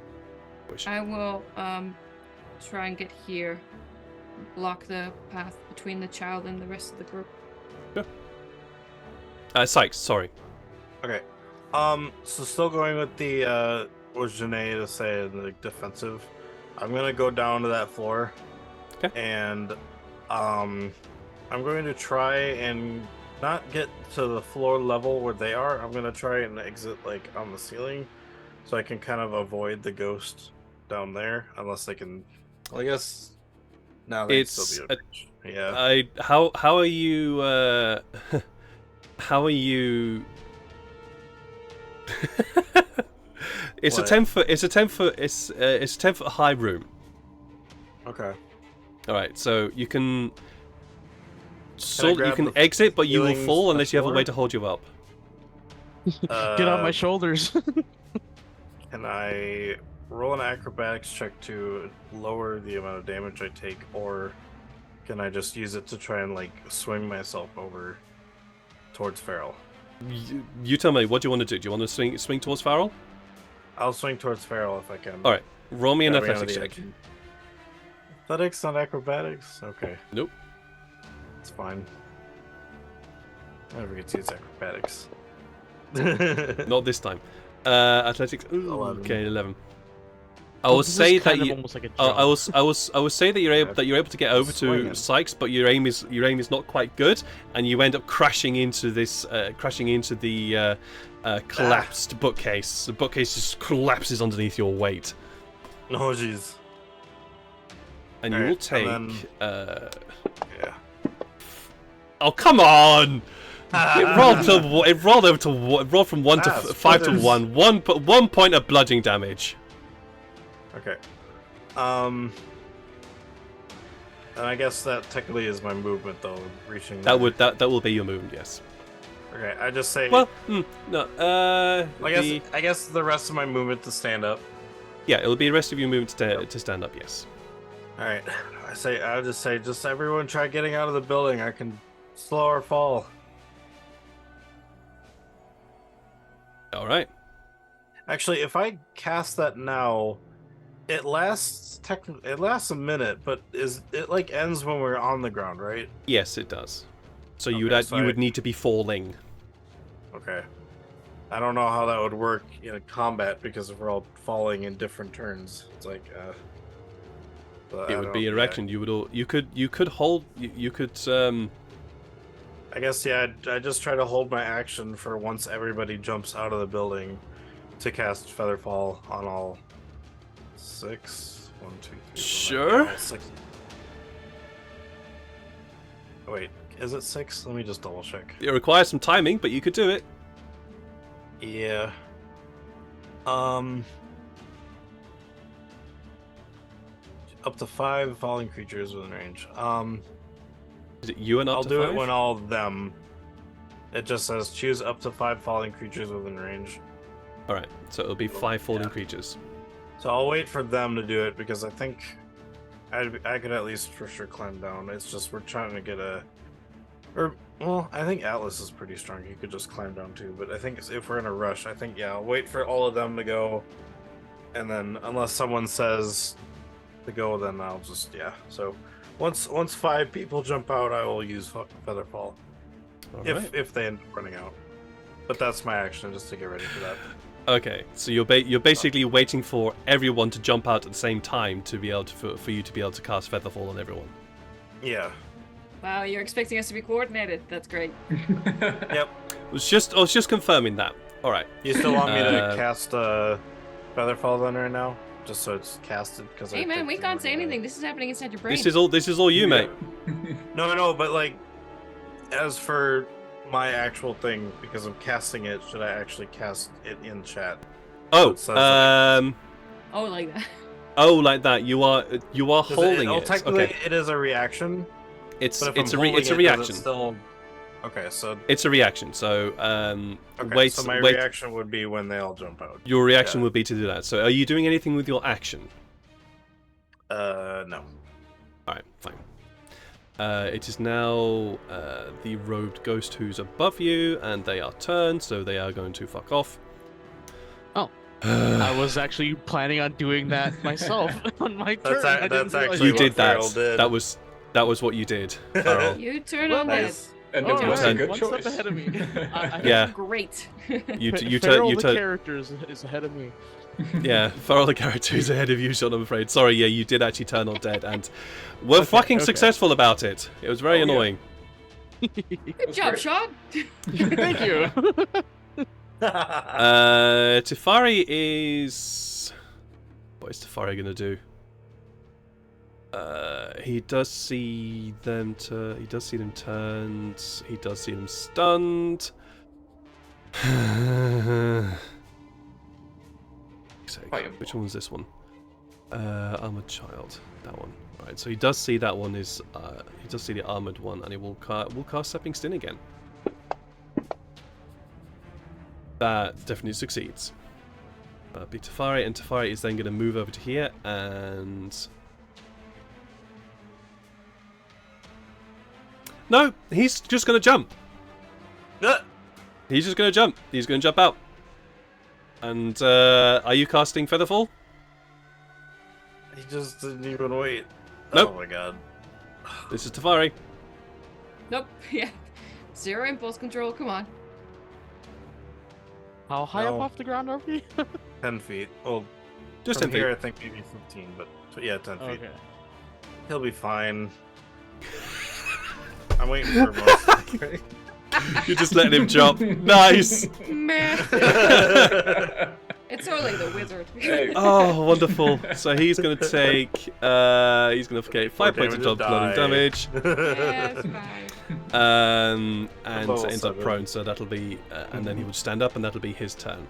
Wish. I will try and get here, block the path between the child and the rest of the group. Sykes, sorry. Okay. So still going with the what Janae to say the defensive. I'm gonna go down to that floor. Okay. And I'm going to try and not get to the floor level where they are. I'm gonna try and exit like on the ceiling, so I can kind of avoid the ghost down there. Unless they can. Well, I guess now they can still It's be a breach. Yeah. how are you how are you It's What? a 10 foot. It's a 10 foot. It's a 10 foot high room. Okay. All right, so you can. I You grab can the exit, but you will ceilings, fall the unless you have a way floor? to hold you up. Get on my shoulders. Can I roll an acrobatics check to lower the amount of damage I take, or can I just use it to try and like swing myself over towards Farrell? You tell me. What do you want to do? Do you want to swing towards Farrell? I'll swing towards Farrell if I can. All right. Roll me an Grab me onto athletics the check. edge. Athletics, not acrobatics? Okay. Nope. It's fine. I never get to use acrobatics. Not this time. Athletics. Ooh, 11. okay, 11. I Well, will this is say that kind of you. almost like a I will. jump. I will say that you're able to get over to Swinging. Sykes, but your aim is not quite good, and you end up crashing into the collapsed bookcase. The bookcase just collapses underneath your weight, Oh, jeez. and you Alright, will take. and Yeah. Oh, come on! It rolled from 1 to 5 to splitters. 1. 1 point of bludgeoning damage. Okay. And I guess that technically is my movement, though, reaching. That will be your movement, yes. Okay, I just say. Well, no. I guess the rest of my movement to stand up. Yeah, it'll be the rest of your movement to stand up. Yes. All right. I'll just say, just everyone try getting out of the building. I can slow our fall. All right. Actually, if I cast that now, it lasts a minute, but it like ends when we're on the ground, right? Yes, it does. So you Okay, would so you I- would need to be falling. Okay. I don't know how that would work in a combat because if we're all falling in different turns. It's like but It I would don't- be a yeah. reaction. You could hold. You could. I guess I just try to hold my action for once everybody jumps out of the building to cast Featherfall on all 6. 1, 2, 3. Sure. All 6. Wait, is it 6? Let me just double check. It requires some timing, but you could do it. Yeah. Up to 5 falling creatures within range. Is it you and up I'll to do 5? it when all of them. It just says choose up to 5 falling creatures within range. All right. So it'll be 5 falling Yeah. creatures. So I'll wait for them to do it because I think I could at least for sure climb down. It's just we're trying to get well, I think Atlas is pretty strong. He could just climb down too. But I think if we're in a rush, I think I'll wait for all of them to go, and then unless someone says to go, then I'll just So once 5 people jump out, I will use Featherfall All if right. if they end up running out. But that's my action just to get ready for that. Okay. So you're basically waiting for everyone to jump out at the same time to be able to for you to be able to cast Featherfall on everyone. Yeah. Wow, you're expecting us to be coordinated. That's great. Yep. I was just confirming that. All right. You still want me to Uh, cast Featherfall then right now, just so it's casted? Because Hey man, we can't say anything. This is happening inside your brain. This is all you, mate. No, but like, as for my actual thing, because I'm casting it, should I actually cast it in chat? Oh, It says that. Oh, like that. Oh, like that. You are 'Cause holding it. Technically, Okay. it is a reaction. It's But if it's I'm a holding it's a it, does it reaction. Still... Okay, so It's a reaction. So okay, so my reaction would be when they all jump out. Your reaction Yeah. would be to do that. So are you doing anything with your action? No. All right, fine. It is now the robed ghost who's above you, and they are turned, so they are going to fuck off. Oh. I was actually planning on doing that myself on my turn. That's I didn't that's realize actually You what did that. Farrell did. That was what you did. Farrell. You turn Well, on that. Nice. And All it was right, a good one choice. step ahead of me. Yeah. Great. You Farrell turn. the character is ahead of me. Yeah, Farrell the character is ahead of you, Sean, I'm afraid. Sorry, yeah, you did actually turn on dead, and we're fucking okay. successful about it. It was very Oh, yeah. annoying. Good job, great. Sean. Thank you. Tefari is... What is Tefari gonna do? He does see them he does see them turned. He does see them stunned. Fireball. Which one was this one? Armored child. That one. Right. So he does see that one is. He does see the armored one, and he will cast Stepping Stone again. That definitely succeeds. Be Tefari, and Tefari is then going to move over to here and. No, he's just going to jump. He's just going to jump. He's going to jump out. And are you casting Featherfall? He just didn't even wait. Nope. Oh my god. This is Tefari. Nope. Yeah. 0 impulse control. Come on. How high up No. off the ground are we? 10 feet. Well, Just from 10 feet. here I think maybe 15, but yeah, 10 feet. Okay. He'll be fine. I'm waiting for most. You're just letting him jump. Nice. Meh. It's sort of like the wizard. Hey. Oh, wonderful. So he's going to take. He's going to get 5 points of damage bludgeoning damage. Yes, fine. And Level ends up 7. prone. So that'll be. And then he would stand up, and that'll be his turn.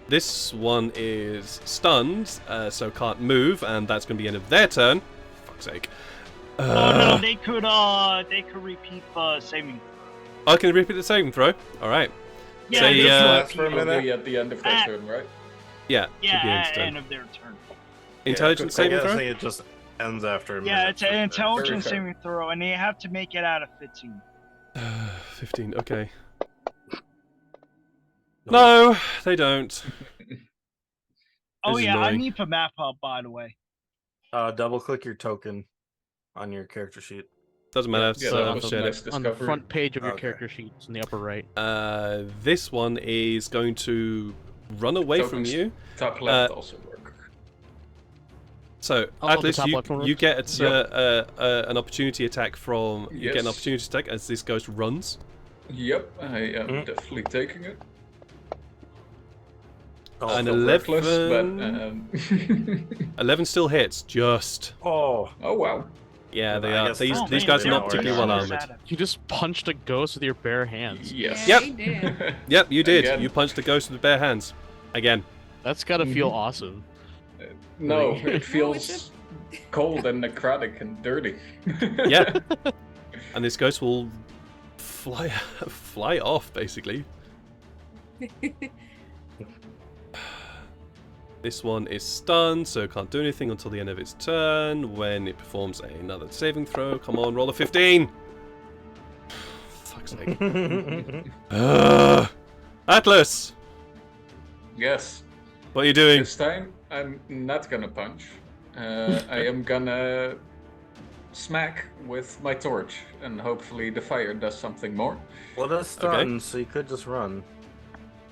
This one is stunned, so can't move, and that's going to be the end of their turn. Fuck's sake. Oh no, they could repeat saving. I can repeat the saving throw. All right. Yeah, So, they yeah. could Last for a repeat it. minute. Only at the end of their turn, right? Yeah. Yeah, should be at the end end turn. of their turn. Intelligence I saving guess I throw. think it just ends after a Yeah, minute. it's an intelligence Very fair. saving throw, and they have to make it out of 15. 15. Okay. No, they don't. Oh is yeah, I annoying. need to map up, by the way. Double click your token on your character sheet. Doesn't matter. Yeah, So that I've was a shared nice it. On the discovery. front page of your Okay. character sheet, it's in the upper right. This one is going to run away from Tokens. you. Top left also work. So Oh, the Atlas, top you, left one you works? get Yep. an opportunity attack from. You get an Yes. opportunity attack as this ghost runs. Yep, I am Mhm. definitely taking it. Oh, An Still reckless, 11. but 11 still hits. Just. oh, oh wow. Yeah, they I are. guess These Oh, these man, guys are they're not already particularly well armored. armored. You just punched a ghost with your bare hands. Yes. Yeah, Yep. he did. Yep, you did. Again. You punched the ghost with bare hands. Again. That's gotta feel Mhm. awesome. No, Like- it feels cold and necrotic and dirty. Yeah. And this ghost will fly off, basically. This one is stunned, so can't do anything until the end of its turn when it performs another saving throw. Come on, roll a 15! Fuck's sake. Atlas! Yes. What are you doing? This time I'm not gonna punch. I am gonna smack with my torch, and hopefully the fire does something more. well, that's stunned, so you could just run.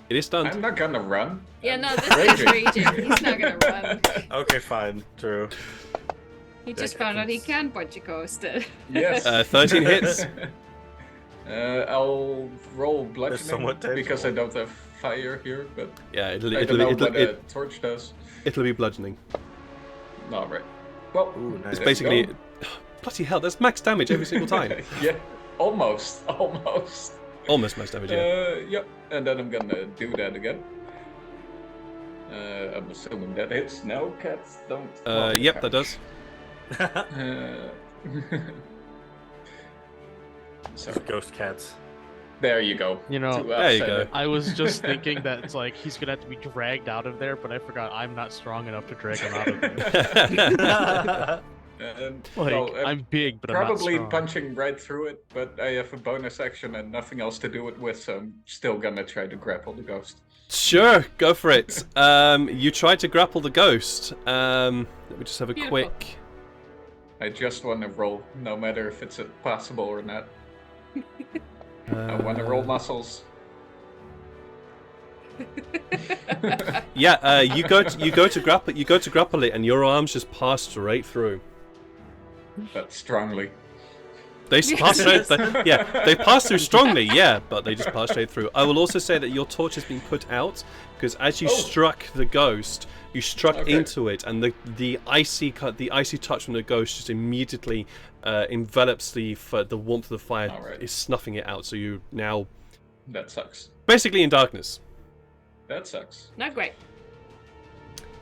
It is stunned. I'm not gonna run. Yeah, no, this Raging. guy's raging. He's not gonna run. Okay, fine, true. He just found out he can punch a ghost. Yes. 13 hits. I'll roll bludgeoning somewhat because I tangible. don't have fire here, but Yeah, I don't know what a torch does. it'll be bludgeoning. Alright. Well, Ooh, nice. It's There you basically. go. Bloody hell, that's max damage every single time. Yeah, almost. Almost max damage, yeah. Yep, and then I'm gonna do that again. I'm assuming that hits. No, cats don't. Yep, that does. Sorry. Ghost cats. There you go. You know, To there you offset go. it. I was just thinking that it's like he's gonna have to be dragged out of there, but I forgot I'm not strong enough to drag him out of there. And, Like, well, I'm big, but I'm not probably strong. punching right through it, but I have a bonus action and nothing else to do it with, so I'm still gonna try to grapple the ghost. Sure, go for it. You tried to grapple the ghost. Let me just have a Beautiful. quick. I just want to roll, no matter if it's possible or not. I want to roll muscles. Yeah, you go to grapple it, and your arms just pass straight through. But strongly. They pass straight. They pass through strongly, yeah, but they just pass straight through. I will also say that your torch has been put out because as you Oh. struck the ghost, you struck Okay. into it, and the icy touch from the ghost just immediately envelops the warmth of the fire, Alright. is snuffing it out. So you now That sucks. basically in darkness. That sucks. Not great.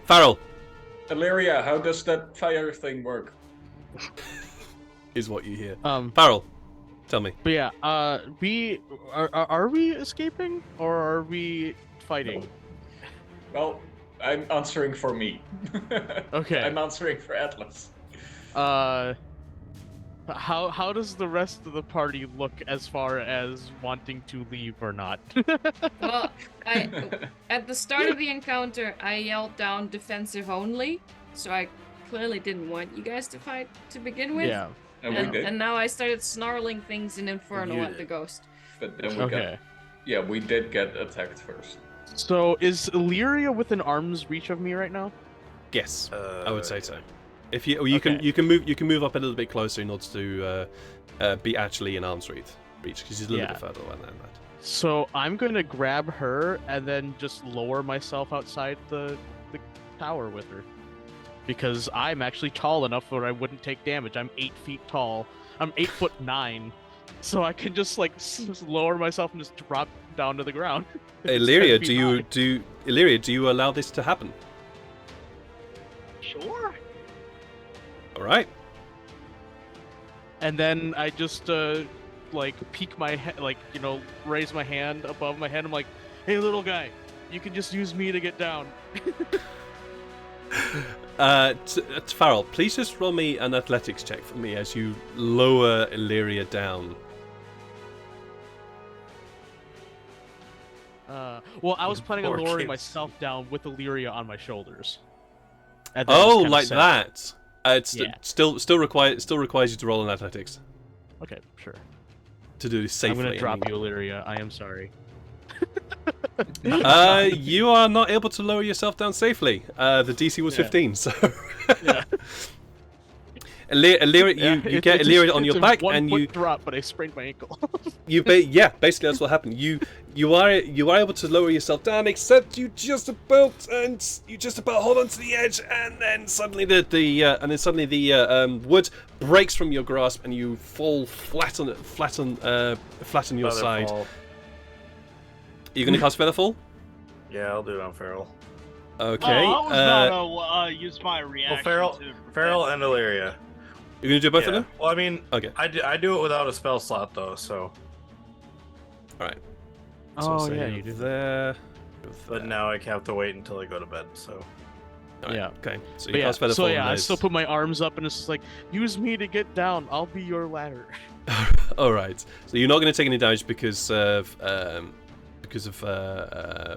Farrell Illyria, how does that fire thing work? is what you hear. Um, Farrell, tell me. but yeah, we are we escaping or are we fighting? Well, I'm answering for me. Okay. I'm answering for Atlas. How does the rest of the party look as far as wanting to leave or not? Well, at the start of the encounter, I yelled down defensive only, so I clearly didn't want you guys to fight to begin with. Yeah. And we did. And now I started snarling things in Inferno You at the did. ghost. But then we Okay. got. Yeah, we did get attacked first. So is Illyria within arm's reach of me right now? Yes, I would say so. If you can Okay. you can move up a little bit closer in order to be actually in arm's reach because she's a little bit further away than that. So I'm going to grab her and then just lower myself outside the tower with her. Because I'm actually tall enough where I wouldn't take damage. I'm 8 feet tall. I'm 8'9". So I can just like lower myself and just drop down to the ground. Illyria, 10 feet high. do you allow this to happen? Sure. All right. And then I just like peek my head, like, you know, raise my hand above my head. I'm like, hey, little guy, you can just use me to get down. Farrell, please just roll me an athletics check for me as you lower Illyria down. Well, I was planning on Poor lowering kids. myself down with Illyria on my shoulders. And then Oh, just kinda like set- that. Yeah. Still requires you to roll an athletics Okay, sure. to do this safely. I'm gonna drop you, Illyria. I am sorry. You are not able to lower yourself down safely. The DC was Yeah. 15, so Yeah. Illyria, you get Illyria on your back, and you drop, but I sprained my ankle. basically that's what happened. You are able to lower yourself down, except you just about hold on to the edge, and then suddenly the wood breaks from your grasp, and you fall flat on your side. Featherfall. Are you going to cast Featherfall? Yeah, I'll do it on Feral. Okay. Oh, I was about to use my reaction Well, to Feral and Illyria. You're going to do both of Yeah. them? Well, I mean, Okay. I do it without a spell slot though, so. All right. Oh, say yeah, you're you do. there. But now I have to wait until I go to bed. So. All right, Yeah. Okay. So But you yeah, cast Featherfall. so yeah, and I there's- still put my arms up and it's just like, use me to get down. I'll be your ladder. All right. So you're not going to take any damage because of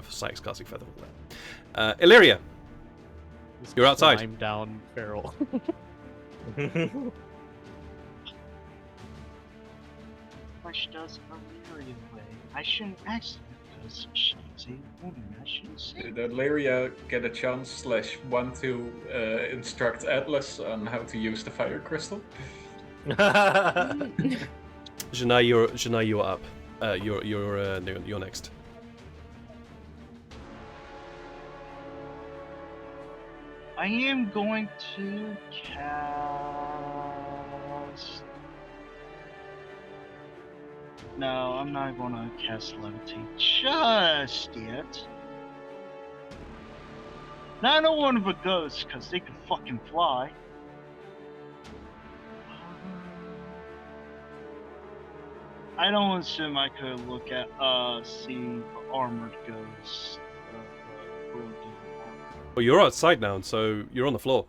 Sykes casting Featherfall. Illyria, you're outside. I'm down, Feral. Flesh does Illyria way. I shouldn't ask her because she's a woman. I shouldn't say. Did Illyria get a chance / want to instruct Atlas on how to use the fire crystal? Janai, you're up. You're next. I am going to cast. No, I'm not going to cast Levitate just yet. Now I don't want to be a ghost because they can fucking fly. I don't assume I could look at seeing armored ghosts. Well, you're outside now, so you're on the floor.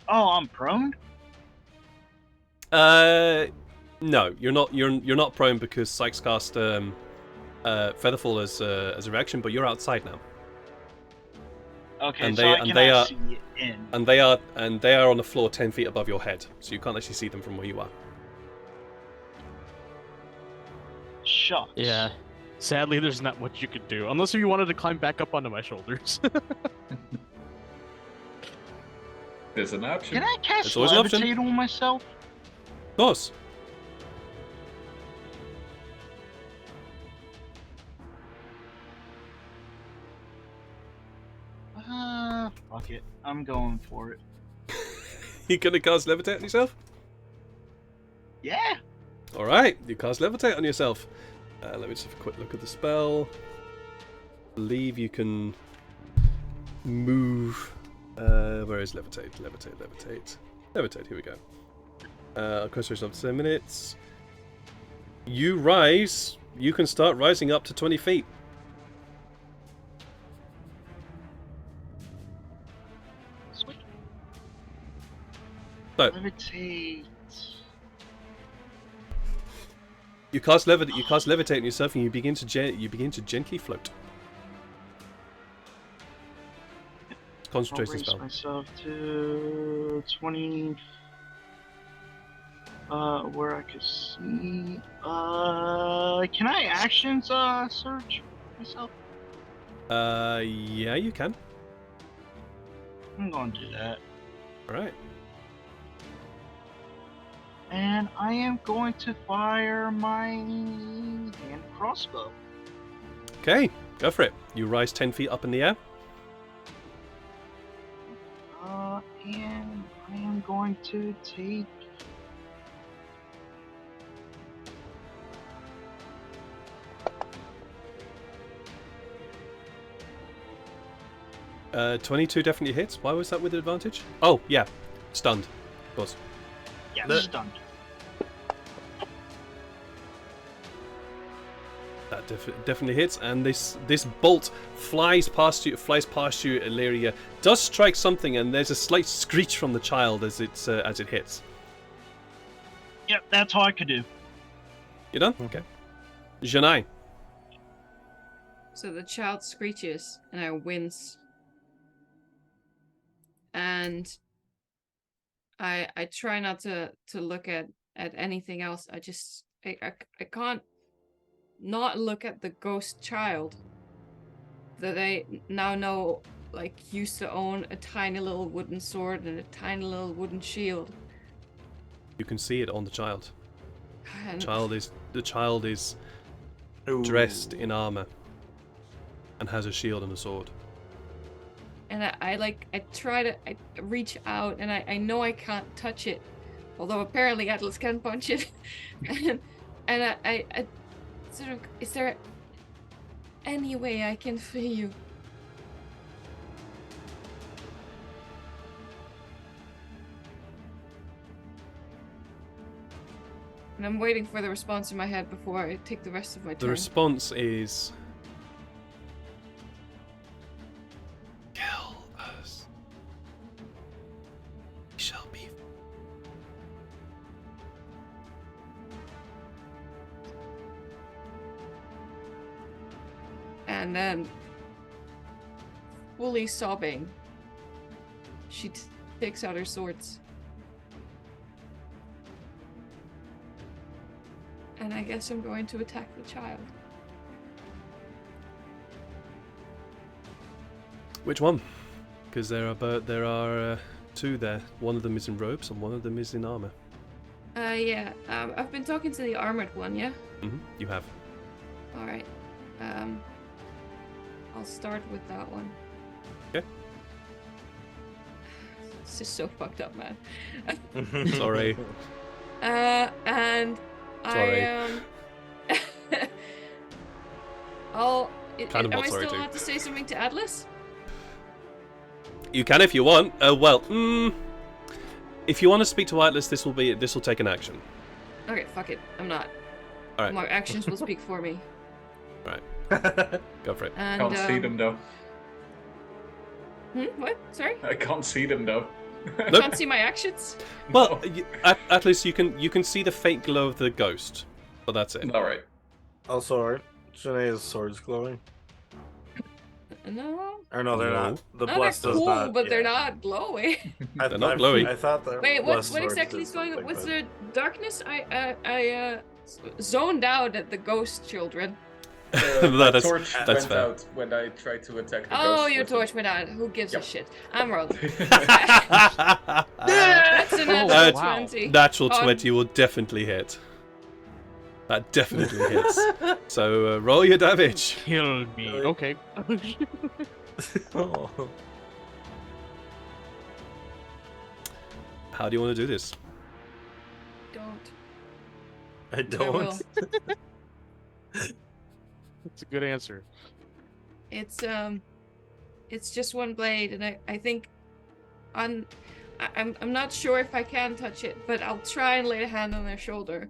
Oh, I'm prone? No, you're not. You're not prone because Sykes cast Featherfall as a reaction, but you're outside now, Okay, And so they- I and can they are- actually in. and they are on the floor 10 feet above your head, so you can't actually see them from where you are. Shucks. Yeah. Sadly, there's not much you could do, unless if you wanted to climb back up onto my shoulders. There's an option. Can I cast It's always an option. Levitate on myself? Of course. Fuck it. I'm going for it. You gonna cast Levitate on yourself? Yeah! All right, you cast Levitate on yourself. Let me just have a quick look at the spell. I believe you can move. Where is levitate? Levitate. Here we go. Concentration of 10 minutes. You rise. You can start rising up to 20 feet. Sweet. So Levitate. you cast levitate on yourself, and you begin to gently float. I'll Concentration raise spell. myself to 20. Where I can see. Can I actions search myself? Yeah, you can. I'm gonna do that. All right. And I am going to fire my hand crossbow. Okay, go for it. You rise 10 feet up in the air. And I am going to take. Uh, 22 definitely hits. Why was that with advantage? Oh, yeah. Stunned. Of course. Yeah, Le- stunned. That definitely hits, and this bolt flies past you, Illyria. Does strike something, and there's a slight screech from the child as it hits. Yep, that's all I could do. You done? Okay. Janai. So the child screeches, and I wince. And I try not to look at anything else. I can't not look at the ghost child that I now know, like, used to own a tiny little wooden sword and a tiny little wooden shield. You can see it on the child. And The child is Ooh. dressed in armor and has a shield and a sword. And I try to reach out, and I know I can't touch it, although apparently Atlas can punch it. and I sort of, is there any way I can free you? And I'm waiting for the response in my head before I take the rest of my turn. The response is... Kill us. We shall be... And then, fully sobbing, she takes out her swords. And I guess I'm going to attack the child. Which one? Because there are two there. One of them is in robes and one of them is in armor. Yeah. I've been talking to the armored one, yeah? You have. Alright. I'll start with that one. Okay. This is so fucked up, man. Sorry. And Sorry. am Kind of am not I sorry still too. allowed to say something to Atlas? You can if you want. If you want to speak to Atlas, this will take an action. Okay, fuck it. I'm not. Alright. My actions will speak for me. Go for it. And, Can't see them though. What? Sorry? I can't see them though. I can't see my actions? Well, Atlas, you can see the faint glow of the ghost, but that's it. All right. Also, aren't Shanae's swords glowing? No. Or no, they're No. not. The No, bless they're does cool, not. but they're yeah. not glowing. They're not glowing. I thought that. Wait, what blessed swords exactly did is going on? something, What's but- the darkness? I zoned out at the ghost children. My That's torch fair. went out when I tried to attack the Oh, ghost your with torch went out. Who gives a Yep. shit? I'm rolling. That's That's a natural wow. 20. Natural On- 20 will definitely hit. That definitely hits. So roll your damage. Kill me. Okay. Oh. How do you want to do this? Don't. I But I will. don't. That's a good answer. It's it's just one blade, and I think I'm not sure if I can touch it, but I'll try and lay a hand on their shoulder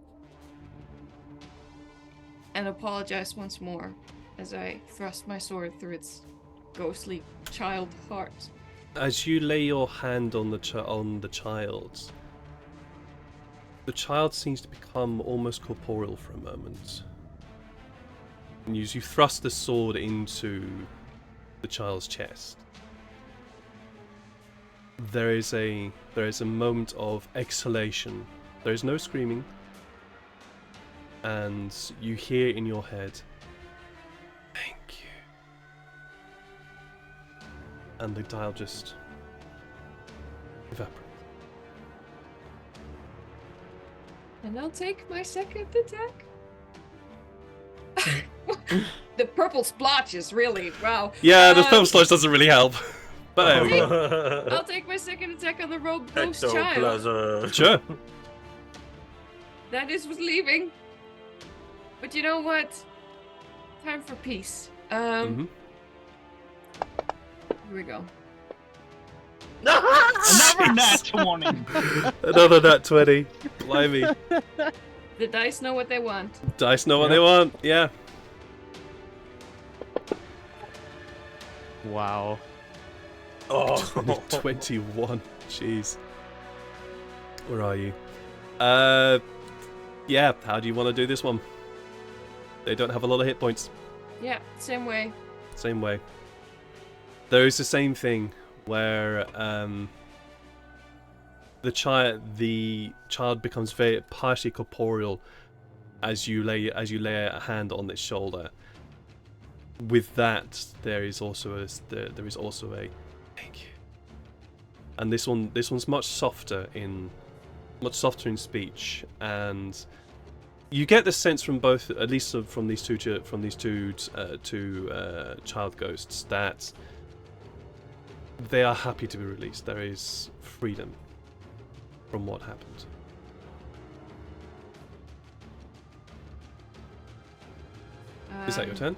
and apologize once more as I thrust my sword through its ghostly child heart. As you lay your hand on the child seems to become almost corporeal for a moment. And as you thrust the sword into the child's chest, there is a moment of exhalation. There is no screaming, and you hear in your head, "Thank you," and the dial just evaporates. And I'll take my second attack. The purple splotches, really, wow. Yeah, the film slice doesn't really help. But I'll take my second attack on the rogue ghost child. Ectoplasm. sure. That was leaving. But you know what? Time for peace. Here we go. Another nat 20. Another nat 20. Blimey. The dice know what they want. Dice know what they want. Yeah. Wow. Oh. 21. Jeez. Where are you? Yeah, how do you want to do this one? They don't have a lot of hit points. Yeah, same way. Same way. There is the same thing where the child becomes very partially corporeal as you lay a hand on its shoulder. With that, there is also a thank you. And this one's much softer in speech, and you get the sense from both, at least from these two child ghosts, that they are happy to be released. There is freedom from what happened. Is that your turn?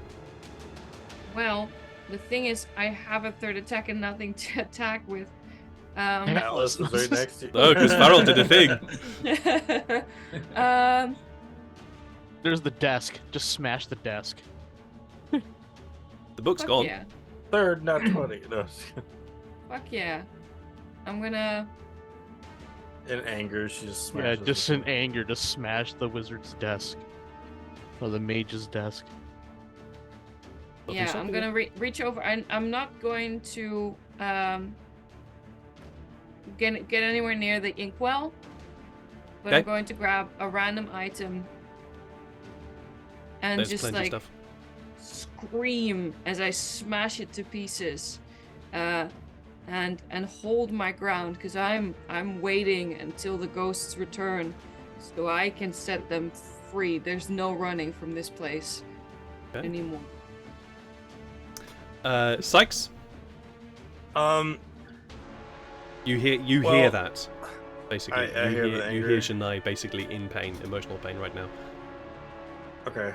Well, the thing is, I have a third attack and nothing to attack with. Atlas is right next to you. No, because Farrell did a thing. There's the desk. Just smash the desk. The book's Fuck gone. yeah. Third, not 20. No. Fuck yeah. I'm gonna... In anger, she just Yeah, smashes just it. in anger, just smash the wizard's desk. Or the mage's desk. Yeah, I'm gonna reach over. I'm not going to get anywhere near the inkwell, but I'm Okay. going to grab a random item and There's just plenty like of stuff. scream as I smash it to pieces, and hold my ground because I'm waiting until the ghosts return, so I can set them free. There's no running from this place anymore. Sykes, you hear that basically. I hear the you anger. hear Shania basically in pain, emotional pain right now. Okay.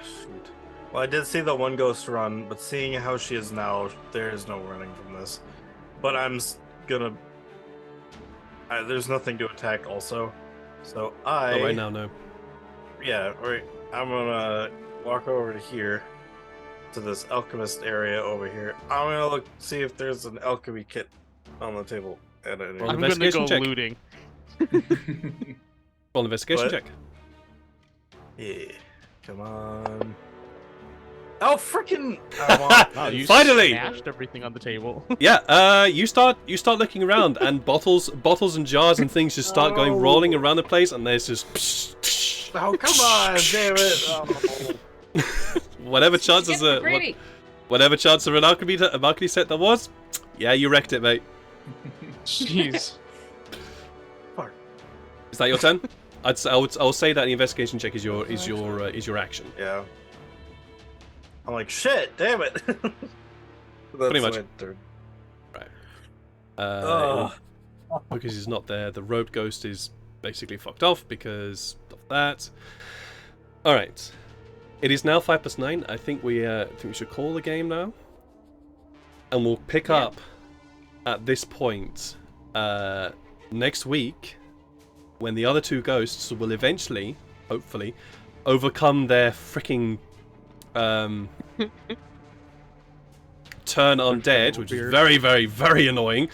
Shoot. Well, I did see the one ghost run, but seeing how she is now, there is no running from this. But gonna. There's nothing to attack also, so Not right now, no. Yeah, right. I'm gonna walk over to here, to this alchemist area over here. I'm gonna see if there's an alchemy kit on the table. Roll I'm gonna investigation go check. looting. Roll an investigation What? check. Yeah, come on. Oh, freaking! Wow, you Finally! smashed everything on the table. Yeah, you start looking around, and bottles and jars and things just start going rolling around the place, and there's just Oh, come on, damn it! Oh. whatever chances Get the gravy. whatever chance of an alchemy set there was. Yeah, you wrecked it, mate. Jeez. Is that your turn? I'll say that the investigation check is your action. Yeah. I'm like, shit, damn it! That's Pretty much. my turn. Because he's not there. The road ghost is basically fucked off because of that. All right. It is now 9:05. I think we should call the game now, and we'll pick up at this point next week, when the other two ghosts will eventually, hopefully, overcome their freaking turn undead, which is very, very, very annoying.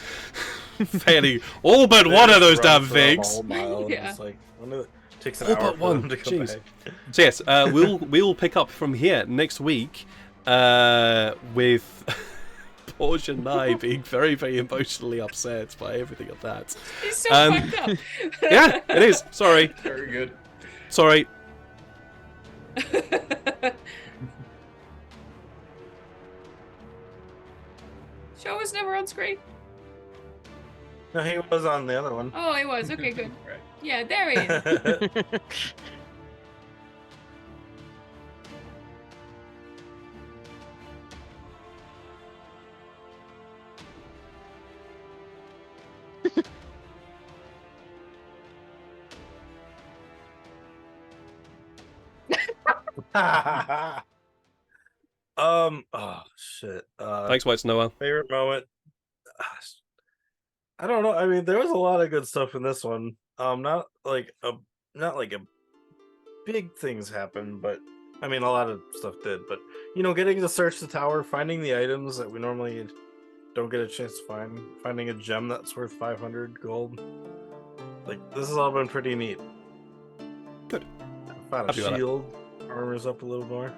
Failing all but one of those damn things. Yeah. It's like, takes an All hour but for one. them to come Jeez. back. So yes, we will pick up from here next week with poor Janai being very, very emotionally upset by everything of that. He's so fucked up. Yeah, it is. Sorry. Very good. Sorry. Show was never on screen. No, he was on the other one. Oh, he was. Okay, good. Right. Yeah, there he is. Oh shit. Thanks, White Noah. Favorite moment. I don't know. I mean, there was a lot of good stuff in this one. Not like a big things happen, but I mean, a lot of stuff did. But you know, getting to search the tower, finding the items that we normally don't get a chance to find, finding a gem that's worth 500 gold. Like, this has all been pretty neat. Good. Found a Happy with that. shield, armor's up a little more.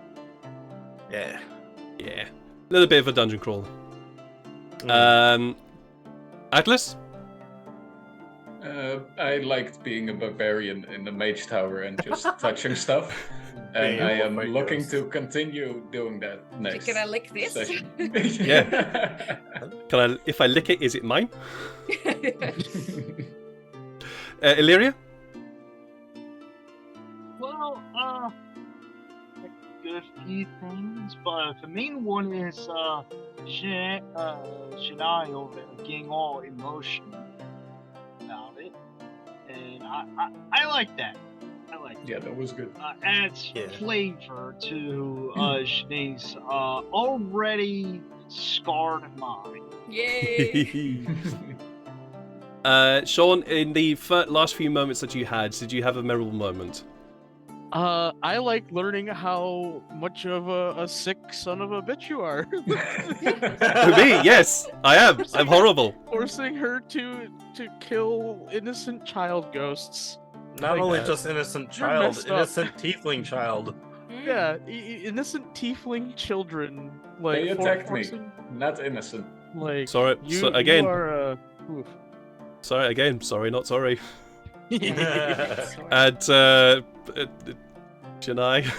Yeah. Yeah. A little bit of a dungeon crawl. Atlas? I liked being a barbarian in the mage tower and just touching stuff. And Yeah, I we'll am fight looking ghosts. to continue doing that next Can I lick this? session. Yeah. Can I? If I lick it, is it mine? Illyria? Well, I got a few things, but the main one is Shania over there getting all emotional about it, and I like that. I like that. Yeah, that was good. Adds Yeah. flavor to Shania's already scarred mind. Yay! Sean, in the last few moments that you had, did you have a memorable moment? I like learning how much of a sick son of a bitch you are. Me? Yes, I am. I'm horrible. Forcing her to kill innocent child ghosts. Not like only that. just innocent You're child, messed up. innocent tiefling child. Yeah, innocent tiefling children. Like They attacked me. forcing, Not innocent. like Sorry. you, So, again. You are, oof. Sorry again. Sorry, not sorry. Sorry. And Janai,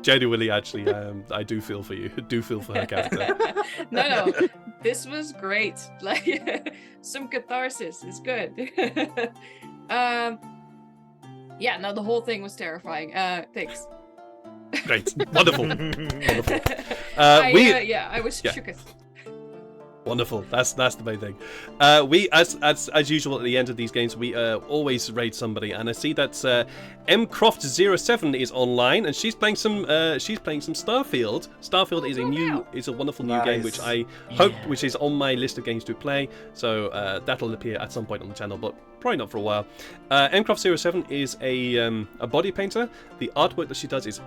genuinely, actually, I do feel for you. Do feel for her character. no, this was great. Like some catharsis is good. Yeah, no, the whole thing was terrifying. Thanks. Great, wonderful, wonderful. I was Yeah. shooketh. Wonderful. That's the main thing. We, as usual, at the end of these games, we always raid somebody, and I see that mcroft07 is online, and she's playing some Starfield. Starfield is a wonderful new game, which I hope, which is on my list of games to play. So that'll appear at some point on the channel, but probably not for a while. mcroft07 is a body painter. The artwork that she does is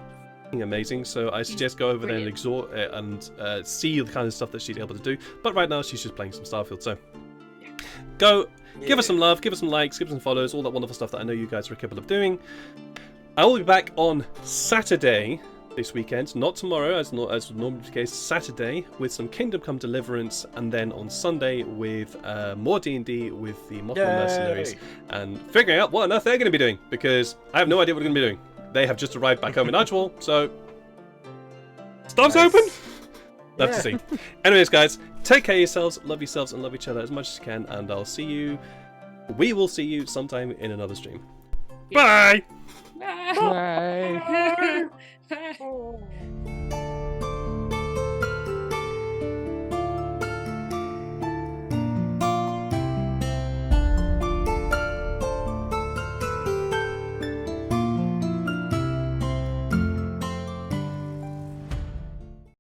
amazing, so I suggest go over there and exhort and see the kind of stuff that she's able to do. But right now she's just playing some Starfield, so go give us some love, give us some likes, give us some follows, all that wonderful stuff that I know you guys are capable of doing. I will be back on Saturday this weekend, not tomorrow as normally the case, Saturday with some Kingdom Come Deliverance, and then on Sunday with more D&D with the Mothman Mercenaries, and figuring out what on earth they're going to be doing, because I have no idea what they're going to be doing. They have just arrived back home in Archwell, so stuff's open. Love to see. Anyways, guys, take care of yourselves, love yourselves, and love each other as much as you can. And we will see you sometime in another stream. Bye. Bye. Bye.